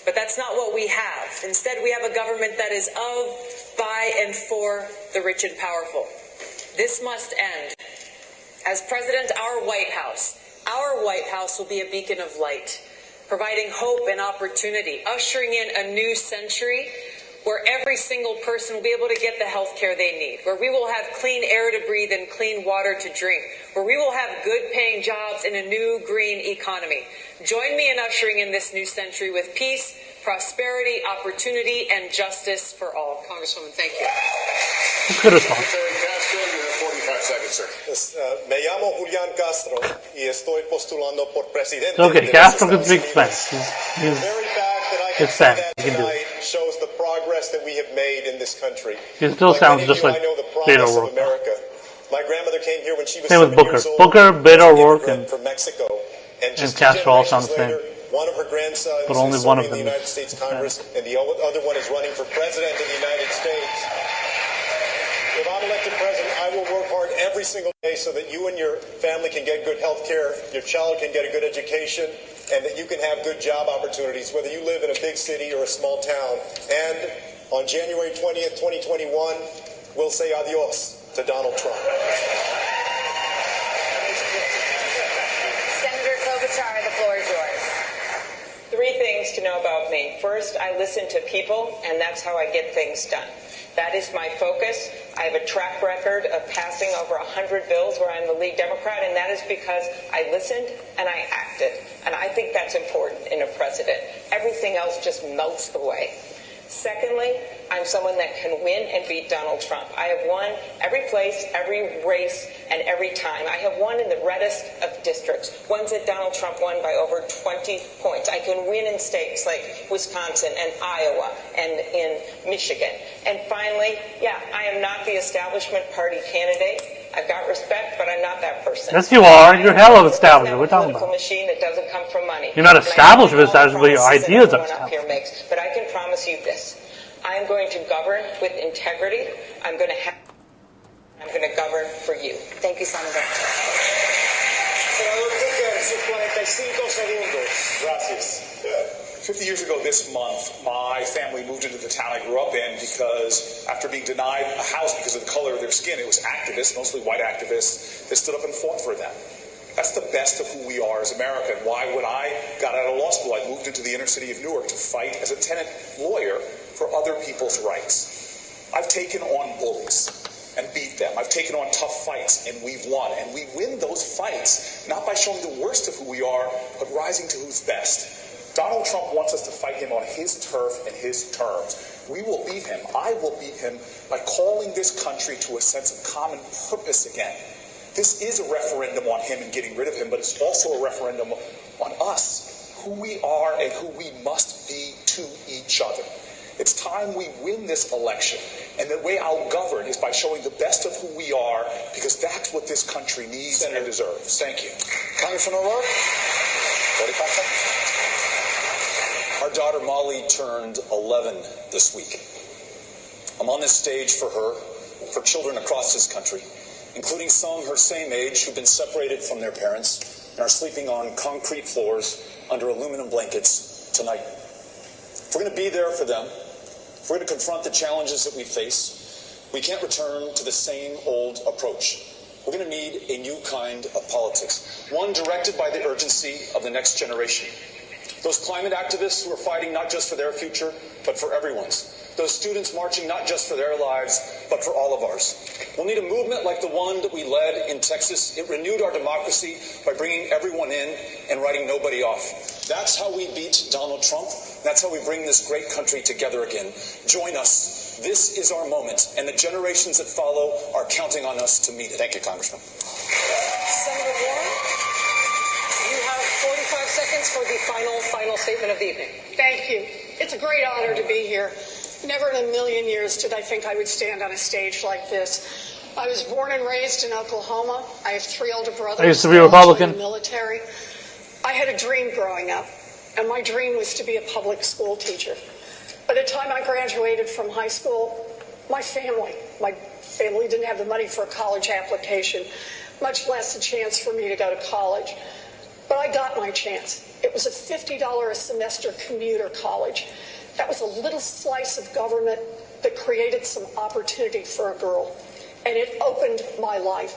But that's not what we have. Instead, we have a government that is of, by, and for the rich and powerful. This must end. As President, our White House will be a beacon of light, providing hope and opportunity, ushering in a new century where every single person will be able to get the health care they need, where we will have clean air to breathe and clean water to drink, where we will have good-paying jobs in a new green economy. Join me in ushering in this new century with peace, prosperity, opportunity, and justice for all. Congresswoman, thank you. Good response. Me llamo Julián Castro y estoy postulando por presidente. It's okay, Castro can speak Spanish. It's Spanish. He can do it. Shows the progress that we have made in this country. He still sounds just like Beto O'Rourke. My grandmother came here when she was same with Booker. Booker, Beto O'Rourke, and Castro all sound the same. One of her grandsons but only is one of serving them in the United States Congress, and the other one is running for president of the United States. If I'm elected president, I will work hard every single day so that you and your family can get good health care, your child can get a good education, and that you can have good job opportunities, whether you live in a big city or a small town. And on January 20th, 2021, we'll say adios to Donald Trump. Senator Klobuchar, the floor is yours. 3 things to know about me. First, I listen to people, and that's how I get things done. That is my focus. I have a track record of passing over 100 bills where I'm the lead Democrat, and that is because I listened and I acted. And I think that's important in a president. Everything else just melts away. Secondly, I'm someone that can win and beat Donald Trump. I have won every place, every race, and every time. I have won in the reddest of districts, ones that Donald Trump won by over 20 points. I can win in states like Wisconsin and Iowa and in Michigan. And finally, I am not the establishment party candidate. I've got respect, but I'm not that person. Yes, you are. You're hell of establishment. We're talking about. Machine that doesn't come from money. You're not establishment, but your ideas are establishment. But I can promise you this. I am going to govern with integrity. I'm going to govern for you. Thank you, Senator. Senador Booker, sus 45 segundos. Gracias. 50 years ago this month, my family moved into the town I grew up in because after being denied a house because of the color of their skin, it was activists, mostly white activists, that stood up and fought for them. That's the best of who we are as America. And why, when I got out of law school, I moved into the inner city of Newark to fight as a tenant lawyer for other people's rights. I've taken on bullies and beat them. I've taken on tough fights, and we've won. And we win those fights, not by showing the worst of who we are, but rising to who's best. Donald Trump wants us to fight him on his turf and his terms. We will beat him. I will beat him by calling this country to a sense of common purpose again. This is a referendum on him and getting rid of him, but it's also a referendum on us, who we are and who we must be to each other. It's time we win this election. And the way I'll govern is by showing the best of who we are, because that's what this country needs and deserves. Thank you. Congressman O'Rourke, 45 seconds. Our daughter Molly turned 11 this week. I'm on this stage for her, for children across this country, including some her same age who've been separated from their parents and are sleeping on concrete floors under aluminum blankets tonight. If we're going to be there for them, if we're going to confront the challenges that we face, we can't return to the same old approach. We're going to need a new kind of politics, one directed by the urgency of the next generation. Those climate activists who are fighting not just for their future, but for everyone's. Those students marching not just for their lives, but for all of ours. We'll need a movement like the one that we led in Texas. It renewed our democracy by bringing everyone in and writing nobody off. That's how we beat Donald Trump. That's how we bring this great country together again. Join us. This is our moment, and the generations that follow are counting on us to meet it. Thank you, Congressman. Senator Warren, you have 45 seconds for the final statement of the evening. Thank you. It's a great honor to be here. Never in a million years did I think I would stand on a stage like this. I was born and raised in Oklahoma. I have 3 older brothers. I used to be a Republican. In the military. I had a dream growing up, and my dream was to be a public school teacher. By the time I graduated from high school, my family didn't have the money for a college application, much less a chance for me to go to college. But I got my chance. It was a $50 a semester commuter college. That was a little slice of government that created some opportunity for a girl, and it opened my life.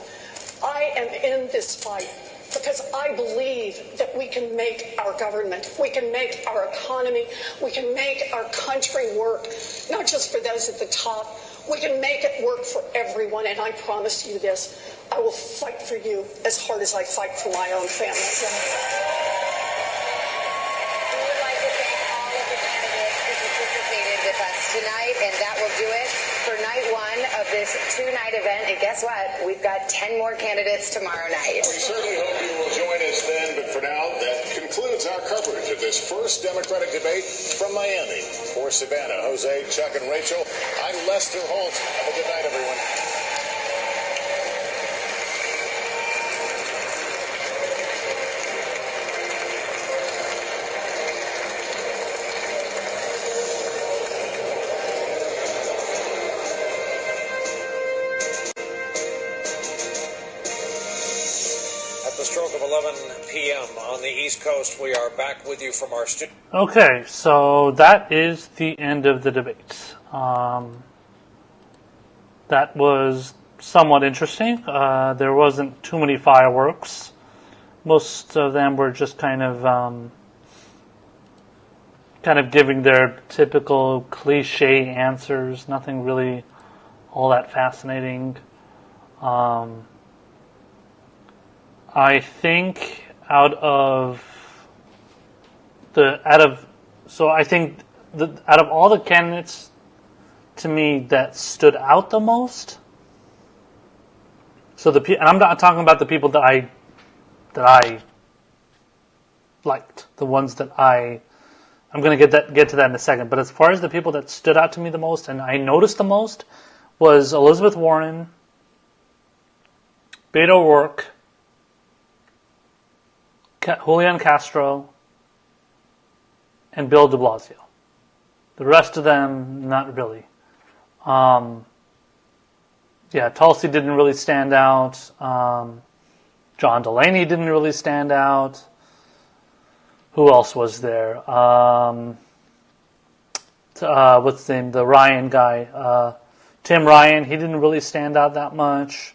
I am in this fight because I believe that we can make our government, we can make our economy, we can make our country work, not just for those at the top. We can make it work for everyone, and I promise you this, I will fight for you as hard as I fight for my own family. Tonight, and that will do it for night 1 of this 2-night event. And guess what? We've got 10 more candidates tomorrow night. We certainly hope you will join us then, but for now, that concludes our coverage of this first Democratic debate from Miami. For Savannah, Jose, Chuck, and Rachel, I'm Lester Holt. Have a good night, everyone. Stroke of 11 p.m. on the East Coast. We are back with you from our studio. Okay, so that is the end of the debate. That was somewhat interesting. There wasn't too many fireworks. Most of them were just kind of giving their typical cliche answers. Nothing really all that fascinating. I think out of all the candidates to me that stood out the most. So and I'm not talking about the people that I liked, the ones that I'm going to get to that in a second. But as far as the people that stood out to me the most and I noticed the most was Elizabeth Warren, Beto O'Rourke, Julian Castro, and Bill de Blasio. The rest of them, not really. Tulsi didn't really stand out. John Delaney didn't really stand out. Who else was there? What's his name? The Ryan guy. Tim Ryan, he didn't really stand out that much.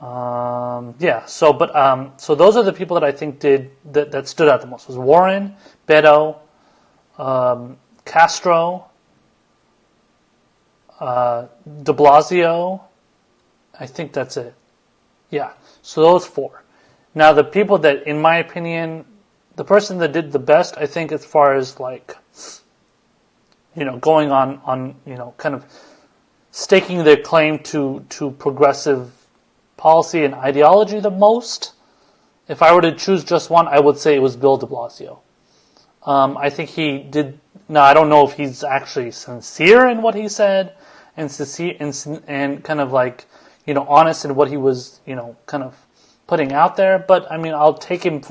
So those are the people that I think that stood out the most. It was Warren, Beto, Castro, de Blasio. I think that's it. Yeah, so those 4. Now the people that, in my opinion, the person that did the best, I think, as far as going on kind of staking their claim to progressive policy and ideology the most. If I were to choose just one, I would say it was Bill de Blasio. I think he did. Now, I don't know if he's actually sincere in what he said, and sincere and kind of like, honest in what he was, kind of putting out there. But I mean, I'll take him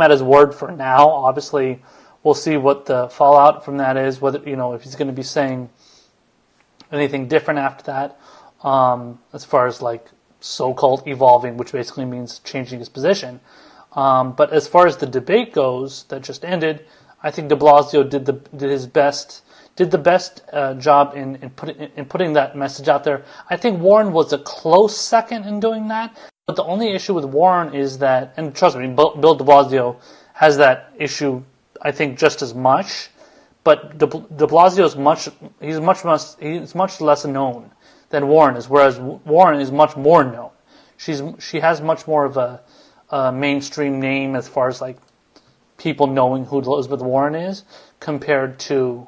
at his word for now. Obviously, we'll see what the fallout from that is. Whether if he's going to be saying anything different after that, as far as like so-called evolving, which basically means changing his position. But as far as the debate goes that just ended, I think De Blasio did the best job in putting that message out there. I think Warren was a close second in doing that. But the only issue with Warren is that, and trust me, Bill De Blasio has that issue, I think, just as much. But De Blasio is much less known than Warren is, whereas Warren is much more known. She has much more of a mainstream name as far as like people knowing who Elizabeth Warren is, compared to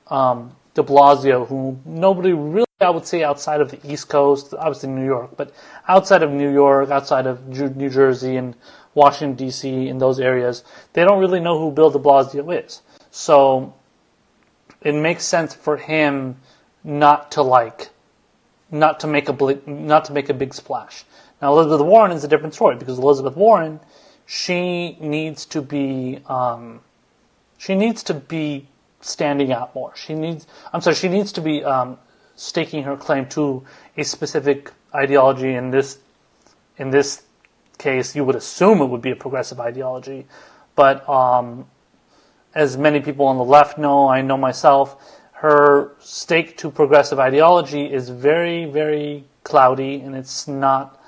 De Blasio, who nobody really, I would say, outside of the East Coast, obviously New York, but outside of New York, outside of New Jersey and Washington, D.C., in those areas, they don't really know who Bill De Blasio is. So it makes sense for him not to make a big splash. Now, Elizabeth Warren is a different story, because Elizabeth Warren, she needs to be standing out more. She needs to be staking her claim to a specific ideology. In this case, you would assume it would be a progressive ideology, but as many people on the left know, I know myself, her stake to progressive ideology is very, very cloudy, and it's not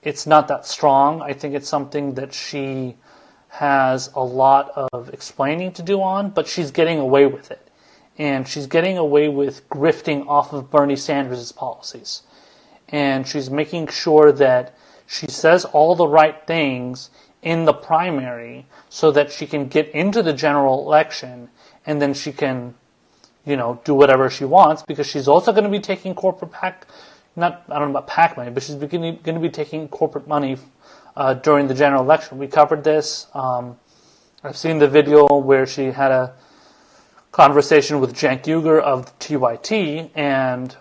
that strong. I think it's something that she has a lot of explaining to do on, but she's getting away with it. And she's getting away with grifting off of Bernie Sanders' policies. And she's making sure that she says all the right things in the primary so that she can get into the general election, and then she can, do whatever she wants, because she's also going to be taking corporate I don't know about PAC money, but she's going to be taking corporate money during the general election. We covered this. I've seen the video where she had a conversation with Cenk Uygur of TYT, and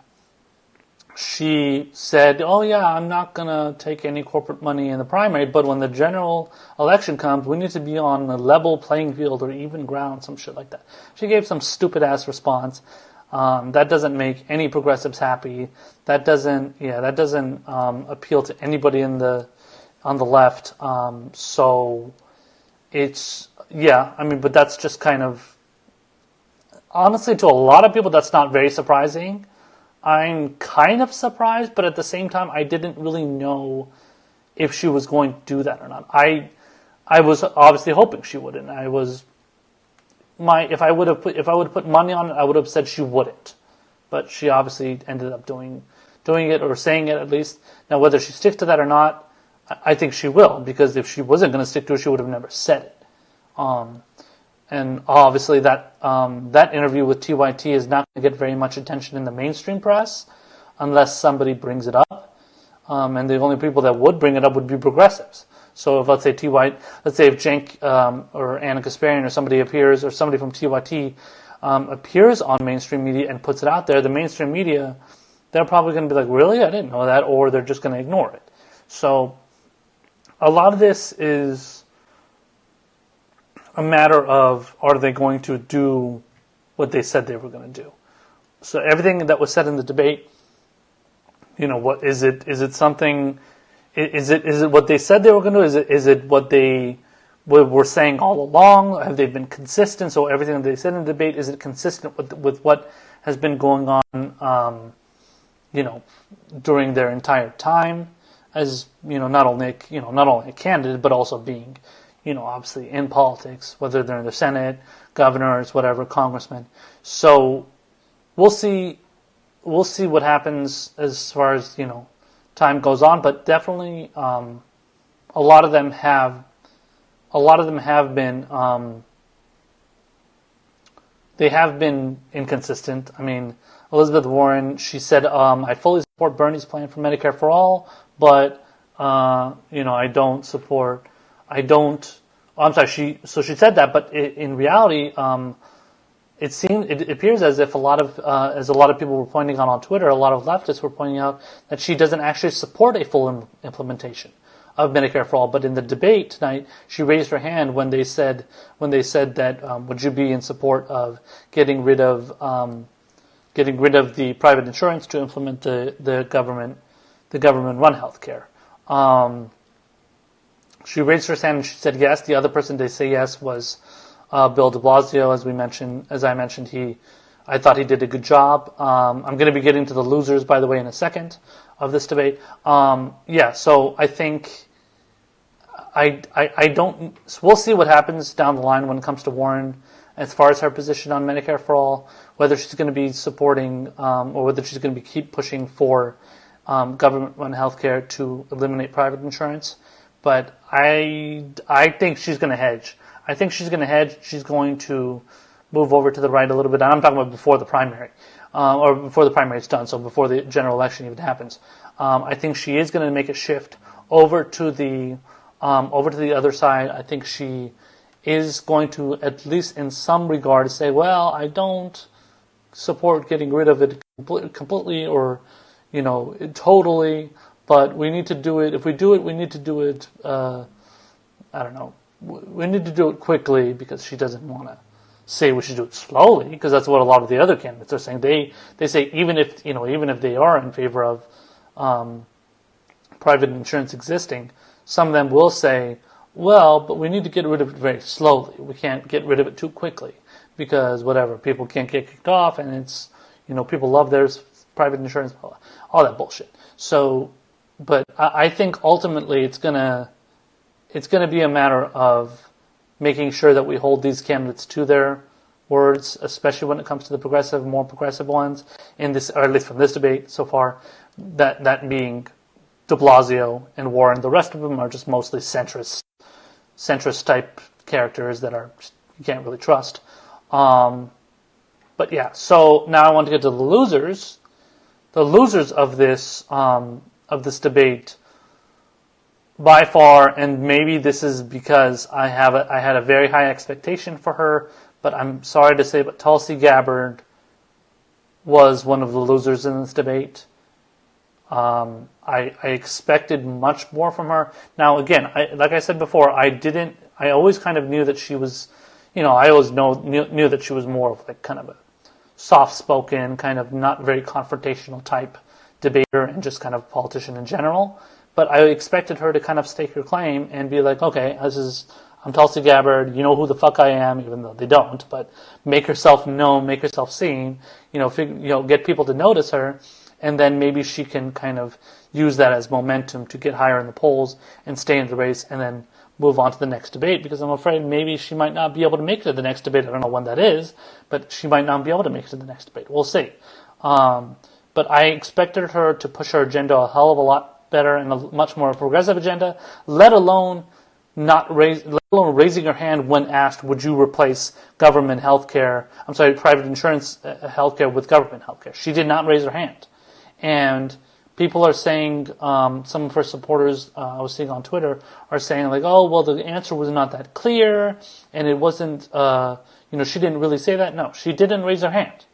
she said, "Oh yeah, I'm not going to take any corporate money in the primary, but when the general election comes, we need to be on a level playing field or even ground," some shit like that. She gave some stupid ass response. That doesn't make any progressives happy. That doesn't appeal to anybody on the left. So it's, but that's just kind of, honestly, to a lot of people, that's not very surprising. I'm kind of surprised, but at the same time, I didn't really know if she was going to do that or not. I was obviously hoping she wouldn't. If I would have put money on it, I would have said she wouldn't. But she obviously ended up doing it, or saying it at least. Now, whether she sticks to that or not, I think she will, because if she wasn't going to stick to it, she would have never said it. And obviously that interview with TYT is not going to get very much attention in the mainstream press unless somebody brings it up. And the only people that would bring it up would be progressives. So if, let's say if Cenk or Anna Kasparian or somebody appears, or somebody from TYT appears on mainstream media and puts it out there, the mainstream media, they're probably going to be like, "Really? I didn't know that," or they're just going to ignore it. So a lot of this is a matter of, are they going to do what they said they were going to do? So everything that was said in the debate, what is it? Is it something? Is it what they said they were going to do? Is it what they were saying all along? Have they been consistent? So everything that they said in the debate, is it consistent with what has been going on, during their entire time as not only a candidate, but also being, obviously in politics, whether they're in the Senate, governors, whatever, congressmen. So we'll see what happens as far as time goes on, but definitely a lot of them have been they have been inconsistent. I mean, Elizabeth Warren, she said, "I fully support Bernie's plan for Medicare for all, but I don't I'm sorry. She said that, but in reality, it appears as if a lot of people were pointing out on Twitter, a lot of leftists were pointing out that she doesn't actually support a full implementation of Medicare for all. But in the debate tonight, she raised her hand when they said that would you be in support of getting rid of the private insurance to implement the government run healthcare. She raised her hand and she said yes. The other person to say yes was Bill de Blasio. As I mentioned, I thought he did a good job. I'm going to be getting to the losers, by the way, in a second of this debate. So I think I don't. We'll see what happens down the line when it comes to Warren as far as her position on Medicare for all, whether she's going to be supporting or whether she's going to keep pushing for government-run healthcare to eliminate private insurance. But I think she's going to hedge. I think she's going to hedge. She's going to move over to the right a little bit. And I'm talking about before the primary, or before the primary is done, so before the general election even happens. I think she is going to make a shift over to the other side. I think she is going to, at least in some regard, say, well, I don't support getting rid of it completely or, totally, but we need to do it. If we do it, we need to do it, we need to do it quickly, because she doesn't want to say we should do it slowly, because that's what a lot of the other candidates are saying. They say even if they are in favor of private insurance existing, some of them will say, well, but we need to get rid of it very slowly. We can't get rid of it too quickly, because whatever, people can't get kicked off, and it's, people love their private insurance, all that bullshit. So, but I think ultimately it's gonna be a matter of making sure that we hold these candidates to their words, especially when it comes to the more progressive ones in this, or at least from this debate so far, that being de Blasio and Warren. The rest of them are just mostly centrist type characters that you can't really trust. But yeah, so now I want to get to the losers. The losers of this debate, by far, and maybe this is because I had a very high expectation for her, but I'm sorry to say, but Tulsi Gabbard was one of the losers in this debate. I expected much more from her. Now, again, like I said before, I always kind of knew that she was, I always knew that she was more of like kind of a soft-spoken, kind of not very confrontational type debater and just kind of politician in general. But I expected her to kind of stake her claim and be like, okay, I'm Tulsi Gabbard, you know who the fuck I am, even though they don't, but make herself known, make herself seen, get people to notice her, and then maybe she can kind of use that as momentum to get higher in the polls and stay in the race and then move on to the next debate, because I'm afraid maybe she might not be able to make it to the next debate. I don't know when that is, but she might not be able to make it to the next debate. We'll see. But I expected her to push her agenda a hell of a lot better and a much more progressive agenda, let alone raising her hand when asked, would you replace private insurance healthcare with government healthcare? She did not raise her hand. And people are saying, some of her supporters I was seeing on Twitter are saying like, oh, well, the answer was not that clear, and it wasn't, she didn't really say that. No, she didn't raise her hand.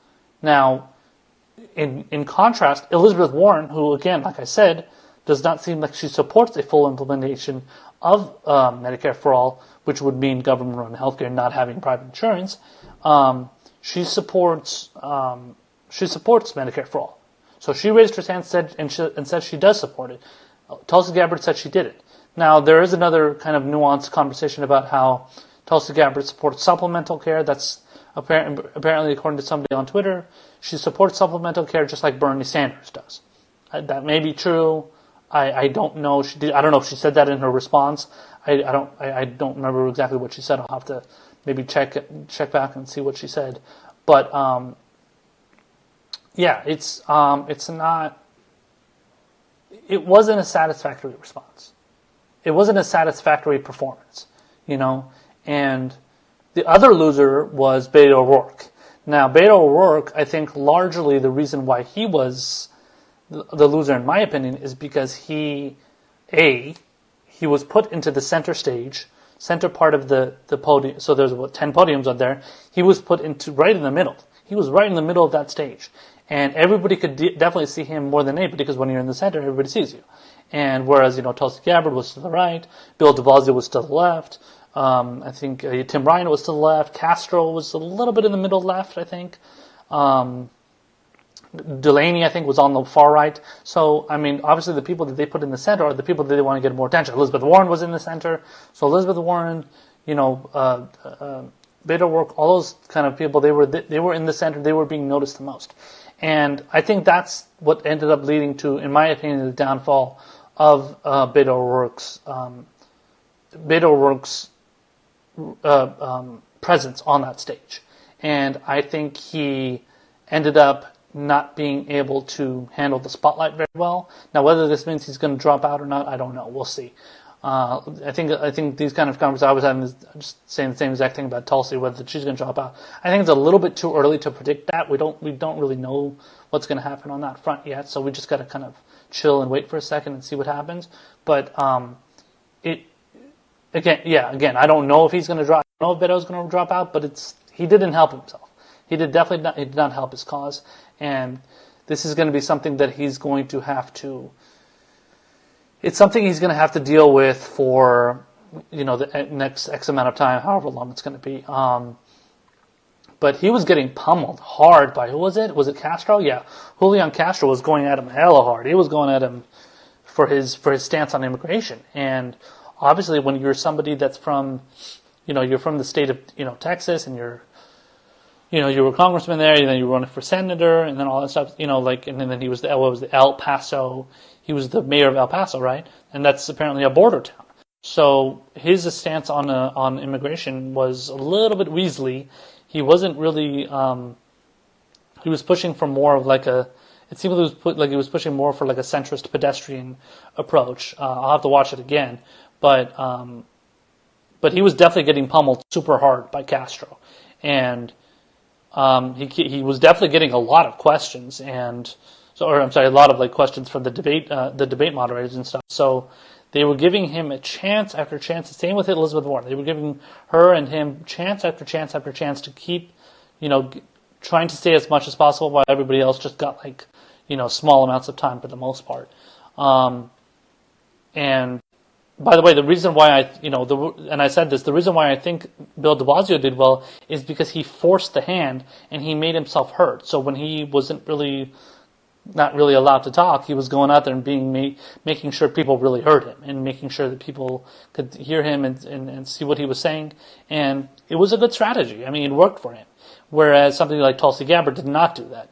Now, in contrast, Elizabeth Warren, who, again, like I said, does not seem like she supports a full implementation of Medicare for all, which would mean government-run healthcare not having private insurance. She supports Medicare for all. So she raised her hand and said she does support it. Tulsi Gabbard said she didn't. Now, there is another kind of nuanced conversation about how Tulsi Gabbard supports supplemental care. That's apparently, according to somebody on Twitter, she supports supplemental care just like Bernie Sanders does. That may be true. I don't know. I don't know if she said that in her response. I don't remember exactly what she said. I'll have to maybe check back and see what she said. But yeah, it's not. It wasn't a satisfactory response. It wasn't a satisfactory performance, And the other loser was Beto O'Rourke. Now, Beto O'Rourke, I think largely the reason why he was the loser, in my opinion, is because he was put into the center stage center part of the podium. So there's about 10 podiums out there. He was put into right in the middle. He was right in the middle of that stage. And everybody could definitely see him more than anybody, because when you're in the center, everybody sees you. And whereas, Tulsi Gabbard was to the right, Bill de Blasio was to the left, I think Tim Ryan was to the left, Castro was a little bit in the middle left, I think. Delaney, I think, was on the far right. So, I mean, obviously the people that they put in the center are the people that they want to get more attention. Elizabeth Warren was in the center. So Elizabeth Warren, Beto O'Rourke, all those kind of people, they were in the center. They were being noticed the most. And I think that's what ended up leading to, in my opinion, the downfall of Beto O'Rourke's presence on that stage. And I think he ended up not being able to handle the spotlight very well. Now, whether this means he's going to drop out or not, I don't know. We'll see. I think these kind of conversations I was having is just saying the same exact thing about Tulsi, whether she's going to drop out. I think it's a little bit too early to predict that. We don't really know what's going to happen on that front yet, so we just got to kind of chill and wait for a second and see what happens. But again, I don't know if he's going to drop. I don't know if Beto's going to drop out, but he didn't help himself. He did not help his cause, and this is going to be something that he's going to have to. It's something he's going to have to deal with for, the next X amount of time, however long it's going to be. But he was getting pummeled hard by, who was it? Was it Castro? Yeah. Julian Castro was going at him hella hard. He was going at him for his stance on immigration. And obviously when you're somebody that's from, you're from the state of, Texas, and you were a congressman there, and then you were running for senator, and then all that stuff, and then he was the El Paso. He was the mayor of El Paso, right? And that's apparently a border town. So his stance on immigration was a little bit weaselly. He wasn't really. He was pushing for more of like a. It seemed like he was pushing more for like a centrist pedestrian approach. I'll have to watch it again, but he was definitely getting pummeled super hard by Castro, and he was definitely getting a lot of questions a lot of questions from the debate moderators and stuff. So they were giving him a chance after chance. Same with Elizabeth Warren. They were giving her and him chance after chance after chance to keep, trying to say as much as possible, while everybody else just got small amounts of time for the most part. And by the way, the reason why I said this, the reason why I think Bill de Blasio did well is because he forced the hand and he made himself heard. So when he wasn't not really allowed to talk, he was going out there and making sure people really heard him, and making sure that people could hear him and see what he was saying. And it was a good strategy. I mean, it worked for him. Whereas something like Tulsi Gabbard did not do that.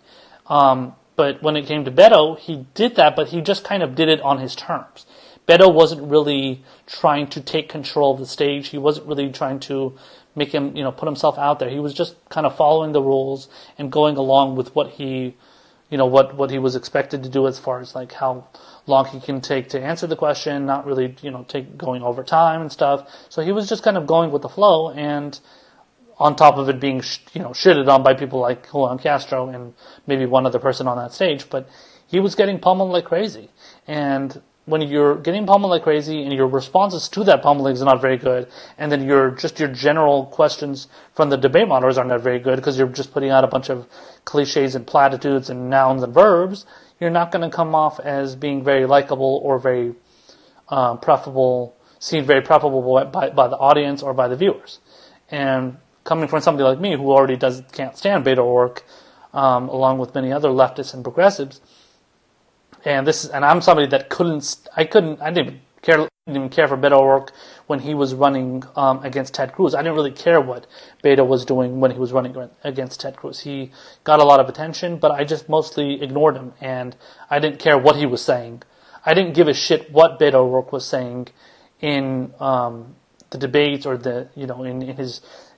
But when it came to Beto, he did that, but he just kind of did it on his terms. Beto wasn't really trying to take control of the stage. He wasn't really trying to make him, put himself out there. He was just kind of following the rules and going along with what he was expected to do, as far as how long he can take to answer the question, not really, going over time and stuff. So he was just kind of going with the flow, and on top of it being, shitted on by people like Julian Castro and maybe one other person on that stage, but he was getting pummeled like crazy. And when you're getting pummeled like crazy and your responses to that pummeling is not very good, and then your general questions from the debate moderators are not very good because you're just putting out a bunch of cliches and platitudes and nouns and verbs, you're not going to come off as being very likable or very preferable, seen very preferable by the audience or by the viewers. And coming from somebody like me who already can't stand Beto O'Rourke, along with many other leftists and progressives, and I'm somebody that I didn't even care for Beto O'Rourke when he was running against Ted Cruz. I didn't really care what Beto was doing when he was running against Ted Cruz. He got a lot of attention, but I just mostly ignored him, and I didn't care what he was saying. I didn't give a shit what Beto O'Rourke was saying in the debates or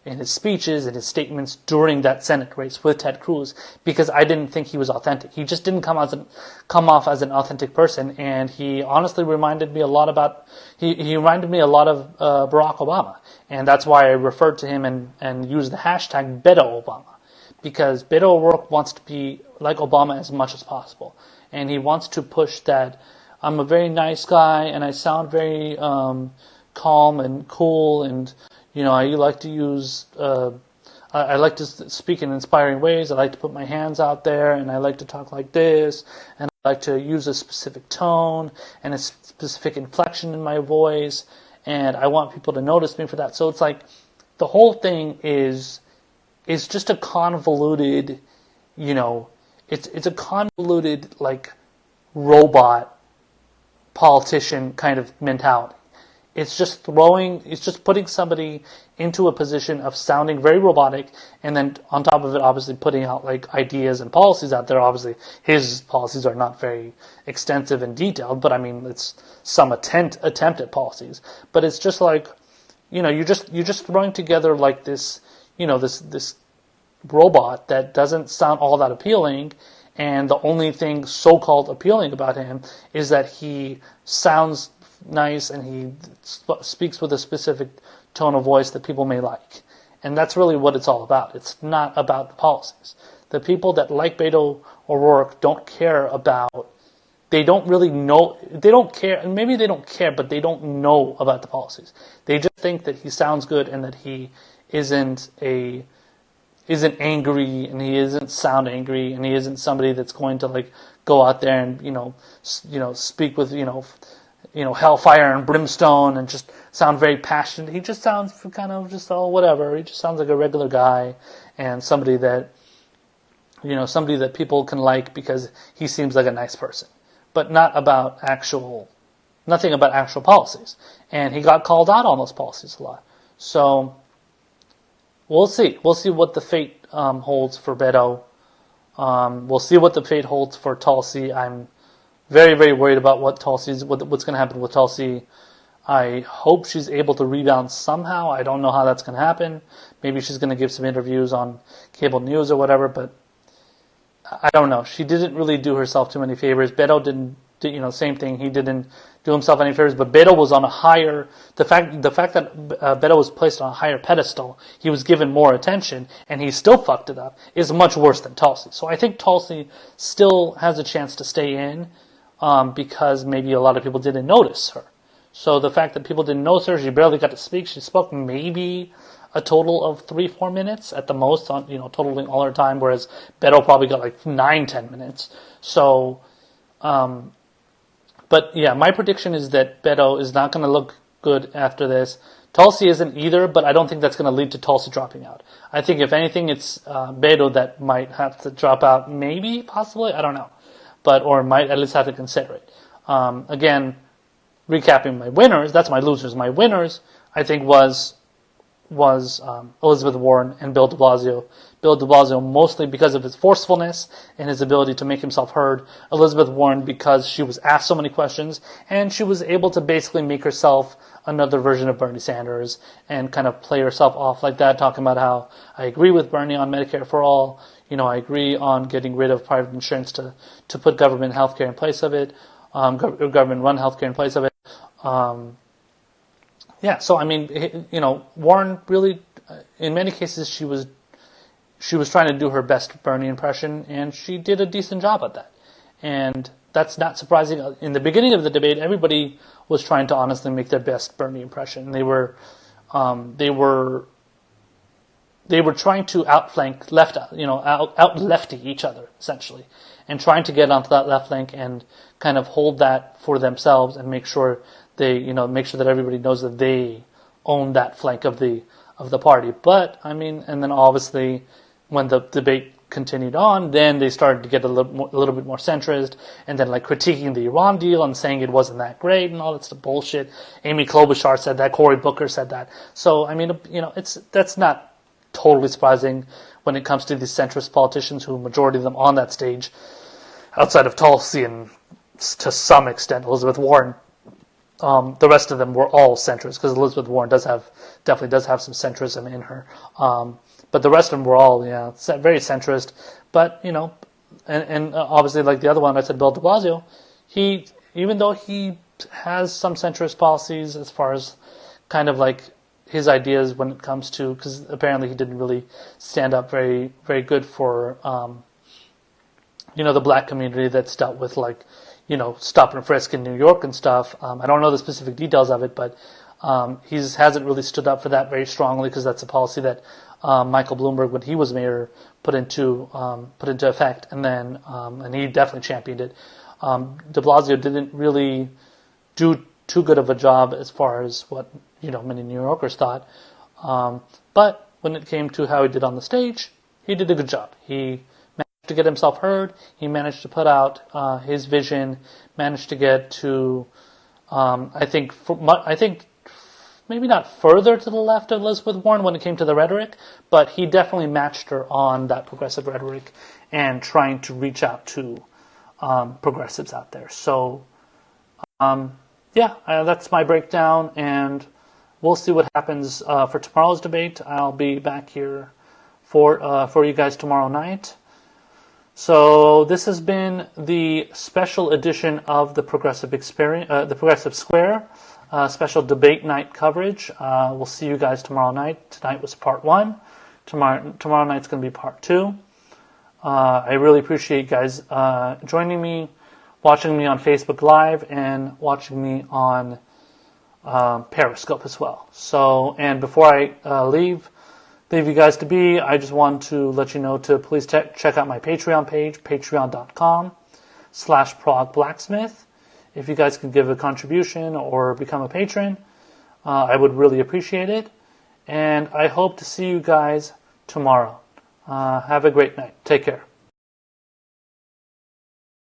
in his speeches and his statements during that Senate race with Ted Cruz, because I didn't think he was authentic. He just didn't come off as an authentic person, and he honestly reminded me a lot about he reminded me a lot of Barack Obama, and that's why I referred to him and used the hashtag Beto Obama, because Beto O'Rourke wants to be like Obama as much as possible, and he wants to push that I'm a very nice guy and I sound very calm and cool, and I like to use. I like to speak in inspiring ways. I like to put my hands out there, and I like to talk like this, and I like to use a specific tone and a specific inflection in my voice, and I want people to notice me for that. So it's like the whole thing is just a convoluted, it's a convoluted like robot politician kind of mentality. It's just putting somebody into a position of sounding very robotic, and then on top of it, obviously putting out like ideas and policies out there. Obviously, his policies are not very extensive and detailed, but I mean, it's some attempt at policies. But it's just like, you're just throwing together like this, this robot that doesn't sound all that appealing. And the only thing so-called appealing about him is that he sounds nice and he speaks with a specific tone of voice that people may like. And that's really what it's all about. It's not about the policies. The people that like Beto O'Rourke don't care about, they don't really know, they don't care, and maybe they don't care, but they don't know about the policies. They just think that he sounds good and that he isn't angry, and he isn't sound angry, and he isn't somebody that's going to like go out there and speak with hellfire and brimstone and just sound very passionate. He just sounds kind of just whatever. He just sounds like a regular guy and somebody that people can like because he seems like a nice person, but nothing about actual policies. And he got called out on those policies a lot. So we'll see. We'll see what the fate holds for Beto. We'll see what the fate holds for Tulsi. I'm very, very worried about what's going to happen with Tulsi. I hope she's able to rebound somehow. I don't know how that's going to happen. Maybe she's going to give some interviews on cable news or whatever, but I don't know. She didn't really do herself too many favors. Beto didn't, same thing. He didn't do himself any favors, but Beto was on a higher, the fact that Beto was placed on a higher pedestal, he was given more attention, and he still fucked it up, is much worse than Tulsi. So I think Tulsi still has a chance to stay in, because maybe a lot of people didn't notice her. So the fact that people didn't notice her, she barely got to speak. She spoke maybe a total of 3-4 minutes at the most, on totaling all her time, whereas Beto probably got like 9-10 minutes. So, but yeah, my prediction is that Beto is not going to look good after this. Tulsi isn't either, but I don't think that's going to lead to Tulsi dropping out. I think if anything, it's Beto that might have to drop out, maybe, possibly, I don't know. Or might at least have to consider it. Again, recapping my winners, that's my losers. My winners, I think, was Elizabeth Warren and Bill de Blasio. Bill de Blasio mostly because of his forcefulness and his ability to make himself heard. Elizabeth Warren because she was asked so many questions and she was able to basically make herself another version of Bernie Sanders and kind of play herself off like that, talking about how I agree with Bernie on Medicare for all. I agree on getting rid of private insurance to put government healthcare in place of it, government-run healthcare in place of it. So I mean, Warren really, in many cases, she was trying to do her best Bernie impression, and she did a decent job at that. And that's not surprising. In the beginning of the debate, everybody was trying to honestly make their best Bernie impression. They were trying to outflank out-lefty each other, essentially, and trying to get onto that left flank and kind of hold that for themselves and make sure that everybody knows that they own that flank of the party. But, I mean, and then obviously when the debate continued on, then they started to get a little bit more centrist, and then like critiquing the Iran deal and saying it wasn't that great and all that stuff bullshit. Amy Klobuchar said that, Cory Booker said that. So, I mean, that's not totally surprising when it comes to these centrist politicians, who majority of them on that stage, outside of Tulsi and to some extent Elizabeth Warren, the rest of them were all centrist, because Elizabeth Warren definitely does have some centrism in her. But the rest of them were all, very centrist. But, and obviously, like the other one I said, Bill de Blasio, even though he has some centrist policies as far as kind of like his ideas when it comes to, because apparently he didn't really stand up very, very good for, the black community that's dealt with, like, stop and frisk in New York and stuff. I don't know the specific details of it, but He hasn't really stood up for that very strongly because that's a policy that Michael Bloomberg, when he was mayor, put into effect, and then and he definitely championed it. De Blasio didn't really do too good of a job as far as what many New Yorkers thought, but when it came to how he did on the stage, he did a good job. He managed to get himself heard. He managed to put out his vision. Managed to get to I think maybe not further to the left of Elizabeth Warren when it came to the rhetoric, but he definitely matched her on that progressive rhetoric and trying to reach out to progressives out there. So, that's my breakdown, and we'll see what happens for tomorrow's debate. I'll be back here for you guys tomorrow night. So this has been the special edition of the Progressive Experience, the Progressive Square. Special debate night coverage. We'll see you guys tomorrow night. Tonight was part 1. Tomorrow night's going to be part 2. I really appreciate you guys joining me, watching me on Facebook Live, and watching me on Periscope as well. So, and before I leave you guys to be, I just want to let you know to please check out my Patreon page, patreon.com/ProgBlacksmith. If you guys can give a contribution or become a patron, I would really appreciate it. And I hope to see you guys tomorrow. Have a great night. Take care.